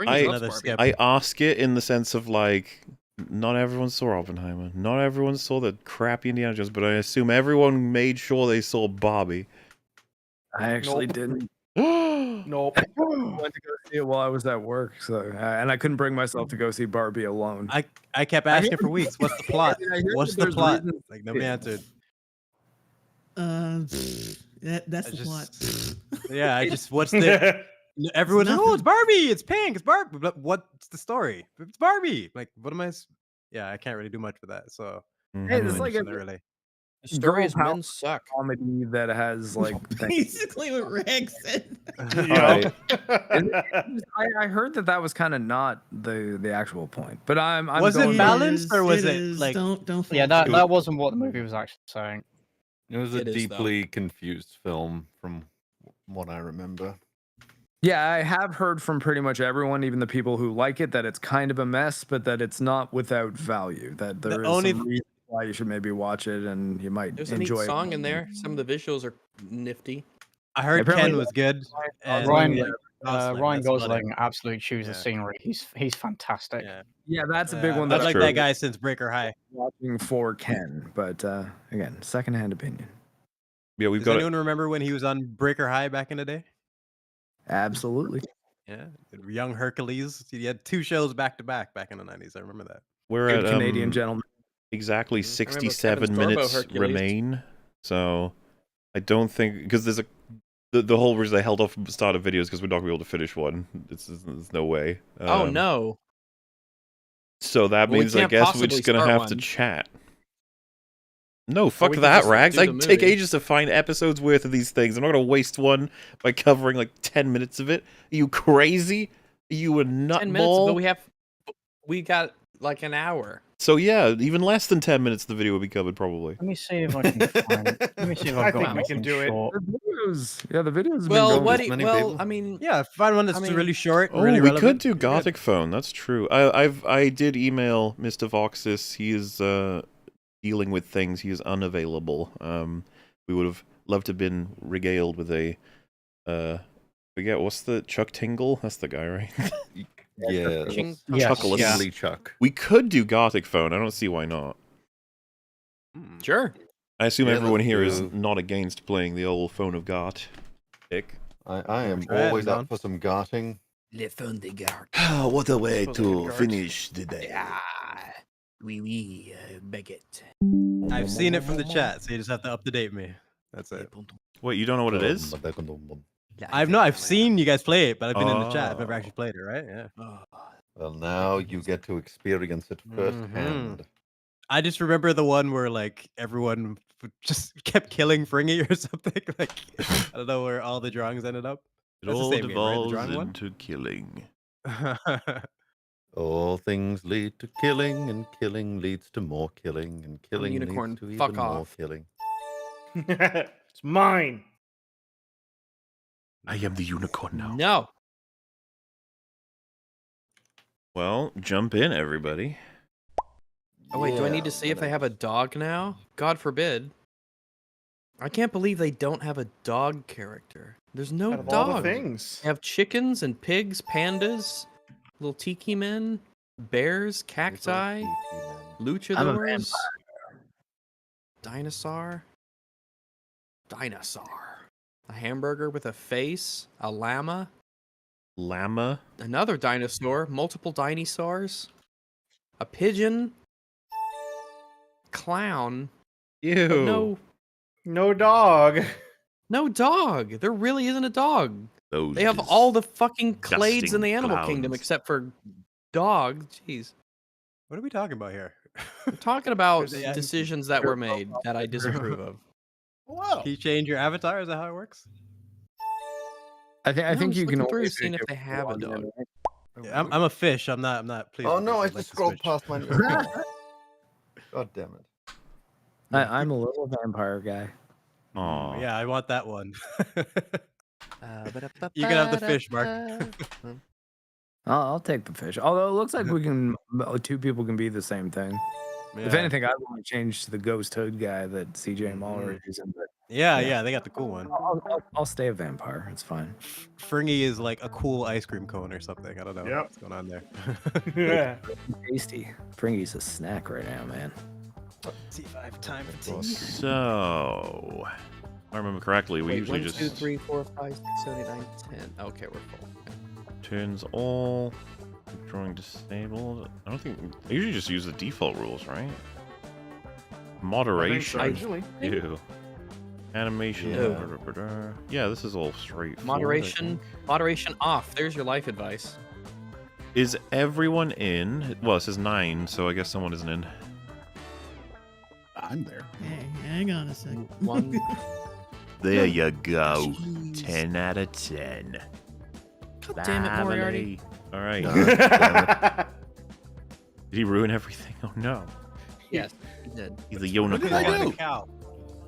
I- Another skip. I ask it in the sense of like, not everyone saw Oppenheimer. Not everyone saw the crappy Indiana Jones, but I assume everyone made sure they saw Bobby. I actually Nope. didn't. Nope. I went to go see it while I was at work, so and I couldn't bring myself to go see Barbie alone. I kept I asking hear- for weeks. What's the plot? I hear What's that the there's plot? reasons- Like nobody Yeah. answered. That's I the plot. Yeah, I just what's the everyone's like, oh, it's Barbie, it's pink, it's Barbie. But what's the story? It's Barbie. Like, what am I? Yeah, I can't really do much with that. So Hey, I'm it's like interested a in it, really. The story is girl power men suck. comedy that has like. Basically, what Rex said. Alright. I heard that was kind of not the actual point, but I'm Was it going balanced or was it is. like? Don't fall Yeah, for it. that wasn't what the movie was actually saying. It was a It is, though. deeply confused film from what I remember. Yeah, I have heard from pretty much everyone, even the people who like it, that it's kind of a mess, but that it's not without value. That there is only some reason why you should maybe watch it, and you might There's a neat enjoy song it. in there. Some of the visuals are nifty. I heard Apparently- Ken was good. And Ryan, yeah, Ryan that's about it. Gosling absolutely chews the Yeah. scenery. He's fantastic. Yeah, Yeah, that's a big one. I've That liked true. that guy since Breaker High. watching for Ken, but again, secondhand opinion. Yeah, we've Does got anyone remember when he was on Breaker High back in the day? Absolutely. Yeah, young Hercules. He had 2 shows back to back in the 90s. I remember that. we're Good at Canadian gentleman. exactly I remember 67 Kevin's Turbo minutes Hercules. remain. So I don't think because there's the whole reason they held off the start of videos because we're not gonna be able to finish one. There's no way. Oh no. So that Well, we means I can't guess we're possibly just gonna start have to one. chat. No, fuck we could that, just Rags. do I the take movie. ages to find episodes worth of these things. I'm not gonna waste one by covering like 10 minutes of it. Are you crazy? Are you a 10 minutes, but nutball? we got like an hour. So yeah, even less than 10 minutes of the video will be covered probably. Let me see if I can find. Let me see if I've I got think we anything can do it. short. The videos, yeah, the videos. Well, been what? going. many Well, people. I mean, Yeah, find one that's I mean- really short. Oh, really we relevant. could do Gothic Phone. That's true. I did email Mr. Voxis. He is dealing with things. He is unavailable. We would have loved to have been regaled with a forget what's the Chuck Tingle? That's the guy, right? Yeah, Ching- Yes, Chuckless. yeah. Lee Chuck. We could do Gothic Phone. I don't see why not. sure. I assume Yeah, everyone let's here is do- not against playing the old Phone of Got. Pick. I am Try it, always Don. up for some garting. Le Fun de Garde. What a way to finish the day. Oui, baguette. I've seen it from the chat, so you just have to up-to-date me. That's it. Wait, you don't know what it is? I've seen you guys play it, but I've been in the chat. I've never actually played it, right? Yeah. Well, now you get to experience it firsthand. I just remember the one where like everyone just kept killing Fringy or something. Like I don't know where all the drawings ended up. It That's the all same game, right? The devolves drawing one? into killing. All things lead to killing, and killing leads to more killing, and killing unicorn. leads to Fuck even more off. killing. It's mine. I am the unicorn now. No. Well, jump in, everybody. Oh wait, do I need Yeah, to see if but they have a dog now? God forbid. I can't believe they don't have a dog character. There's no Out of all the dog. things. They have chickens and pigs, pandas, little tiki men, bears, cacti, luchadors, dinosaur, a hamburger with a face, a llama, Llama. another dinosaur, multiple dinosaurs, a pigeon, clown, Ew. No, No dog. no dog. There really isn't a dog. Those They have all the fucking clades in disgusting the animal kingdom clowns. except for dog. Jeez. What are we talking about here? We're talking about Yeah. decisions that were made that I disapprove of. Can you change your avatar? Is that how it works? I think you can looking through only seeing pick if they have a dog. Yeah, I'm a fish. I'm not pleased. Oh with no, I this. like just to scrolled switch. past my. God damn it. I'm a little vampire guy. Aw. Yeah, I want that one. You can have the fish, Mark. I'll take the fish. Although it looks like we can, two people can be the same thing. If Yeah. anything, I'd want to change to the ghost hood guy that CJ Mahler is using. But Yeah, they got the cool one. I'll stay a vampire. It's fine. Fringy is like a cool ice cream cone or something. I don't know Yep. what's going on there. Yeah. Tasty. Fringy's a snack right now, man. C5 time for tea. So, if I remember correctly, we Wait, usually 1, just 2, 3, 4, 5, 6, 7, 8, 9, 10. Okay, we're full. Okay. turns all. Drawing disabled. I don't think. I usually just use the default rules, right? Moderation. Usually. Ew. Animation. Ew. Yeah, this is all straightforward. Moderation off. There's your life advice. Is everyone in? Well, it says 9, so I guess someone isn't in. I'm there. Hey, hang on a second. One. There you go. Jeez. 10 out of 10. God damn it, Moriarty. All right. No, damn Did he ruin everything? Oh no. Yes, he did. He's a What did I unicorn. do? Cow.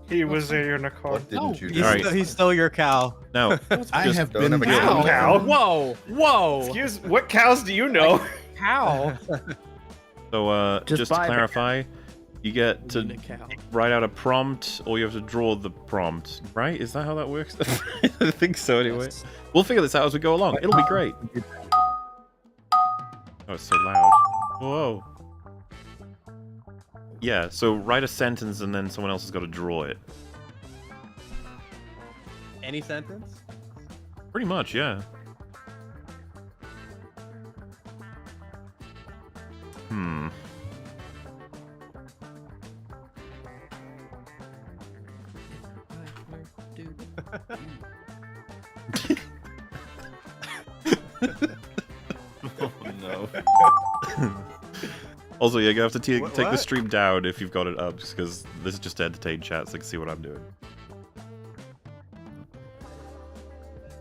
He was a unicorn. What didn't you All do? right. He stole your cow. Now, I just have don't been have a there. cow. Cow? Whoa, whoa. Excuse, what cows do you know? How? so Just just to buy the clarify, you get to Need a cow. write out a prompt, or you have to draw the prompt, right? Is that how that works? I think so. Anyway, Yes. we'll figure this out as we go along. It'll be great. Oh, it's so loud. Whoa. Yeah, so write a sentence and then someone else has got to draw it. Any sentence? Pretty much, yeah. Hmm. Oh no. Also, yeah, you have to take the What? stream down if you've got it up, just because this is just to entertain chat, so they can see what I'm doing.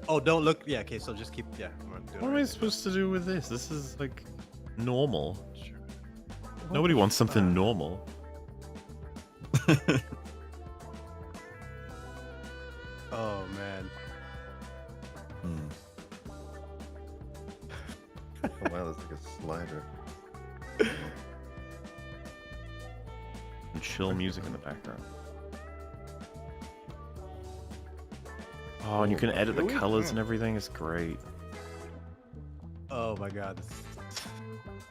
Oh, don't look. Yeah, okay, so just keep. Yeah. I'm doing What am it. I supposed to do with this? This is, like, normal. Sure. Nobody wants something normal. Oh, man. Oh wow, that's like a slider. And chill music in the background. Oh, and you can edit the really? colors and everything. It's great. Oh, my God.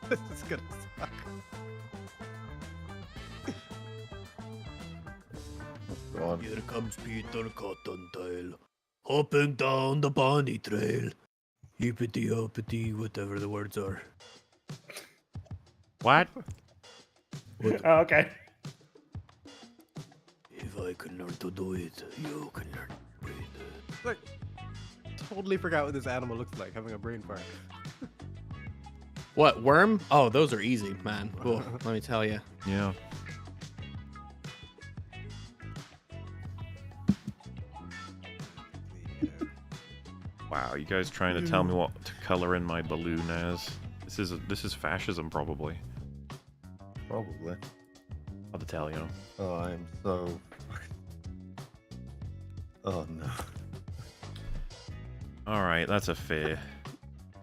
This is gonna suck. God. Here comes Peter Cottontail, hopping down the bunny trail. Hippity hoppity, whatever the words are. What? Oh, okay. If I can learn to do it, you can learn to do it. Like, totally forgot what this animal looks like, having a brain fart. What, worm? Oh, those are easy, man. Cool. Let me tell you. Yeah. Wow, you guys trying to tell me what to color in my balloon as? This is fascism, probably. Probably. I'll to tell you. Oh, I am so. Oh no. All right, that's a fair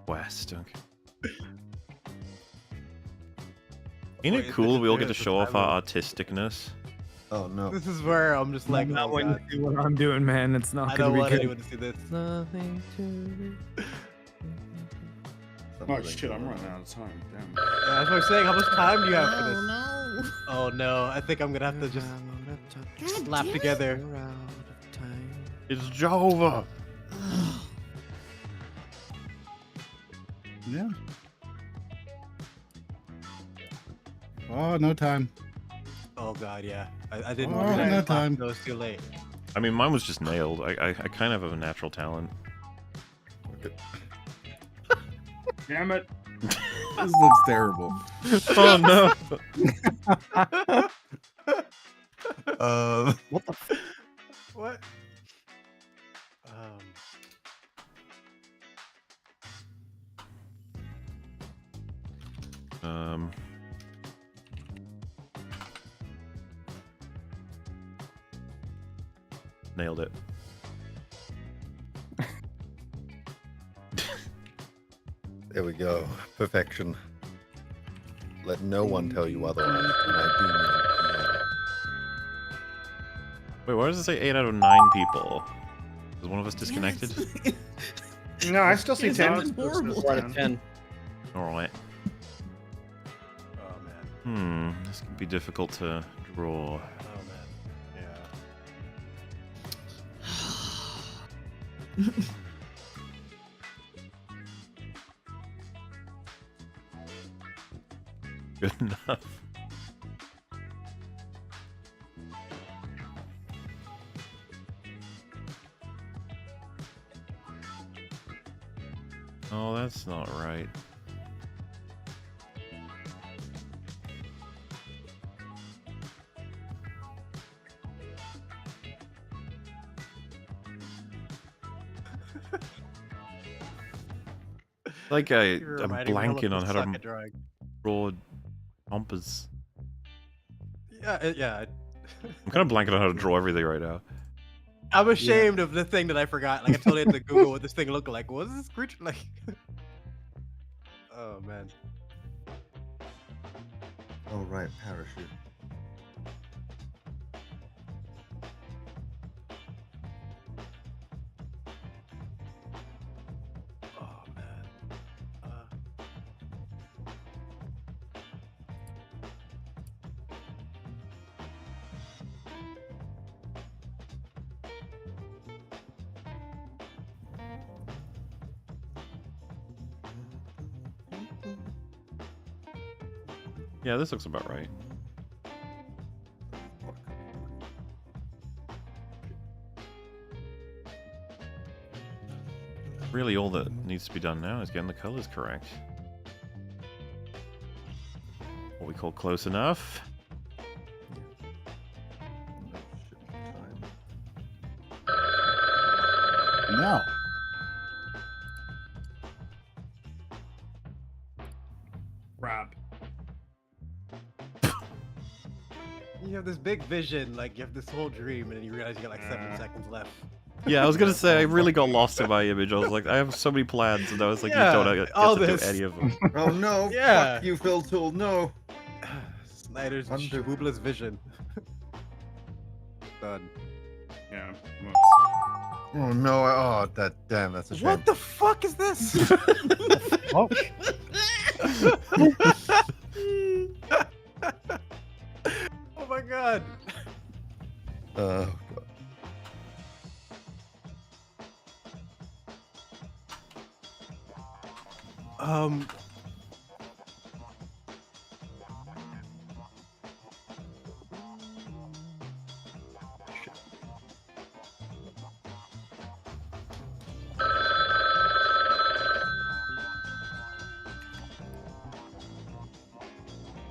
West. Okay. Ain't it cool we all get to show off our artisticness? Oh no. This is where I'm just like, Not oh, when you God. see what I'm doing, man. It's not I gonna don't be want good. anyone to see this. Nothing to Oh shit, I'm running out of time. Damn. Yeah, that's what I'm saying. How much time do you have for this? Oh no. Oh no, I think I'm gonna have to just slap together. It's Jehovah. Yeah. Oh, no time. Oh god, yeah. I didn't Oh, do that. that time. It was too late. I mean, mine was just nailed. I kind of have a natural talent. Damn it. This looks terrible. Oh no. What the? What? Nailed it. There we go. Perfection. Let no one tell you otherwise. And I do mean Wait, why does it say 8 out of 9 people? Is one of us disconnected? No, I still see 10. It's horrible. We're at 10. Alright. Oh man. This could be difficult to draw. Oh man. Yeah. Good enough. Oh, that's not right. Like I'm blanking on how to draw compass. Yeah, yeah. I'm kind of blanking on how to draw everything right now. I'm ashamed of the thing that I forgot. Like I totally had to Google what this thing looked like. What is this creature like? Oh man. Oh right, parachute. Oh man. Yeah, this looks about right. Really, all that needs to be done now is getting the colors correct. What we call close enough. No. Crap. You have this big vision, like you have this whole dream, and then you realize you got like 7 seconds left. Yeah, I was gonna say I really got lost in my image. I was like, I have so many plans, and I was like, Yeah, you don't get all to this. do any of them. Oh no! Yeah. Fuck you, Phil Tool. No. Snyder's Undo. Boobless vision. Done. Yeah. Oh no! Oh, that damn. That's a shame. What the fuck is this? Oh, Oh my god. God.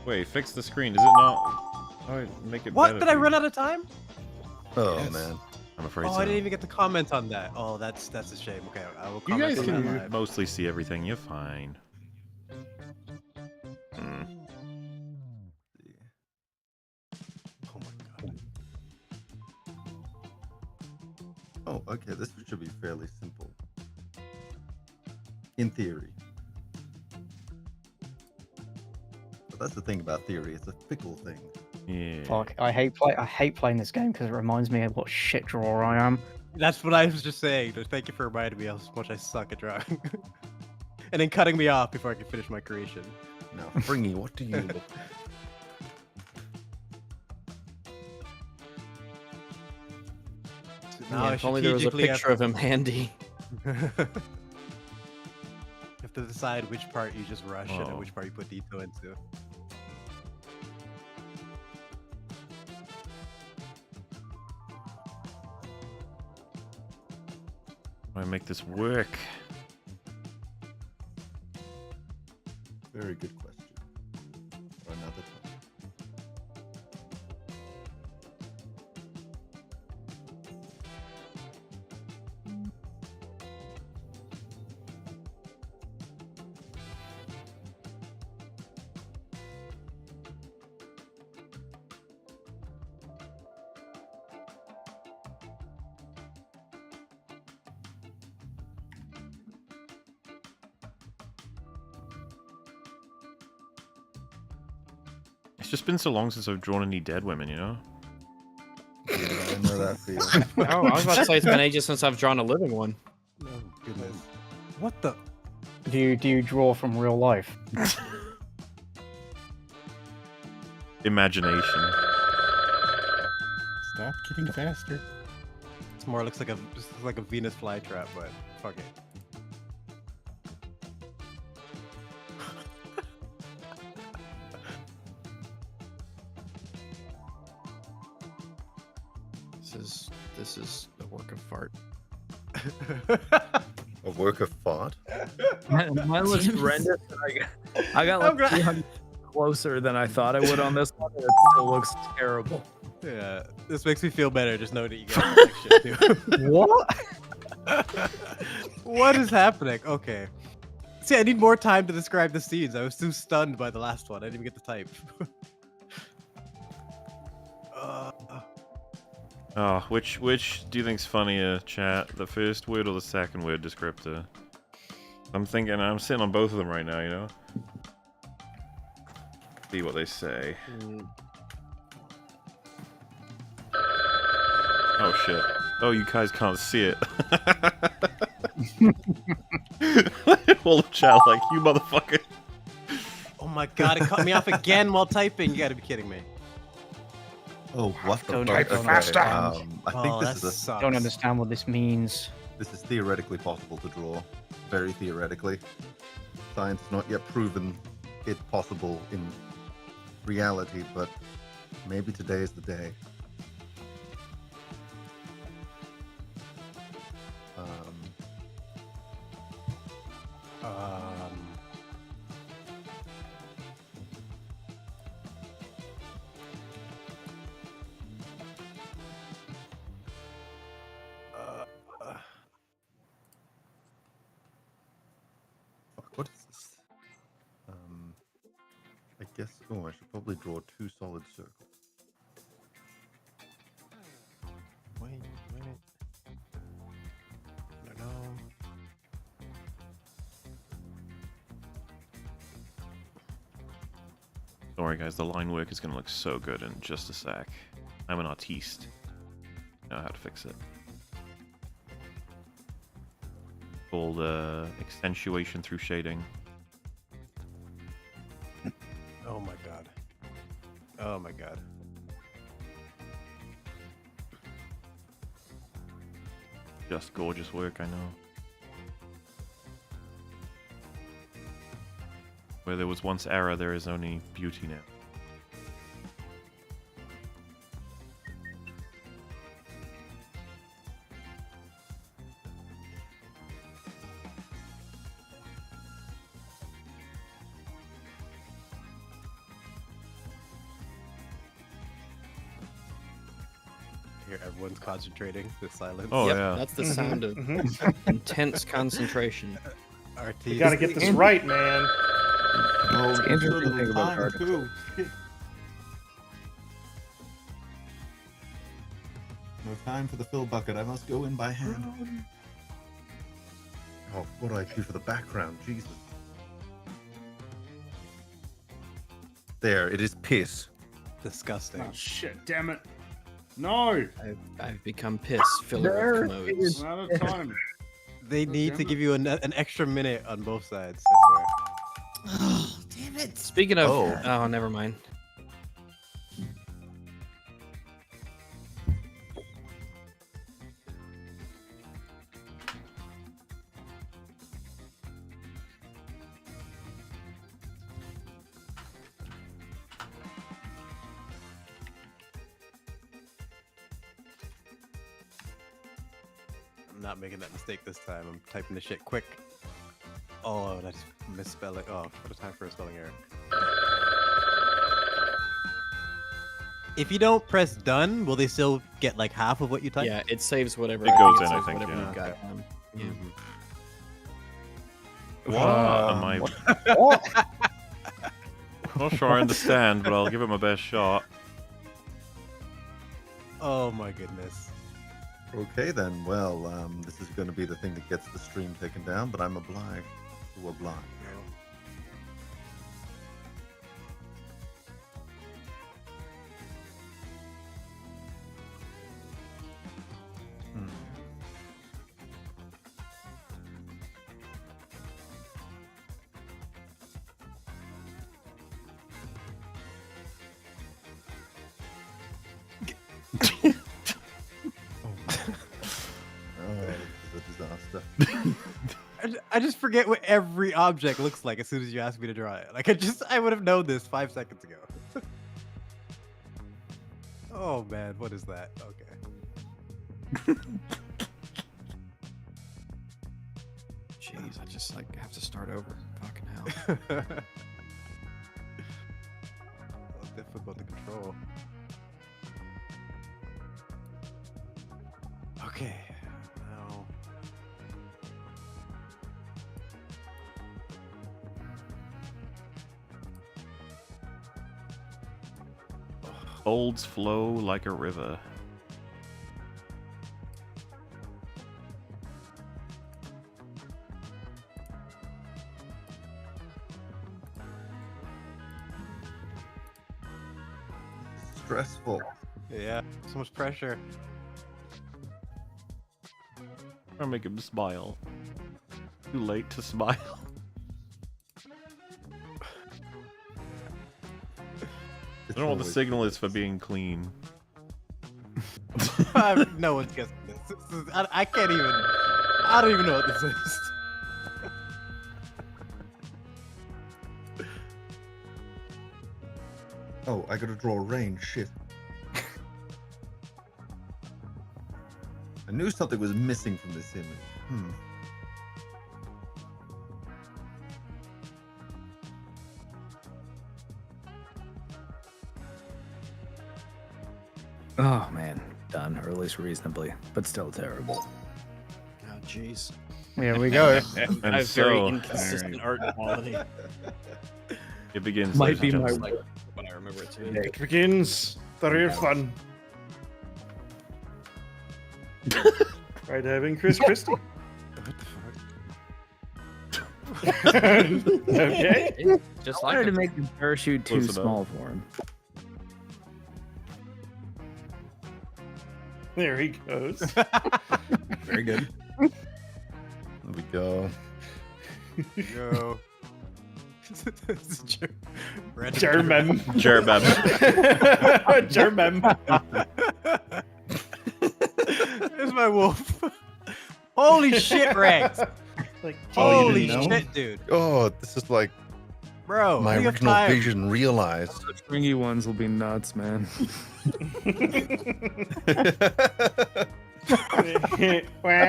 Wait, fix the screen. Does it not? Oh, make it What? better Did I for run you. out of time? Oh Yes. man. I'm afraid Oh, so. I didn't even get to comment on that. Oh, that's a shame. Okay, I will You comment guys on that can live. mostly see everything. You're fine. Hmm. Oh my god. Oh, okay. This should be fairly simple. In theory. But that's the thing about theory. It's a fickle thing. Yeah. fuck! I hate playing this game because it reminds me of what shit drawer I am. That's what I was just saying. Thank you for reminding me how much I suck at drawing. And then cutting me off before I can finish my creation. Now, Fringy, what do you look Now Yeah, I if only there was a strategically picture of him handy. You have to decide which part you just rush and then Oh. which part you put detail into. I make this work? Very good question. For another time. It's just been so long since I've drawn any dead women, you know? Yeah, I know that feeling. Oh, I was about to say it's been ages since I've drawn a living one. Oh goodness. What the? Do you draw from real life? Imagination. Stop getting faster. This more looks like a Venus flytrap, but fuck it. This is a work of fart. A work of fart? Mine looks horrendous. I got like 300 closer than I thought I would on this one, and it still looks terrible. Yeah, this makes me feel better just knowing that you guys like shit too. What? What is happening? Okay. See, I need more time to describe the scenes. I was too stunned by the last one. I didn't even get to type. Oh, which do you think's funnier, chat? The first word or the second word descriptor? I'm sitting on both of them right now, you know? See what they say. Oh shit. Oh, you guys can't see it. All of chat like, you motherfucker. Oh my god, it cut me off again while typing. You gotta be kidding me. Oh, what the Don't fuck? type faster. faster. I think this is I don't understand what this means. This is theoretically possible to draw. Very theoretically. Science has not yet proven it possible in reality, but maybe today is the day. What is this? I guess. Oh, I should probably draw 2 solid circles. Wait. No. Don't worry, guys. The line work is gonna look so good in just a sec. I'm an artiste. I know how to fix it. Called accentuation through shading. Oh my god. Oh my god. Just gorgeous work, I know. Where there was once error, there is only beauty now. Here, everyone's concentrating. The silence. Oh, Yep, yeah. that's the sound of intense concentration. You gotta get this right, man. Oh, the interesting thing about art. No time for the fill bucket. I must go in by hand. Oh, what do I do for the background? Jesus. There, it is piss. Disgusting. Oh shit! Damn it! No. I've become pissed. Filler of commodes. I'm out of time. They need to damn give you an extra minute on both sides. I swear. Oh, damn it. Speaking of, Oh. never mind. I'm not making that mistake this time. I'm typing the shit quick. Oh, that's misspelling. Oh, what a time for a spelling error. If you don't press done, will they still get like half of what you type? Yeah, it saves whatever. It goes in, saves I think, whatever yeah. you got done. Yeah. What am I? Not sure I understand, but I'll give it my best shot. Oh my goodness. Okay then, well, this is going to be the thing that gets the stream taken down, but I'm obliged to oblige. I just forget what every object looks like as soon as you ask me to draw it. Like I would have known this 5 seconds ago. Oh man, what is that? Okay. Jeez, I just like have to start over. Fucking hell. Oh, difficult to control. Okay. Now. Folds flow like a river. Stressful. Yeah, so much pressure. Try to make him smile. Too late to smile. I don't know what the signal is for being clean. No one's guessing this. I can't even. I don't even know what this is. Oh, I gotta draw a range. Shit. I knew something was missing from this image. Oh man, done, or at least reasonably, but still terrible. Oh jeez. Here we go. And I have very so- inconsistent art quality. It begins. Might ladies be and my gentlemen. When I remember it to be. It begins the real fun. Right, having Chris Christie. Okay. Just I like wanted to him. make the parachute too Close enough. small for him. There he goes. Very good. There we go. Go. German. German. German. There's my wolf. Holy shit, Rex. Like, Holy didn't know? shit, dude. Oh, this is like Bro, my how do you have original time? vision realized. The stringy ones will be nuts, man. Alright,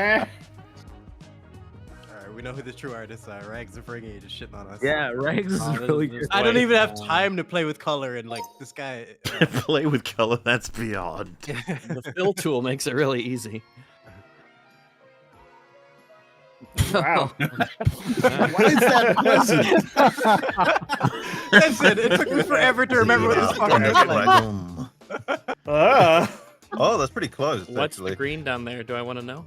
we know who the true artists are. Rags and Fringy just shitting on us. Yeah, Regs is really good. I don't even have time to play with color and like this guy. Play with color, that's beyond. The fill tool makes it really easy. Wow. Why is that pleasant? Listen, it took me forever to remember what this fucking looks like. Oh, that's pretty close. What's actually. the green down there? Do I want to know?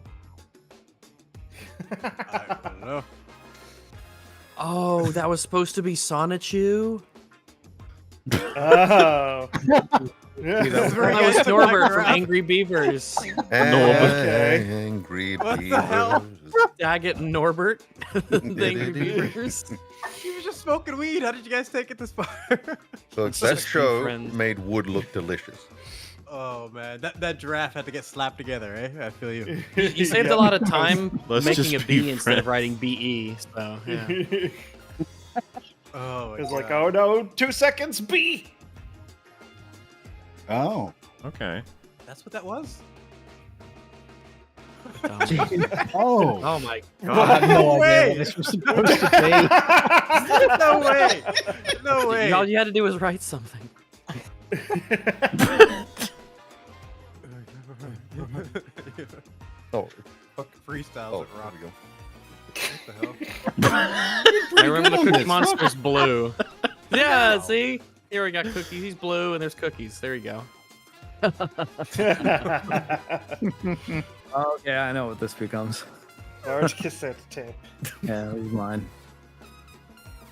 I don't know. Oh, that was supposed to be Sonichu? Oh. That was Norbert from Angry Beavers. Okay. Angry What the hell? Daggett and Norbert. The Angry Beavers. You were just smoking weed. How did you guys take it this far? So It's that just show friends. made wood look delicious. Oh man, that giraffe had to get slapped together, eh? I feel you. You saved a lot of time Let's making a just be B instead of friends. writing BE. So yeah. Oh, It's like, oh no, 2 seconds, B. Oh. Okay. That's what that was. Oh. Oh my I god. have no idea way. what this was supposed to be. No way. No way. All you had to do was write something. Oh, Fuck freestyles oh, at Rob. there we go. What the hell? I remember the Cookie Monster's blue. Yeah, see? Here we got cookies. He's blue, and there's cookies. There you go. Okay, I know what this becomes. Large cassette tape. Yeah, leave mine.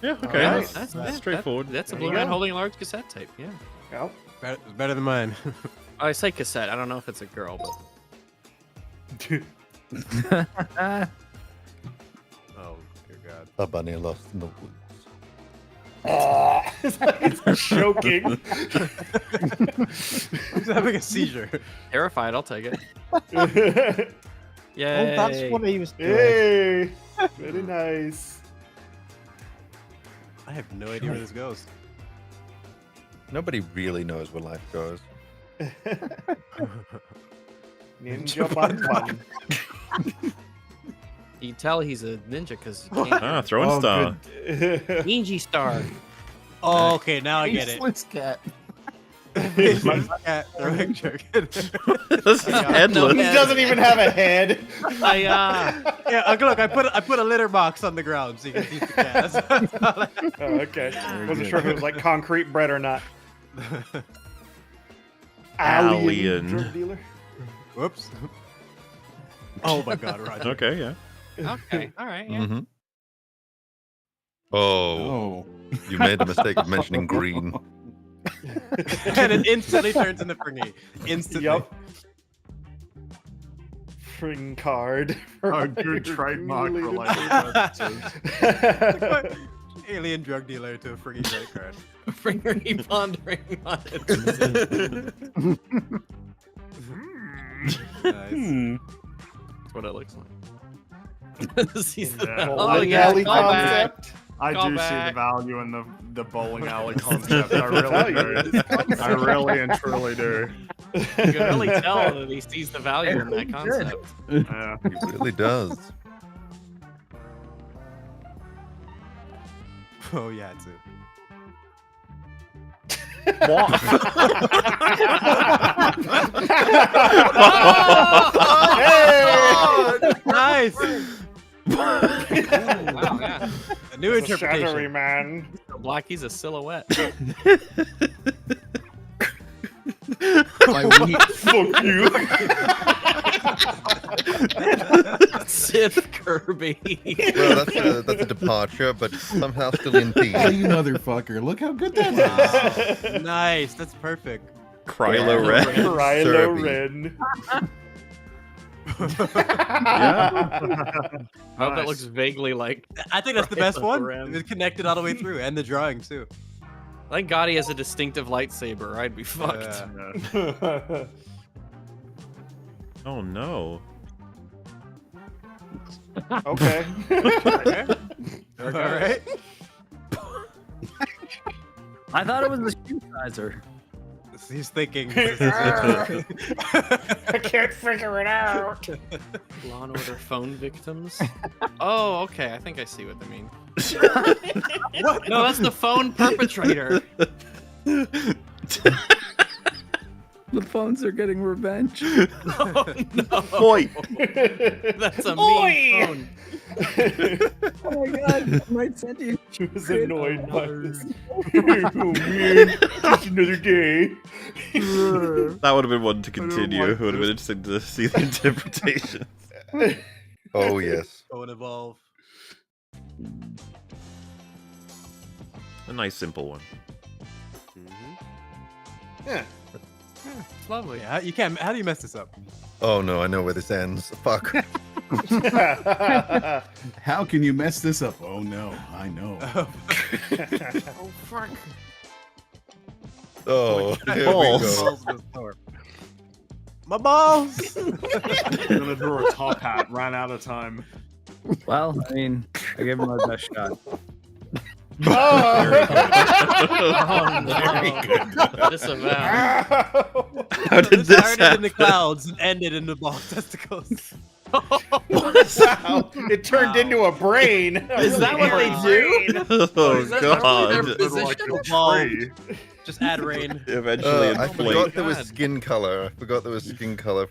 Yeah, okay. Alright. That's straightforward. That's a There blue you man go. holding a large cassette tape. Yeah. Yep. It's better than mine. I say cassette. I don't know if it's a girl, but Oh, dear God. A bunny lost in the woods. It's choking. He's having a seizure. terrified. I'll take it. Oh, Yay. that's what he was doing. Hey, very nice. I have no idea where this goes. Nobody really knows where life goes. Ninja Bun Bun. You can tell he's a ninja because you can't. Ah, throwing star. Ninja star. Oh, okay, now I get it. Faceless cat. It's my cat throwing chicken. This is headless. He doesn't even have a head. Yeah, look, I put a litter box on the ground so you can teach the cat. That's all Oh, okay. Wasn't sure if it was like concrete bread or not. Alien. Drug dealer. Whoops. Oh my God, Roger. Okay, yeah. Okay. All right. Yeah. Mm-hmm. Oh, you made the mistake of mentioning green. And it instantly turns into Fringy. Instantly. Yup. Fring card. A good trademark for like Alien drug dealer to a Fringy credit card. Fringery pondering on it. Nice. That's what it looks like. Yeah. Oh Bowling yeah, alley call back. concept. I Call do see the back. value in the bowling alley concept. I really do. I really and truly do. You can really tell that he sees the value in that concept. Yeah. He really does. Oh yeah, too. Nice. Wow, yeah. A new It's a interpretation. shadowy man. Black, he's a silhouette. Fuck you. Sith Kirby. Well, that's a departure, but somehow still in theme. Oh, you motherfucker. Look how good that is. Nice. That's perfect. Krylo Ren. Kylo Serby. Ren. I hope that looks vaguely like. I think that's the best one. Ren. It's connected all the way through, and the drawing too. Thank God he has a distinctive lightsaber. I'd be fucked. Yeah. Oh no. Okay. All right. I thought it was the shoe sizer. He's thinking. I can't figure it out. Law and Order phone victims. Oh, okay. I think I see what they mean. What? No, that's the phone perpetrator. The phones are getting revenge. Oh no! Oi! That's a Oi! mean phone. Oh my God! I might send you. She was annoyed by this. Oh man, just another day. That would have been one to continue. It would have been interesting to see the interpretation. Oh yes. Go and evolve. A nice simple one. Yeah. It's lovely. Yeah, you can't. How do you mess this up? Oh no, I know where this ends. Fuck. How can you mess this up? Oh no, I know. Oh fuck! Oh, here balls. we go. My balls. I'm gonna draw a top hat. Ran out of time. Well, I mean, I gave him my best shot. Oh no! Disavow. How did this Started in happen? the clouds and ended in the ball testicles. Wow, it turned into a brain. Is that what they do? Oh Is that normally their god. position? Evolved. Just add rain. Eventually I inflate. forgot there was God. skin color. I forgot there was skin color.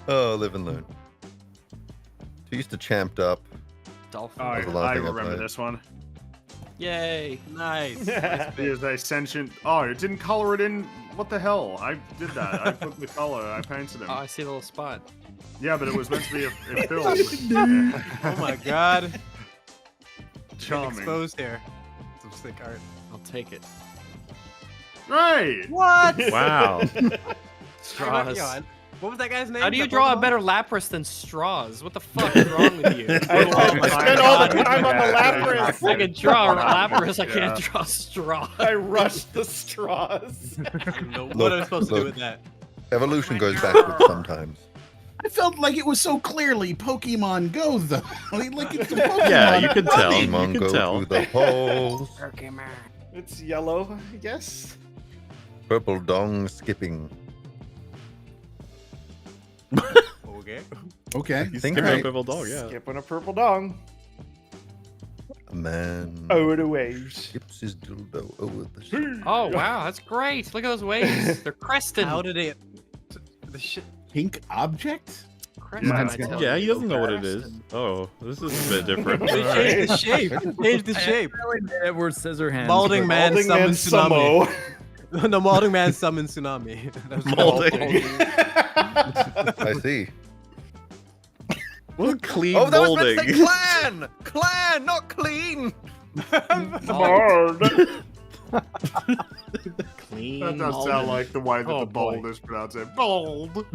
Oh, live and learn. Too used to champed up. Dolphin. Oh, That was the last I thing I remember played. this one. Yay. Nice. He is a sentient. Oh, it didn't color it in. What the hell? I did that. I put the color. I painted him. Oh, I see a little spot. Yeah, but it was meant to be a film. Oh my god. Charming. Exposed here. Some sick art. I'll take it. Right. What? Wow. Straws. What was that guy's name? How do you That draw a Pokemon? better Lapras than straws? What the fuck is wrong with you? I spent all the time on the Lapras. I can draw Lapras, I can't draw straw. I rushed the straws. What am I supposed to do with that? Evolution goes backwards sometimes. I felt like it was so clearly Pokemon Go, though. Like it's a Pokemon. Yeah, you can tell. You Pokemon can go tell. through the holes. It's yellow, I guess. Purple dong skipping. Okay. Okay. You Think skipping a right. purple dog, yeah. Skipping a purple dong. A man Over the waves. skips his dildo over the sea. Oh wow, that's great. Look at those waves. They're cresting. How did it? The shit. Pink object? Cresting, Yeah. I tell Yeah, you. he doesn't know what it is. Oh, this is a bit different. They changed the shape. They changed the shape. Edward Scissorhands. Balding man Balding man summoned tsunami. Samo. No, balding man summoned tsunami. That was Molding. I see. What clean Oh, that was meant molding. to say clan! Clan, not clean! Clean. That does molding. sound like the way that Oh, the boy. bold is pronounced. It. Bold.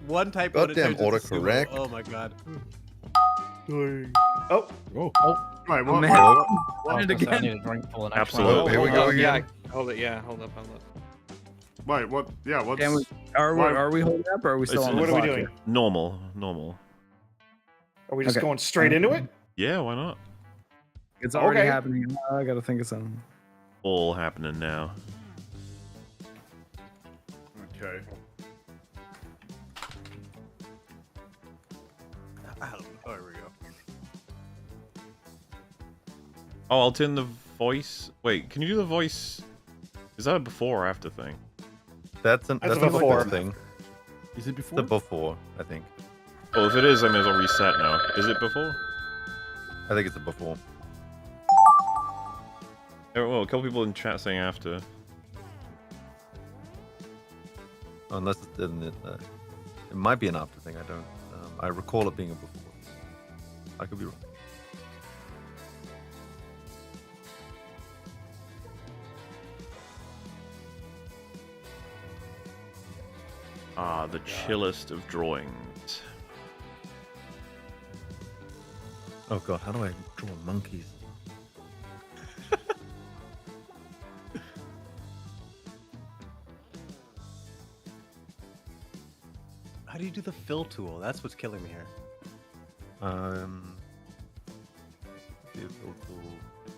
One type Goddamn autocorrect. Oh my god. Oh, Wait, what? man. What? Did it I again. need a drink for the next Absolutely. one. Here we go Yeah, again. hold it. Yeah, hold up. Wait, what? Yeah, what's? Can we, are we holding up or are we still It's- on the what are we clock doing? here? Normal. Are we just Okay. going straight into it? Yeah, why not? It's already Okay. happening. I gotta think of something. All happening now. Okay. Oh, here we go. Oh, I'll turn the voice. Wait, can you do the voice? Is that a before or after thing? That's That's a before. thing. Is it before? The before, I think. Oh, if it is, I may as well reset now. Is it before? I think it's a before. Oh, well, a couple people in chat saying after. Unless it's it might be an after thing. I don't. I recall it being a before. I could be wrong. Ah, the chillest of drawings. Oh god, how do I draw monkeys? How do you do the fill tool? That's what's killing me here.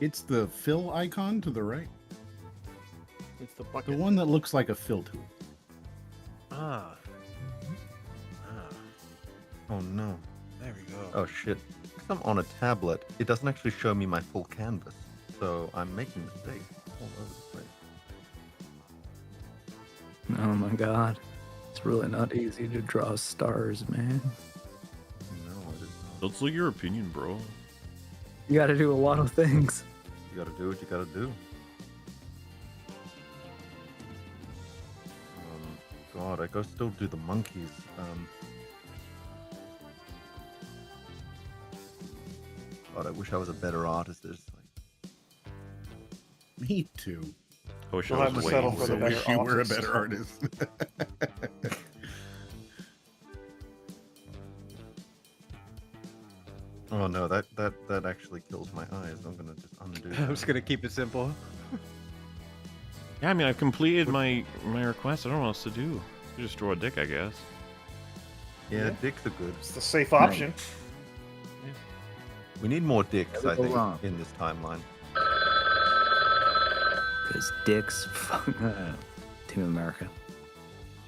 It's the fill icon to the right. It's the bucket. The one that looks like a fill tool. Ah. Oh no. There we go. Oh shit. Because I'm on a tablet, it doesn't actually show me my full canvas. So I'm making mistakes all over the place. Oh my god. It's really not easy to draw stars, man. No, it is not. That's like your opinion, bro. You gotta do a lot of things. You gotta do what you gotta do. God, I go still do the monkeys. God, I wish I was a better artist. There's like... Me too. I wish We'll I have was to way settle more. for the I better wish you were a artist. better artist. Oh no, that actually kills my eyes. I'm gonna just undo I'm that. just gonna keep it simple. Yeah, I mean, I've completed my request. I don't know what else to do. Just draw a dick, I guess. Yeah, dicks are good. It's the safe option. We need more dicks, Never I go think, wrong. in this timeline. Because dicks. Team America.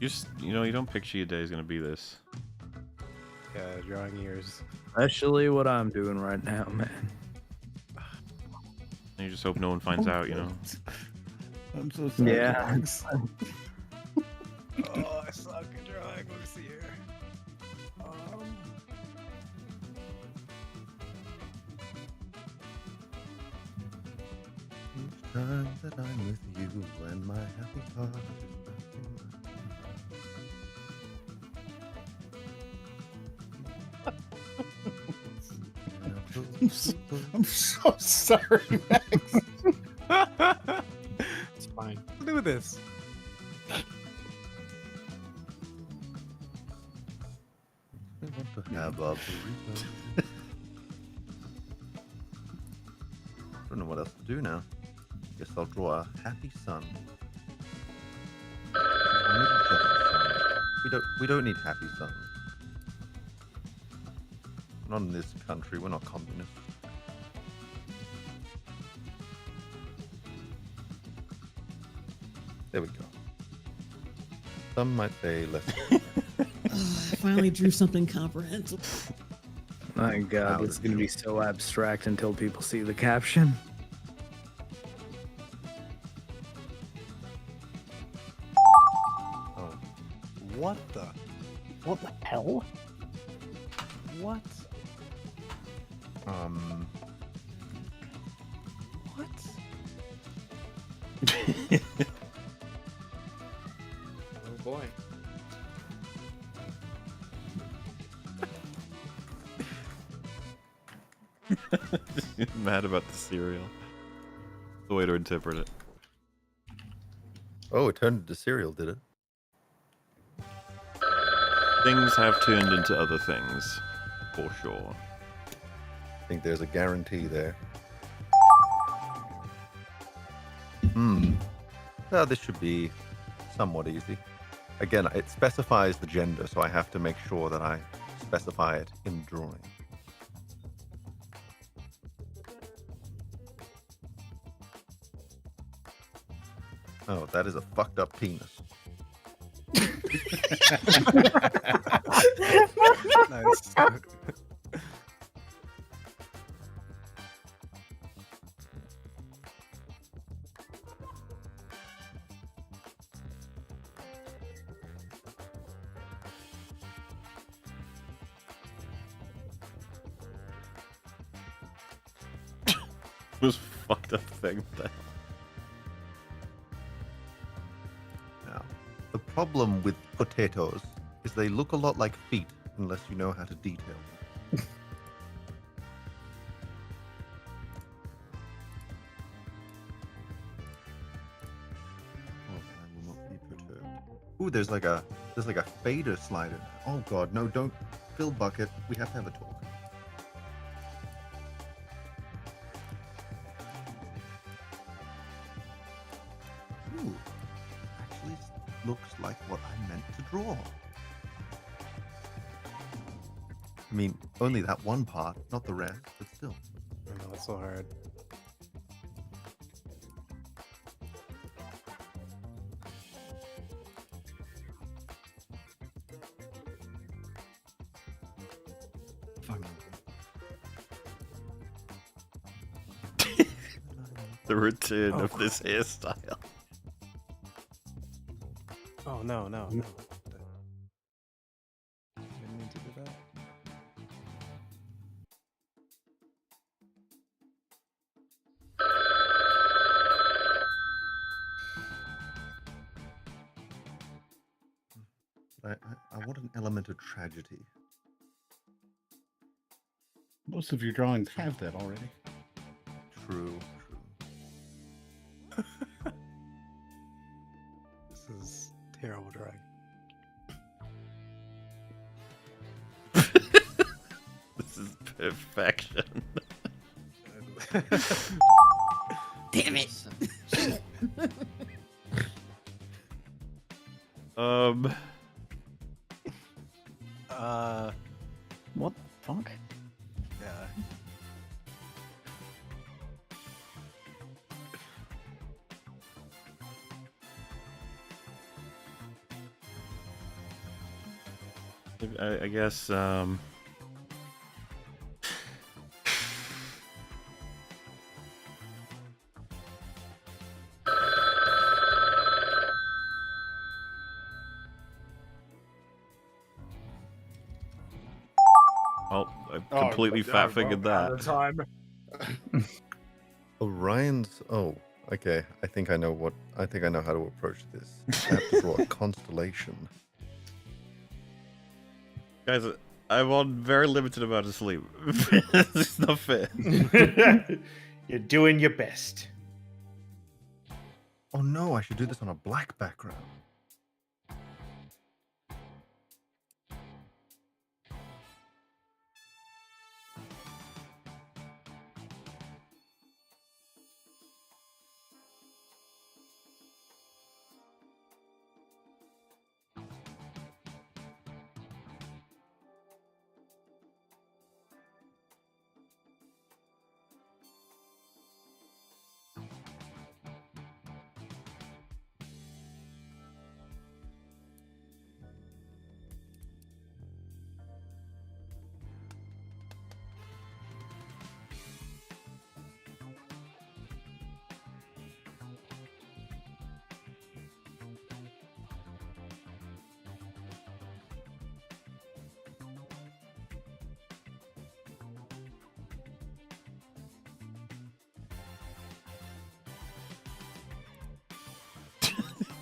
You don't picture your day is gonna be this. Yeah, drawing ears. Especially what I'm doing right now, man. And you just hope no one finds out, I'm so sorry. Yeah. Alex. Oh, I suck at drawing. Let me see here. Each time that I'm with you and my happy heart is I'm so sorry, Max. It's fine. What's to do with this? I want to have a burrito. Don't know what else to do now. Guess I'll draw a happy sun. Or maybe just a sun. We don't need happy suns. Not in this country. We're not communists. There we go. Some might say less. I finally drew something comprehensible. My God, it's gonna be so abstract until people see the caption. Oh, What the? What the hell? What? What? Oh boy. Mad about the cereal. The way to interpret it. Oh, it turned into cereal, did it? Things have turned into other things, for sure. I think there's a guarantee there. Well, this should be somewhat easy. Again, it specifies the gender, so I have to make sure that I specify it in drawing. Oh, that is a fucked up penis. Nice. Most fucked up thing. What the hell? Now, the problem with potatoes is they look a lot like feet unless you know how to detail them. Oh, I will not be perturbed. Ooh, there's like a fader slider. Oh god, no, don't fill bucket. We have to have a talk. Ooh, actually looks like what I meant to draw. I mean, only that one part, not the rest, but still. I know, it's so hard. The return of this hairstyle. Oh no, no, no. Didn't mean to do that. I want an element of tragedy. Most of your drawings have that already. True. This is terrible drawing. This is perfection. Damn it. What the fuck? Yeah. I guess. Oh, I completely fat fingered that. Time. Orion's. Oh, okay. I think I know how to approach this. I have to draw a constellation. Guys, I'm on very limited amount of sleep. It's not fair. You're doing your best. Oh no, I should do this on a black background.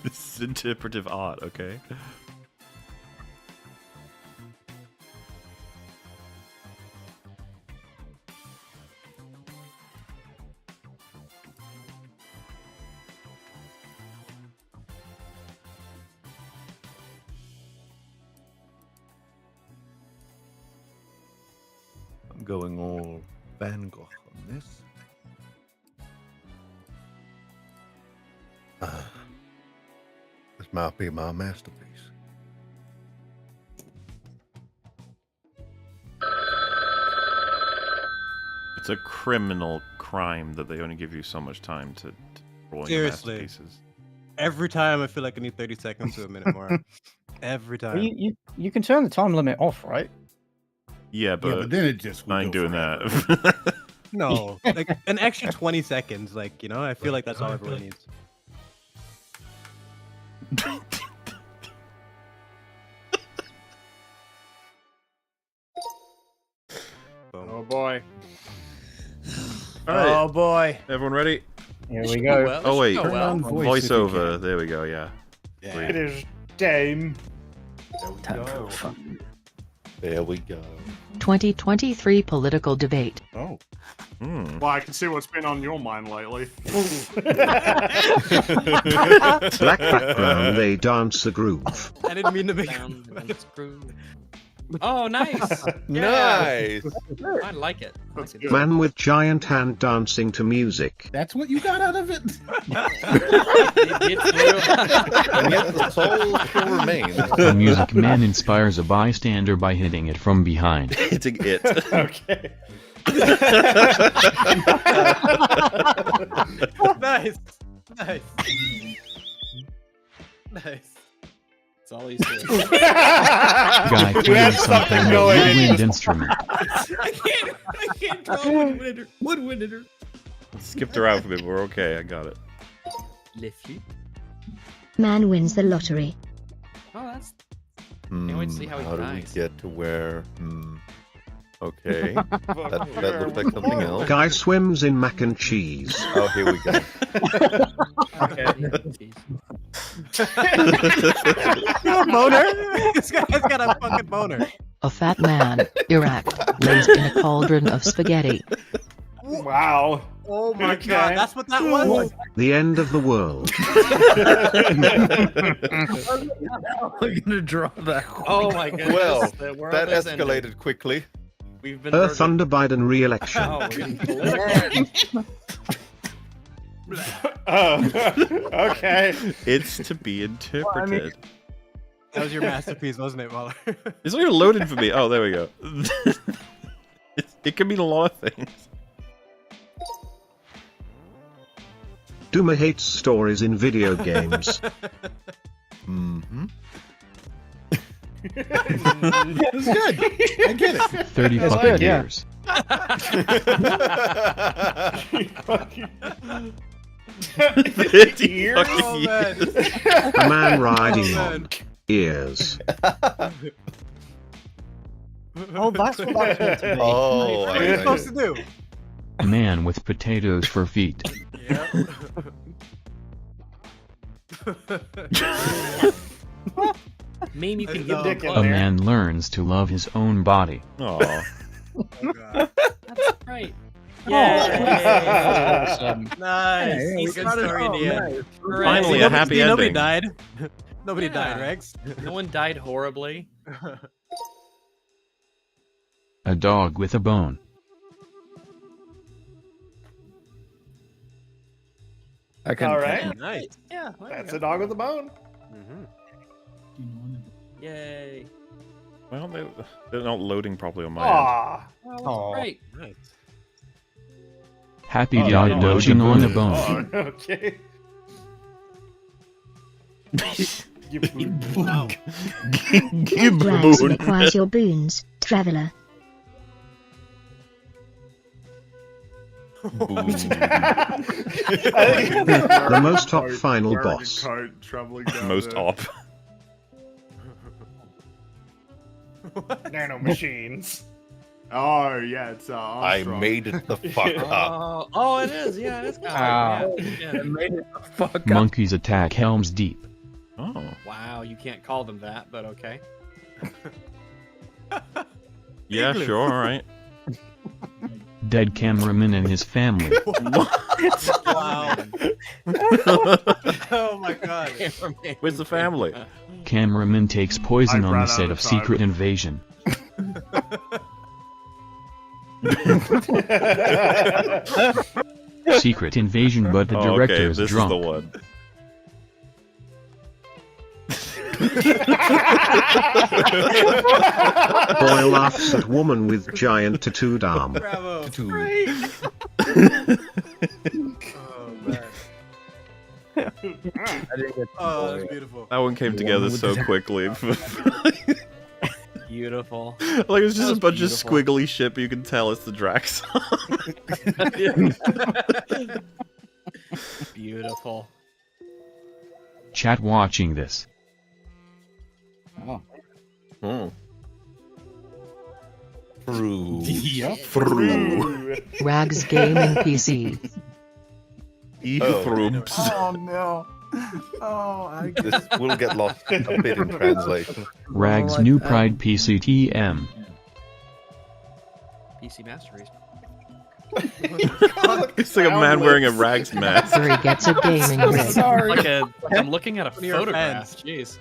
This is interpretive art, okay? I'm going all Van Gogh on this. This might be my masterpiece. It's a criminal crime that they only give you so much time to draw your Seriously. masterpieces. Every time I feel like I need 30 seconds to a minute more. Every time. You can turn the time limit off, right? Yeah, but then it just I ain't doing that. No, like an extra 20 seconds, like, you know, I feel like that's all everyone needs. Oh boy. All right. Oh boy. Everyone ready? Here we go. Oh wait, Turn on voice if you voiceover. can. There we go. Yeah. It is time. There we go. 2023 political debate. Oh. Hmm. Well, I can see what's been on your mind lately. Black background, they dance a groove. I didn't mean to make Oh, nice. Nice. I like it. Man with giant hand dancing to music. That's what you got out of it? And yet the soul still remains. The music man inspires a bystander by hitting it from behind. Hitting it. Okay. Nice. Nice. Nice. That's all he says. Guy playing something with a woodwind instrument. I can't draw woodwinner. Skipped around for a bit, but we're okay. I got it. Liffy. Man wins the lottery. Oh, that's. Can't wait to see how he How do we dies. get to where? Okay. that looks like something else. Guy swims in mac and cheese. Oh, here we go. Boner? This guy's got a fucking boner. A fat man, erect, raised in a cauldron of spaghetti. Wow. Oh my Okay. god, that's what that was? The end of the world. I'm gonna draw that. Oh my goodness. Well, the world that has ended. escalated quickly. We've been Earth under Biden re-election. Oh, we're getting political. Okay. It's to be interpreted. That was your masterpiece, wasn't it, Waller? It's not even loaded for me. Oh, there we go. It can mean a lot of things. Duma hates stories in video games. Mm-hmm. It's good. I get it. 30 That's fucking good, yeah. years. 50 Years? fucking Oh, man. years. A man riding Oh, on man. ears. Oh, that's what that's meant to be. Oh, What are you supposed to do? A man with potatoes for feet. Meme, you can I give know. dick in A there. man learns to love his own body. Aw. Oh, God. That's right. That's awesome. Nice. Hey, Good good story in the Oh, end. Finally, a happy Nobody ending. died. Nobody Yeah. died, Rex. No one died horribly. A dog with a bone. I couldn't All think right. of- Nice. Yeah. there That's you a dog with a bone. go. Yay. Well, they're not loading properly on my Aw. Oh, that's Aw. great. Nice. Happy Oh, dog no, doting on a bone. Oh, okay. You end. Drags Giboon. requires your boons, traveller. The most top final Wearing a boss. coat, traveling down Most there. op. Nano machines. Oh yeah, it's I Armstrong. made it the fuck up. Oh, it is. Yeah, it's kind Ah. of I made it the fuck up. Monkeys attack Helm's Deep. Oh. Wow, you can't call them that, but okay. Yeah, sure, alright. Dead cameraman and his family. Wow. Oh my god. Where's the family? Cameraman takes poison I on ran the out set of of time. Secret Invasion. Secret Invasion, but the Oh, director okay, is this drunk. is the one. Boy laughs at woman with giant tattooed arm. Bravo. Oh man. Oh, that's beautiful. That one came together so quickly. Beautiful. Like, it's just That a was bunch beautiful. of squiggly shit, but you can tell it's the Drax song. Beautiful. Chat watching this. Oh. Hmm. True. Yep. Through. Rags Gaming PC. Eathroops. Oh no. Oh, I get This will get lost a bit in translation. Rags like New that. Pride PCTM. PC Master Race. It's like a man wearing a rags mask. Three gets a gaming rig. sorry. Like I'm looking at a One of your photograph. fans. Jeez.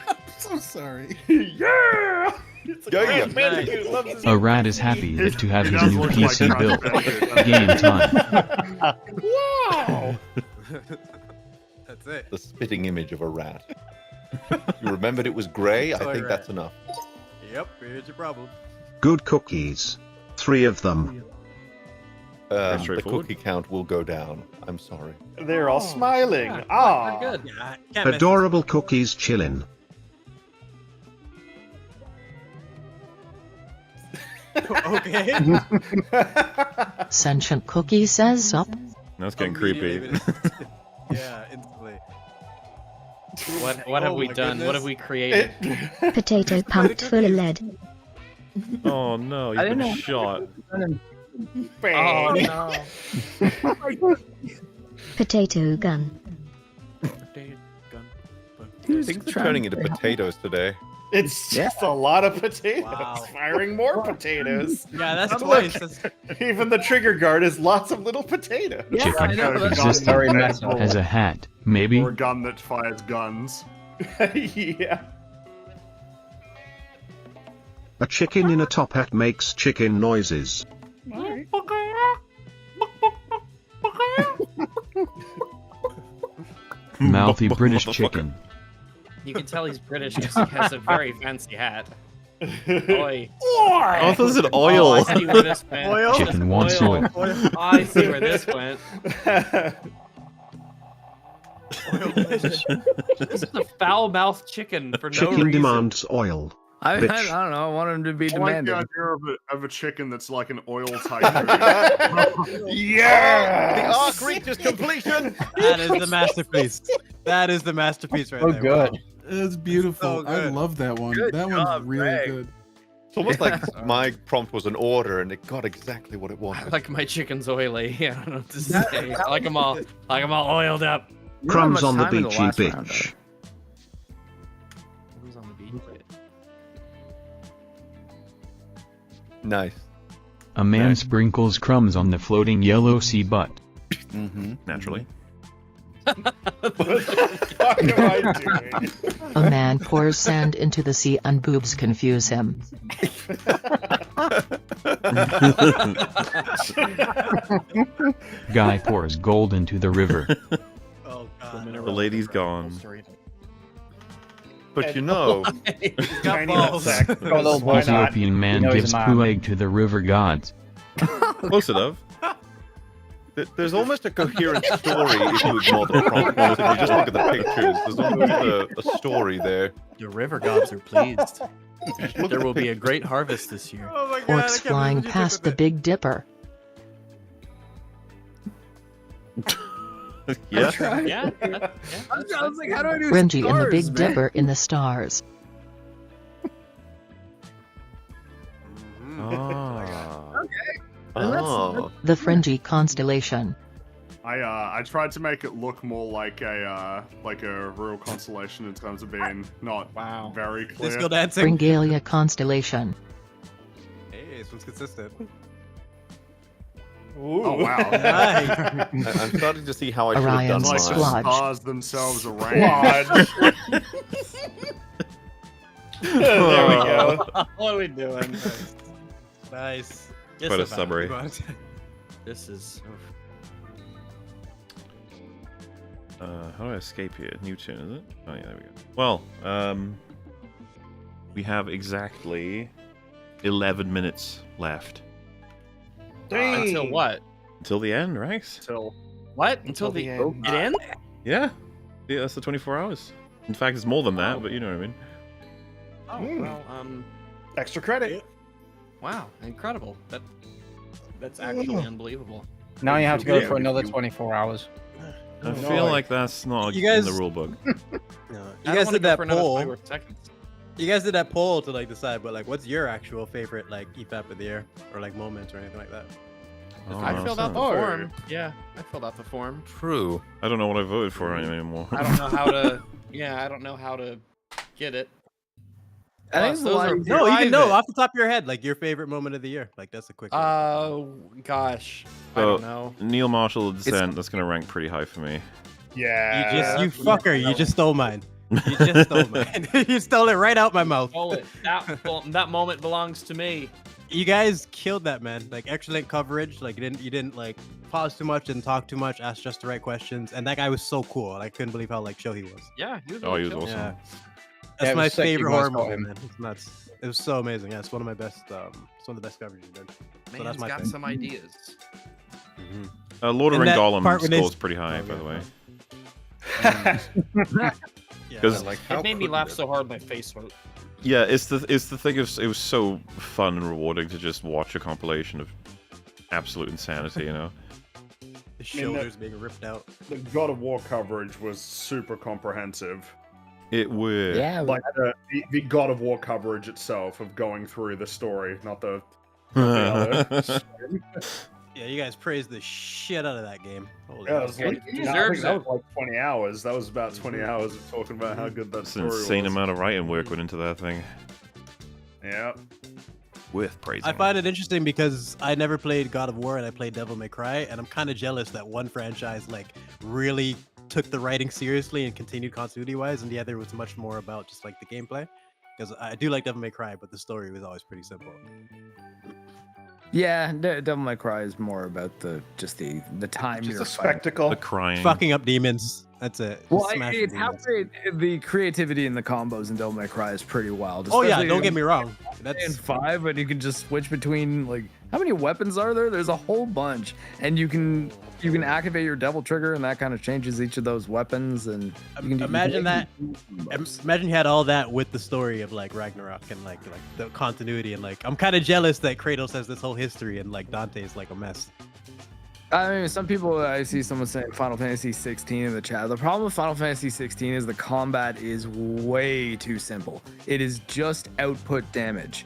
I'm so sorry. Yeah. It's a Yeah, Crash yeah. Bandicoot loves his A rat is happy to have He his does new look like PC Crash built. Bandicoot. Game time. Wow. That's it. The spitting image of a rat. You remembered it was grey? I Toy think rat. that's enough. Yep, here's your problem. Good cookies. 3 of them. The straightforward. cookie count will go down. I'm sorry. They're all smiling. Yeah, Ah. good. Yeah, can't miss Adorable cookies chillin'. this. Okay. Sentient Cookie says sup. Now it's getting creepy. Immediately. Yeah, instantly. What have Oh we my done? What have goodness. we created? Potato pumped full of lead. Oh no, I you've didn't been know- shot. Oh no. Potato gun. Things are turning into potatoes today. It's just a lot of potatoes. Wow. Firing more potatoes. Yeah, that's Look, twice. That's... Even the trigger guard is lots of little potatoes. Chicken. That's very meta. Has a hat. Maybe. Or a gun that fires guns. Yeah. A chicken in a top hat makes chicken noises. Mouthy British Motherfucker. chicken. You can tell he's British because he has a very fancy hat. Oi. Oh, I thought it said Oh, oil. I see where this went. Oil? Chicken wants oil. Oh, I see where this went. This is a foul-mouthed chicken for no Chicken reason. demands oil. I Bitch. don't know. I want him to be I like the demanding. idea of a chicken that's like an oil type. Yeah! The arc reaches completion. That is the masterpiece. That is the masterpiece right Oh, there. good. Wow. It's beautiful. So I good. love that one. Good that job, one's really Greg. good. It's almost like my prompt was an order and it got exactly what it I wanted. like my chickens oily. I don't know what to say. I like them all oiled up. Crumbs on the beach, you bitch. Crumbs on the beach. Nice. A man sprinkles crumbs on the floating yellow sea butt. Naturally. What the fuck am I doing? A man pours sand into the sea and boobs confuse him. Guy pours gold into the river. Oh god. The lady's gone. But you know, Got balls. Ethiopian man gives poo egg to the river gods. Close enough. there's almost a coherent story if you ignore the prompt. If you just look at the pictures, there's almost a story there. The river gods are pleased. Look There at will the be a great harvest this year. Oh my god. I Orcs can't flying believe you past took the with Big Dipper. Yeah. Yeah. I was like, how do I do Renji and the stars, Big man? Dipper in the stars. Ah. Oh. The Frenji constellation. I tried to make it look more like a real constellation in terms of being not very clear. Disco dancing. Fringalia constellation. Hey, this one's consistent. Oh wow! Nice. I'm starting to see how I should have done Orion's Like mine. the Splodge. stars themselves arranged. There we go. What are we doing? Nice. Quite a summary. This is. How do I escape here? New tune, is it? Oh yeah, there we go. Well, we have exactly 11 minutes left. Until what? Until the end, right? Until What? Until the end? It ends? Yeah. Yeah, that's the 24 hours. In fact, it's more than that, but you know what I mean. Oh well. Extra credit. Wow, incredible. That's actually unbelievable. Now you have to go Yeah, for another you- 24 hours. I feel like that's not You guys- in the rule book. You I don't guys wanna did go that for another poll. 5 more seconds. You guys did that poll to like decide, but like, what's your actual favorite like EFAP of the year or like moments or anything like that? I filled out the Oh. form. Yeah, I filled out the form. True. I don't know what I voted for anymore. I don't know how to. Yeah, I don't know how to get it. I think Plus, those are No, you can know private. off the top of your head, like your favorite moment of the year. Like that's a quick. Gosh, I So, don't know. Neil Marshall Descent, that's going to rank pretty high for me. Yeah. You fucker, you just stole mine. You just stole mine. You stole it right out my mouth. Stole it. That moment belongs to me. You guys killed that, man. Like excellent coverage. Like you didn't like pause too much and talk too much. Ask just the right questions. And that guy was so cool. I couldn't believe how like chill he was. Yeah, he was. Oh, he really was chill. awesome. Yeah. Yeah, That's it my was sick you favorite guys horror got moment, him. man. It's nuts. It was so amazing. Yeah, it's one of my best. It's one of the best coverages you did. So Man's that's my got pick. some ideas. Lord of And Ring that Gollum part when they- scores pretty high, by the way. Yeah, 'Cause- Like, It made me laugh so hard my face hurt. Yeah, it's the thing of it was so fun and rewarding to just watch a compilation of absolute insanity, you know. The shoulders being ripped out. the God of War coverage was super comprehensive. It would. Like the God of War coverage itself of going through the story, not the. Yeah, you guys praised the shit out of that game. Holy Yeah, it hell. was like, He I deserves think that it. was like 20 hours. That was about 20 hours of talking about how good that That's an story insane was. amount of writing work went into that thing. Yeah. With praising. I find it interesting because I never played God of War and I played Devil May Cry, and I'm kind of jealous that one franchise like really took the writing seriously and continued continuity wise, and the other was much more about just like the gameplay. Because I do like Devil May Cry, but the story was always pretty simple. Yeah, Devil May Cry is more about the time Just you're a spectacle. The crying. Fucking up demons. That's it. Well, Smashing it's how demons. the creativity in the combos in Devil May Cry is pretty wild. Oh yeah, especially don't get me wrong. in That's 5, but you can just switch between like How many weapons are there? There's a whole bunch, and you can activate your devil trigger, and that kind of changes each of those weapons. And you can imagine that. Imagine you had all that with the story of like Ragnarok and like the continuity, and like I'm kind of jealous that Kratos has this whole history and like Dante's like a mess. I mean, some people, I see someone saying Final Fantasy 16 in the chat. The problem with Final Fantasy 16 is the combat is way too simple. It is just output damage.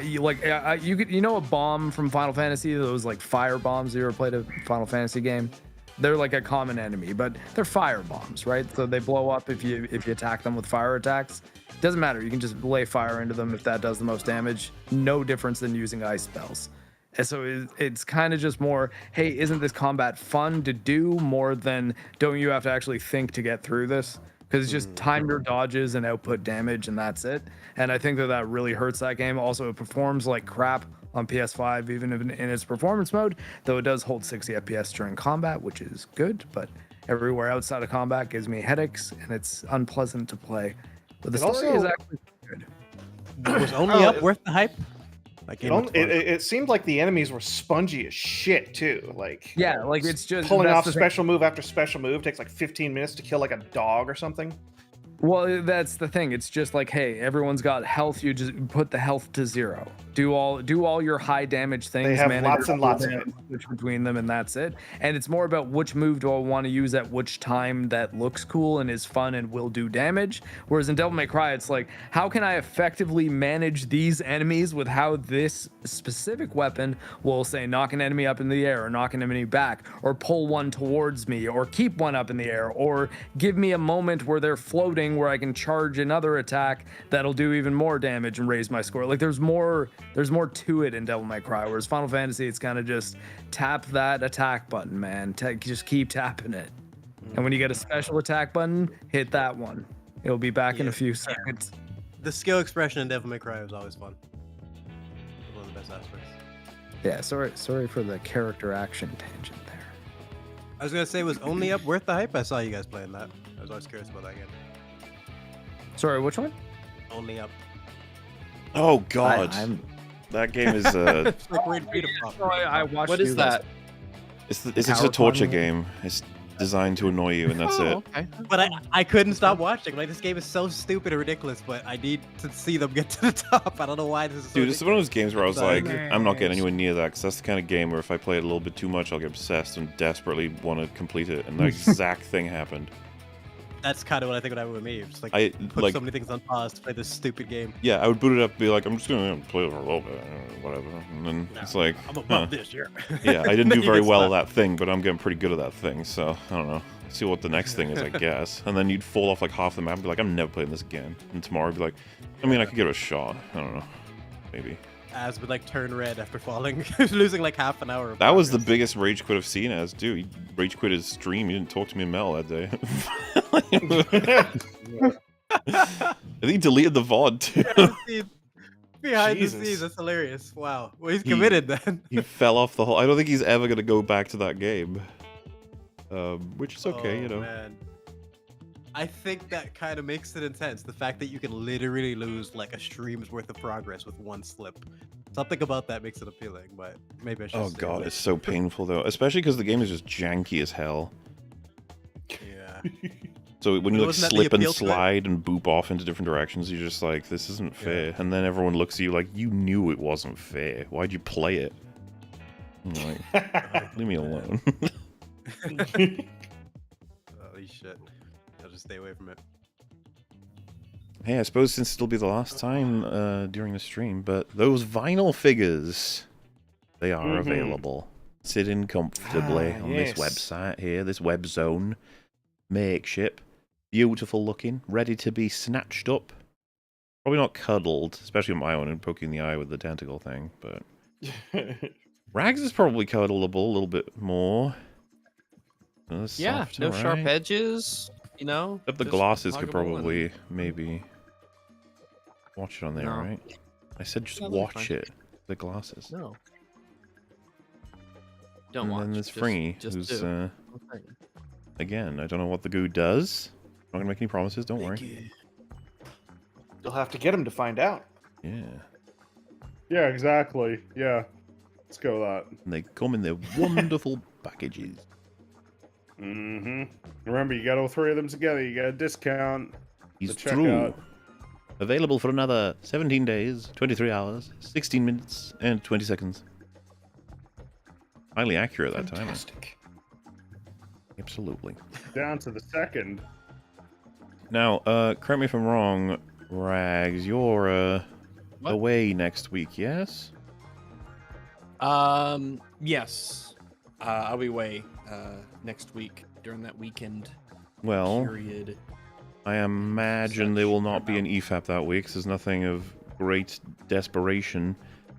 You know a bomb from Final Fantasy, those like fire bombs. You ever played a Final Fantasy game? They're like a common enemy, but they're fire bombs, right? So they blow up if you attack them with fire attacks. Doesn't matter. You can just lay fire into them if that does the most damage. No difference than using ice spells. And so it's kind of just more, hey, isn't this combat fun to do more than don't you have to actually think to get through this? Because it's just time your dodges and output damage, and that's it. And I think that really hurts that game. Also, it performs like crap on PS5, even in its performance mode, though it does hold 60 FPS during combat, which is good, but everywhere outside of combat gives me headaches, and it's unpleasant to play. But the story is actually good. Was Only Up worth the hype? Like it seemed like the enemies were spongy as shit too. Like it's just pulling off special move after special move takes like 15 minutes to kill like a dog or something. Well, that's the thing. It's just like, hey, everyone's got health. You just put the health to 0. Do all your high damage things. They have lots and lots of it. Switch between them, and that's it. And it's more about which move do I want to use at which time that looks cool and is fun and will do damage. Whereas in Devil May Cry, it's like, how can I effectively manage these enemies with how this specific weapon will say knock an enemy up in the air or knock an enemy back or pull one towards me or keep one up in the air or give me a moment where they're floating where I can charge another attack that'll do even more damage and raise my score. Like there's more to it in Devil May Cry, whereas Final Fantasy, it's kind of just tap that attack button, man. Just keep tapping it. And when you get a special attack button, hit that one. It'll be back in a few seconds. The skill expression in Devil May Cry was always fun. One of the best aspects. Yeah, sorry for the character action tangent there. I was gonna say, was Only Up worth the hype? I saw you guys playing that. I was always curious about that game. Sorry, which one? Only Up. Oh God, that game is I watched. What is that? It's a torture game. It's designed to annoy you, and that's it. Okay. But I couldn't stop watching. Like, this game is so stupid and ridiculous, but I need to see them get to the top. I don't know why this is so Dude, it's one of those games where I was like, ridiculous. I'm not getting anywhere near that, because that's the kind of game where if I play it a little bit too much, I'll get obsessed and desperately want to complete it, and the exact thing happened. That's kind of what I think would happen with me. It's like, I put so many things on pause to play this stupid game. Yeah, I would boot it up and be like, I'm just going to play it for a little bit, whatever. And then it's like, I'm above this here. Yeah, I didn't do very well at that thing, but I'm getting pretty good at that thing, so I don't know. See what the next thing is, I guess. And then you'd fall off like half the map and be like, I'm never playing this again. And tomorrow I'd be like, I mean, I could give it a shot. I don't know. Maybe. As would like turn red after falling, losing like half an hour. That was the biggest rage quit I've seen as, dude. He rage quit his stream. He didn't talk to me in Mel that day. I think he deleted the VOD too. Behind Jesus. the scenes, that's hilarious. Wow. Well, he's committed then. He fell off the whole. I don't think he's ever gonna go back to that game. Which is okay, you know. Man. I think that kind of makes it intense. The fact that you can literally lose like a stream's worth of progress with one slip. Something about that makes it appealing, but maybe I should. Oh god, it's so painful though, especially because the game is just janky as hell. Yeah. So when you like Wasn't that the slip and appeal to it? slide and boop off into different directions, you're just like, this isn't fair. And then everyone looks at you like, you knew it wasn't fair. Why'd you play it? I'm like, leave me alone. Holy shit. I'll just stay away from it. Hey, I suppose since it'll be the last time during the stream, but those vinyl figures, they are available. Sitting comfortably on this website here, this web zone. Makeship. Beautiful looking, ready to be snatched up. Probably not cuddled, especially with my own and poking the eye with the tentacle thing, but... Rags is probably cuddleable a little bit more. Yeah, no sharp edges, you know. But the just glasses could huggable and- probably maybe watch it on there, No. right? I said just That'll be watch fine. it. The glasses. No. Don't And watch. then there's just- Fringy, just who's do. again, I don't know what the goo does. I'm not gonna make any promises, don't worry. You'll have to get him to find out. Yeah. Yeah, exactly. Yeah. Let's go with that. And they come in their wonderful packages. Remember, you got all three of them together. You get a discount. It's to true. checkout. Available for another 17 days, 23 hours, 16 minutes, and 20 seconds. Highly accurate that time. Fantastic. Absolutely. Down to the second. Now, correct me if I'm wrong, Rags, you're away next week, yes? Yes. I'll be away next week during that weekend Well, period. I imagine there will not be an EFAP that week, 'cause there's nothing of great desperation.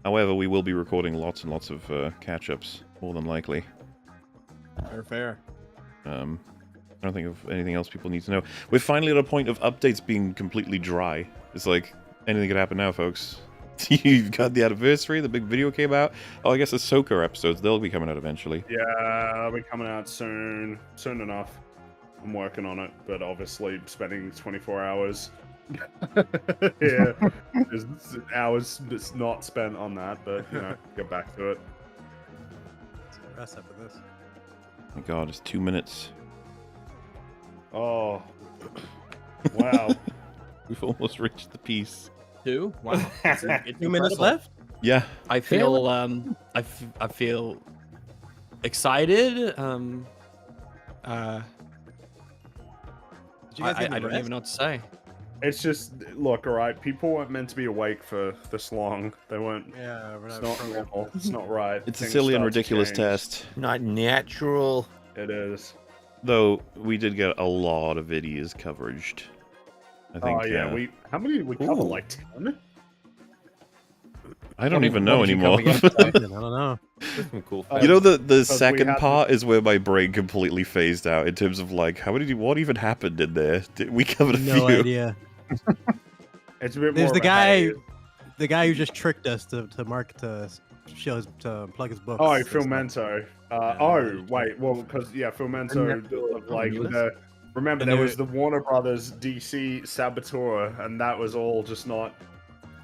However, we will be recording lots and lots of catch-ups, more than likely. Fair. I don't think of anything else people need to know. We're finally at a point of updates being completely dry. It's like, anything could happen now, folks. You've got the anniversary, the big video came out. Oh, I guess the Ahsoka episodes, they'll be coming out eventually. Yeah, they'll be coming out soon. Soon enough. I'm working on it, but obviously spending 24 hours. Yeah, there's hours that's not spent on that, but, you know, get back to it. Rest after this. My god, it's 2 minutes. Oh. Wow. We've almost reached the piece. 2? Wow. It's 2 minutes left? Yeah. I feel I feel excited. I don't even know what to say. It's just, look, alright, people weren't meant to be awake for this long. They weren't. Yeah, it's not normal. It's not right. It's a Things silly and start to ridiculous change. test. Not natural. It is. Though, we did get a lot of videos coveraged. I think, Oh, yeah, how many did we cover? Ooh. Like 10? I don't even know What did you anymore. cover again? I don't know. There's some cool You know, the we second had part is where my brain completely phased out in terms of like, what even happened in there? We covered a No few. idea. It's a bit There's more the of a, guy, the guy who just tricked us to show his, to plug his books. Oh, and Phil stuff. Mento. Yeah, Oh, wait, well, because, yeah, Phil Mento, like, remember, And there they was the Warner Brothers DC Saboteur, and that was all just not...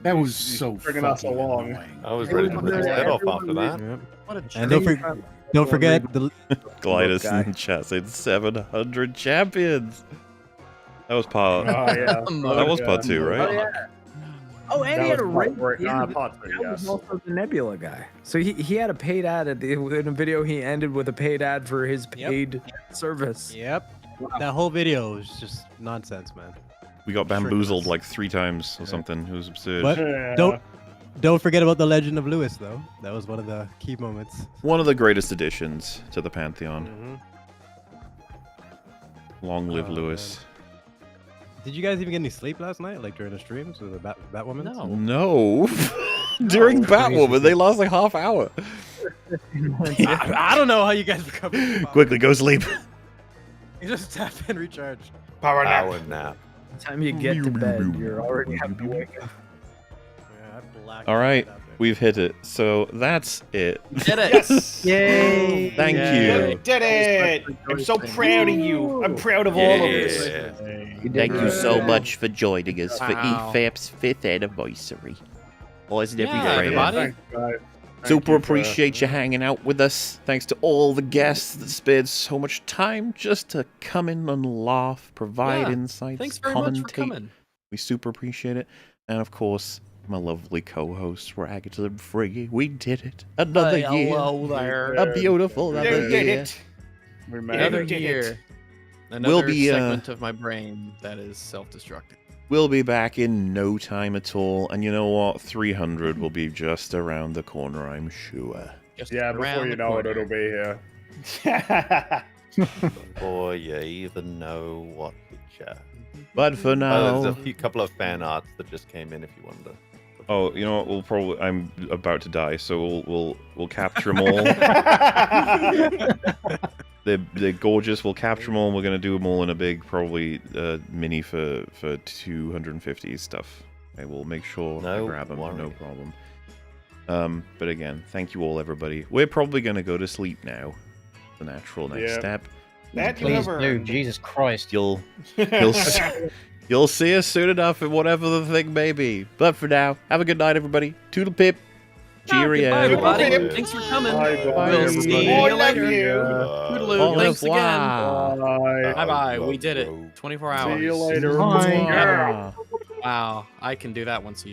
That was so bringing us fucking along. annoying. I was ready to rip his head off after that. Yep. What a And don't forget the Glidus guy. in chat said 700 champions. That was part. Oh, yeah. That was part 2, right? Oh, yeah. Oh, and That he had a was raid. part- Yeah, part 3, that was yes. also the Nebula guy. So he had a paid ad in a video. He ended with a paid ad for his paid service. Yep. That whole video was just nonsense, man. We got bamboozled like 3 times or something. It was absurd. But Yeah. don't forget about the Legend of Lewis, though. That was one of the key moments. One of the greatest additions to the Pantheon. Mm-hmm. Long live Oh, Lewis. Did you guys even get any sleep last night, like during the streams with the Batwoman? No. During Batwoman, they lost like half hour. I don't know how you guys recovered. Quickly, go sleep. You just tap and recharge. Power nap. Power nap. By the time you get to bed, you're already having to wake up. Yeah, I blacked All right, out there. we've hit it. So that's it. Did it. Yes! Yay! Thank you. Did it! I'm so proud of you. I'm proud of all of us. Thank you so much for joining us for Wow. EFAP's 5th anniversary. Wasn't every Yeah, Friday? everybody. Thanks, guys. Thank Super you for- appreciate you hanging out with us. Thanks to all the guests that spared so much time just to come in and laugh, provide Yeah, insights, Thanks very commentate. much for coming. We super appreciate it. And of course, my lovely co-host, Ragged and Friggy. We did it. Another year. Hello there. A beautiful You another did year. it. We made Another it. did it. year. Another We'll be, segment of my brain that is self-destructing. We'll be back in no time at all. And you know what? 300 will be just around the corner, I'm sure. Just Yeah, before around you the know it, corner. it'll be here. Before you even know what picture. But for now... There's a couple of fan arts that just came in if you wonder. Oh, you know what? We'll probably. I'm about to die, so we'll capture them all. They're gorgeous. We'll capture them all. And we're gonna do them all in a big, probably mini for 250 stuff. I will make sure I No grab them. worry. No problem. But again, thank you all, everybody. We're probably gonna go to sleep now. The natural next Yeah. step. That you Please have do, earned. Jesus Christ. You'll you'll see us soon enough in whatever the thing may be. But for now, have a good night, everybody. Toodle pip. Cheerio. Bye, everybody. Thanks for coming. We'll see you later. Toodaloo. Thanks again. Bye-bye. We did it. 24 hours. See you later. Yeah. Yeah. Wow. I can do that once a year.